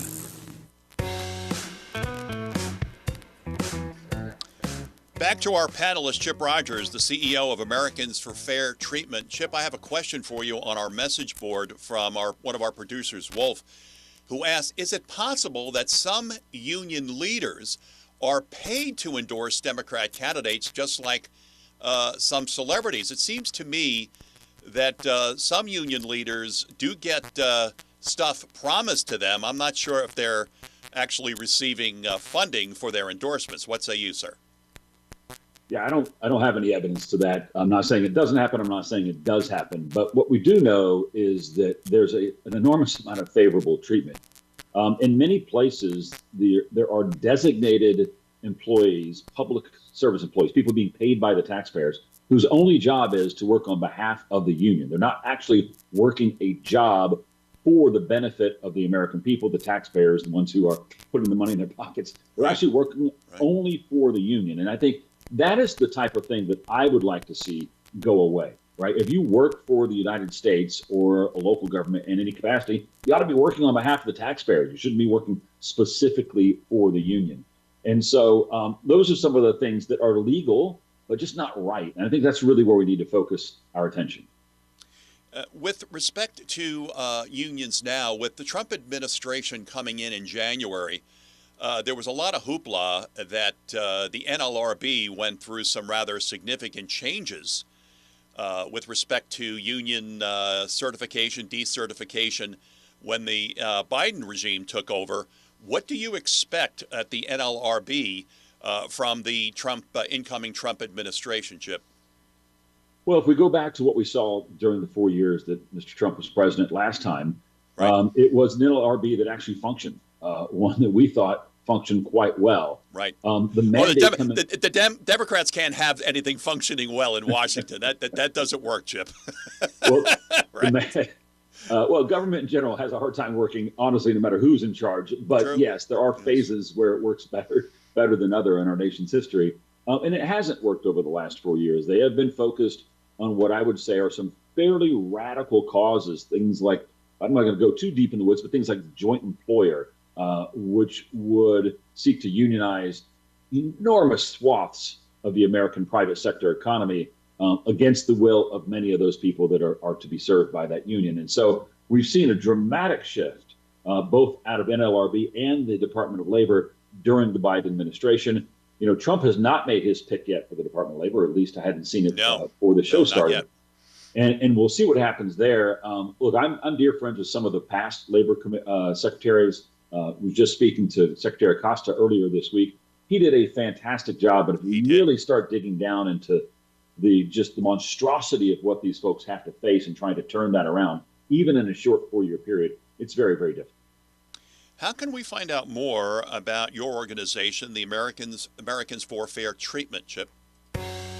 Back to our panelist, Chip Rogers, the CEO of Americans for Fair Treatment. Chip, I have a question for you on our message board from one of our producers, Wolf, who asked, is it possible that some union leaders are paid to endorse Democrat candidates just like some celebrities? It seems to me that some union leaders do get stuff promised to them. I'm not sure if they're actually receiving funding for their endorsements. What say you, sir?
Yeah, I don't have any evidence to that. I'm not saying it doesn't happen. I'm not saying it does happen. But what we do know is that there's an enormous amount of favorable treatment. In many places, there are designated employees, public service employees, people being paid by the taxpayers, whose only job is to work on behalf of the union. They're not actually working a job for the benefit of the American people, the taxpayers, the ones who are putting the money in their pockets. They're actually working only for the union. And I think that is the type of thing that I would like to see go away, right? If you work for the United States or a local government in any capacity, you ought to be working on behalf of the taxpayers. You shouldn't be working specifically for the union. And so those are some of the things that are legal, but just not right. And I think that's really where we need to focus our attention.
With respect to unions now, with the Trump administration coming in January, there was a lot of hoopla that the NLRB went through some rather significant changes with respect to union certification, decertification when the Biden regime took over. What do you expect at the NLRB from the incoming Trump administration, Chip?
Well, if we go back to what we saw during the 4 years that Mr. Trump was president last time, it was an NLRB that actually functioned, one that we thought functioned quite well.
Right.
The
Democrats can't have anything functioning well in Washington. That doesn't work, Chip.
Well, well, government in general has a hard time working, honestly, no matter who's in charge. But yes, there are phases where it works better than other in our nation's history. And it hasn't worked over the last 4 years. They have been focused on what I would say are some fairly radical causes, things like, I'm not going to go too deep in the woods, but things like the joint employer, which would seek to unionize enormous swaths of the American private sector economy against the will of many of those people that are to be served by that union. And so we've seen a dramatic shift, both out of NLRB and the Department of Labor during the Biden administration. You know, Trump has not made his pick yet for the Department of Labor, or at least I hadn't seen it before the show started. And we'll see what happens there. Look, I'm dear friends with some of the past labor secretaries. Was just speaking to Secretary Acosta earlier this week. He did a fantastic job, but if we really start digging down into the monstrosity of what these folks have to face and trying to turn that around, even in a short 4 year period, it's very, very difficult.
How can we find out more about your organization, the Americans for Fair Treatment, Chip?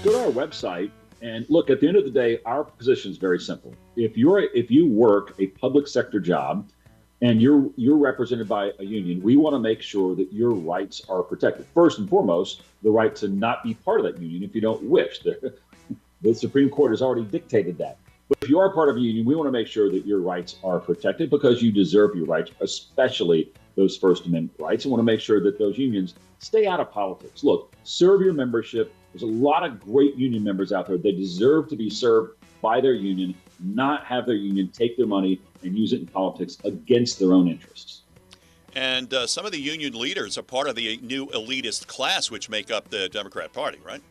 Go to our website and look. At the end of the day, our position is very simple. If you work a public sector job and you're represented by a union, we want to make sure that your rights are protected. First and foremost, the right to not be part of that union if you don't wish. The Supreme Court has already dictated that. But if you are part of a union, we want to make sure that your rights are protected because you deserve your rights, especially those First Amendment rights, and want to make sure that those unions stay out of politics. Look, serve your membership. There's a lot of great union members out there. They deserve to be served by their union, not have their union take their money and use it in politics against their own interests.
And some of the union leaders are part of the new elitist class, which make up the Democrat Party, right?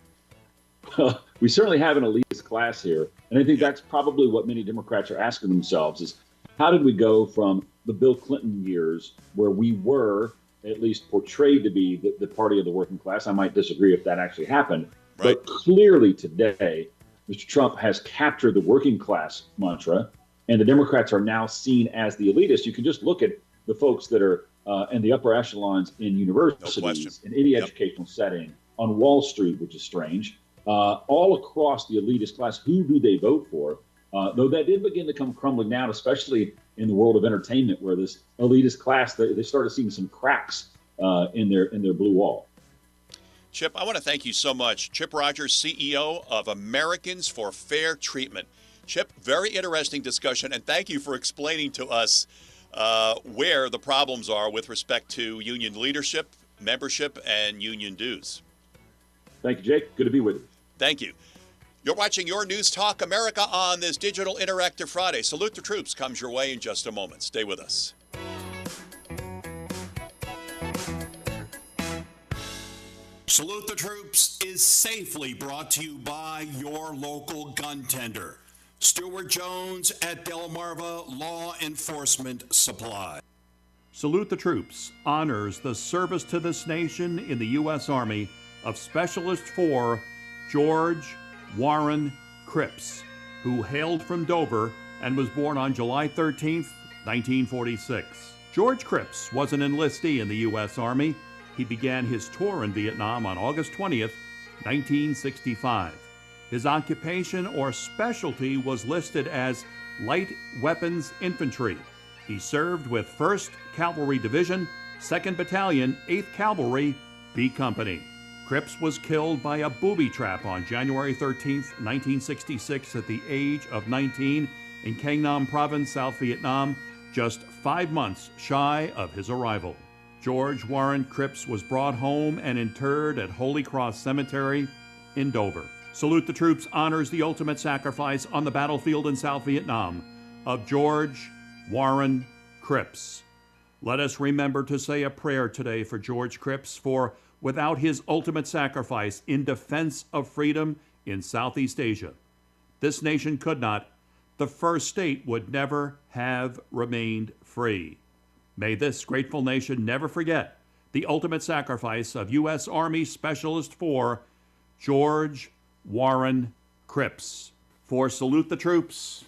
We certainly have an elitist class here. And I think that's probably what many Democrats are asking themselves is, how did we go from the Bill Clinton years where we were at least portrayed to be the party of the working class? I might disagree if that actually happened. Right. But clearly today, Mr. Trump has captured the working class mantra, and the Democrats are now seen as the elitists. You can just look at the folks that are in the upper echelons in universities, in any educational setting, on Wall Street, which is strange, all across the elitist class. Who do they vote for? Though that did begin to come crumbling down, especially in the world of entertainment, where this elitist class, they started seeing some cracks in their blue wall.
Chip, I want to thank you so much. Chip Rogers, CEO of Americans for Fair Treatment. Chip, very interesting discussion, and thank you for explaining to us where the problems are with respect to union leadership, membership, and union dues.
Thank you, Jake. Good to be with you.
Thank you. You're watching Your News Talk America on this Digital Interactive Friday. Salute the Troops comes your way in just a moment. Stay with us.
Salute the Troops is safely brought to you by your local gun tender. Stuart Jones at Delmarva Law Enforcement Supply.
Salute the Troops honors the service to this nation in the U.S. Army of Specialist 4 George Warren Cripps, who hailed from Dover and was born on July 13, 1946. George Cripps was an enlistee in the U.S. Army. He began his tour in Vietnam on August 20th, 1965. His occupation or specialty was listed as Light Weapons Infantry. He served with 1st Cavalry Division, 2nd Battalion, 8th Cavalry, B Company. Cripps was killed by a booby trap on January 13, 1966 at the age of 19 in Quang Nam Province, South Vietnam, just 5 months shy of his arrival. George Warren Cripps was brought home and interred at Holy Cross Cemetery in Dover. Salute the Troops honors the ultimate sacrifice on the battlefield in South Vietnam of George Warren Cripps. Let us remember to say a prayer today for George Cripps, for without his ultimate sacrifice in defense of freedom in Southeast Asia, this nation could not, the first state would never have remained free. May this grateful nation never forget the ultimate sacrifice of U.S. Army Specialist 4 George Warren Cripps. For Salute the Troops,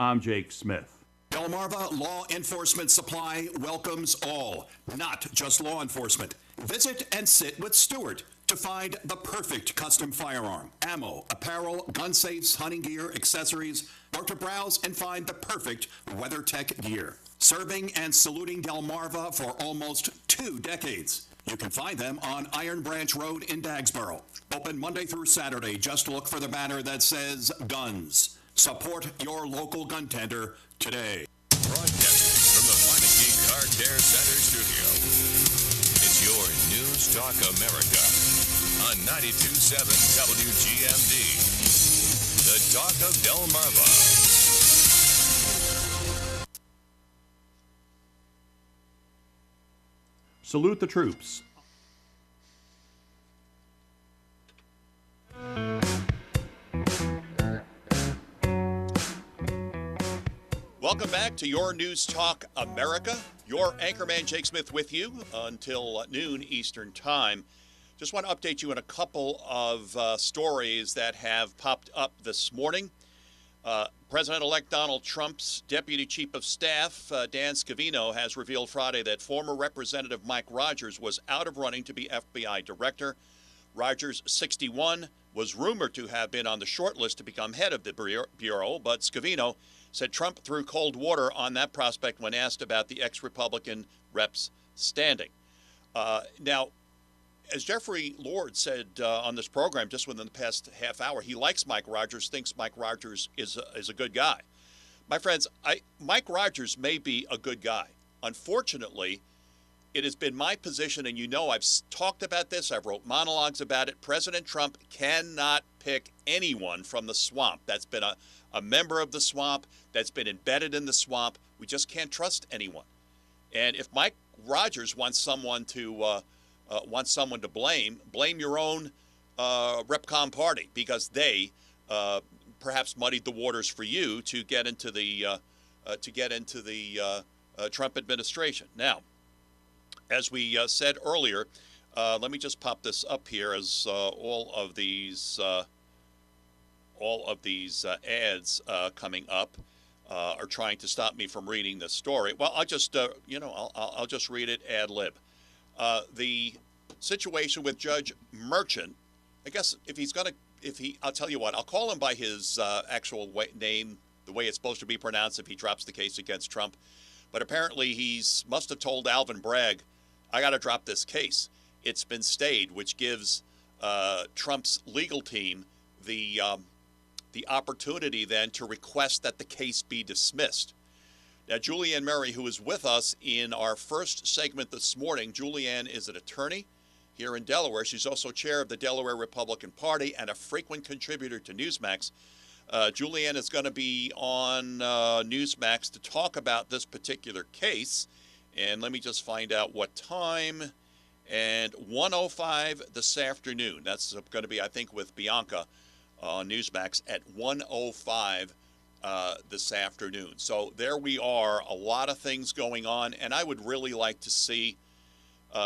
I'm Jake Smith.
Delmarva Law Enforcement Supply welcomes all, not just law enforcement. Visit and sit with Stuart to find the perfect custom firearm, ammo, apparel, gun safes, hunting gear, accessories, or to browse and find the perfect WeatherTech gear. Serving and saluting Delmarva for almost 2 decades. You can find them on Iron Branch Road in Dagsboro. Open Monday through Saturday. Just look for the banner that says Guns. Support your local gun tender today.
Broadcasting from the Meineke Car Care Center studio. It's your News Talk America on 92.7 WGMD. The Talk of Delmarva.
Salute the Troops.
Welcome back to your News Talk America. Your anchorman Jake Smith with you until noon Eastern Time. Just want to update you on a couple of stories that have popped up this morning. President-elect Donald Trump's Deputy Chief of Staff, Dan Scavino, has revealed Friday that former Representative Mike Rogers was out of running to be FBI Director. Rogers, 61, was rumored to have been on the short list to become head of the Bureau, but Scavino said Trump threw cold water on that prospect when asked about the ex-Republican rep's standing. Now, as Jeffrey Lord said on this program just within the past half hour, he likes Mike Rogers, thinks Mike Rogers is a good guy. My friends, Mike Rogers may be a good guy. Unfortunately, it has been my position, and you know I've talked about this, I've wrote monologues about it, President Trump cannot pick anyone from the swamp. That's been a member of the swamp, that's been embedded in the swamp. We just can't trust anyone. And if Mike Rogers wants someone to blame your own Repcom party, because they perhaps muddied the waters for you to get into the Trump administration. Now, as we said earlier, let me just pop this up here as all of these ads coming up are trying to stop me from reading this story. Well, I'll just I'll just read it ad lib. The situation with Judge Merchant, I guess I'll tell you what, I'll call him by his actual name, the way it's supposed to be pronounced if he drops the case against Trump. But apparently must have told Alvin Bragg, I got to drop this case. It's been stayed, which gives Trump's legal team the opportunity then to request that the case be dismissed. Now, Julianne Murray, who is with us in our first segment this morning, Julianne is an attorney here in Delaware. She's also chair of the Delaware Republican Party and a frequent contributor to Newsmax. Julianne is going to be on Newsmax to talk about this particular case. And let me just find out what time. And 1:05 this afternoon. That's going to be, I think, with Bianca on Newsmax at 1:05 this afternoon. So there we are, a lot of things going on, and I would really like to see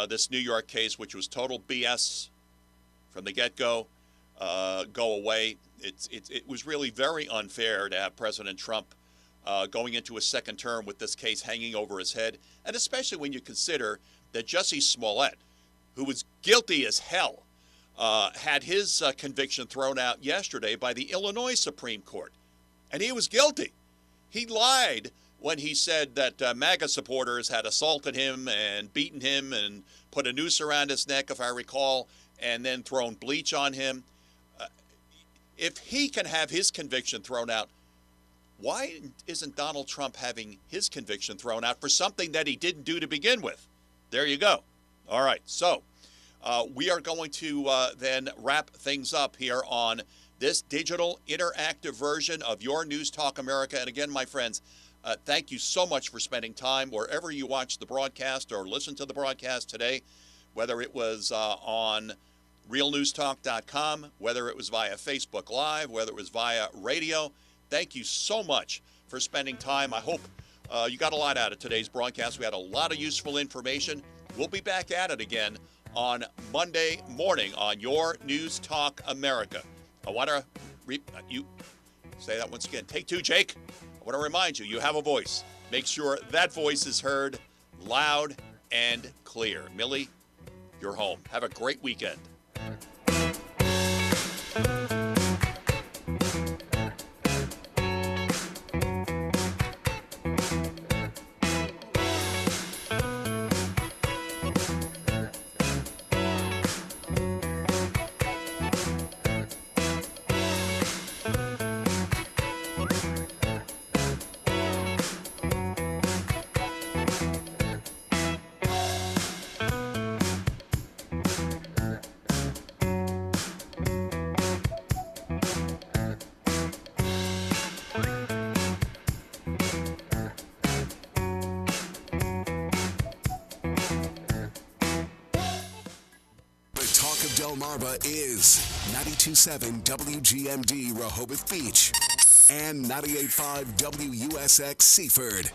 this New York case, which was total BS from the get-go, go away. It was really very unfair to have President Trump going into a second term with this case hanging over his head, and especially when you consider that Jussie Smollett, who was guilty as hell, had his conviction thrown out yesterday by the Illinois Supreme Court, and he was guilty. He lied when he said that MAGA supporters had assaulted him and beaten him and put a noose around his neck, if I recall, and then thrown bleach on him. If he can have his conviction thrown out, why isn't Donald Trump having his conviction thrown out for something that he didn't do to begin with? There you go. All right, so we are going to then wrap things up here on this digital interactive version of your News Talk America. And again, my friends, thank you so much for spending time wherever you watch the broadcast or listen to the broadcast today, whether it was on realnewstalk.com, whether it was via Facebook Live, whether it was via radio. Thank you so much for spending time. I hope you got a lot out of today's broadcast. We had a lot of useful information. We'll be back at it again on Monday morning on Your News Talk America. I want to you say that once again. Take two, Jake. I want to remind you, you have a voice. Make sure that voice is heard loud and clear. Millie, you're home. Have a great weekend.
Delmarva is 92.7 WGMD Rehoboth Beach and 98.5 WUSX Seaford.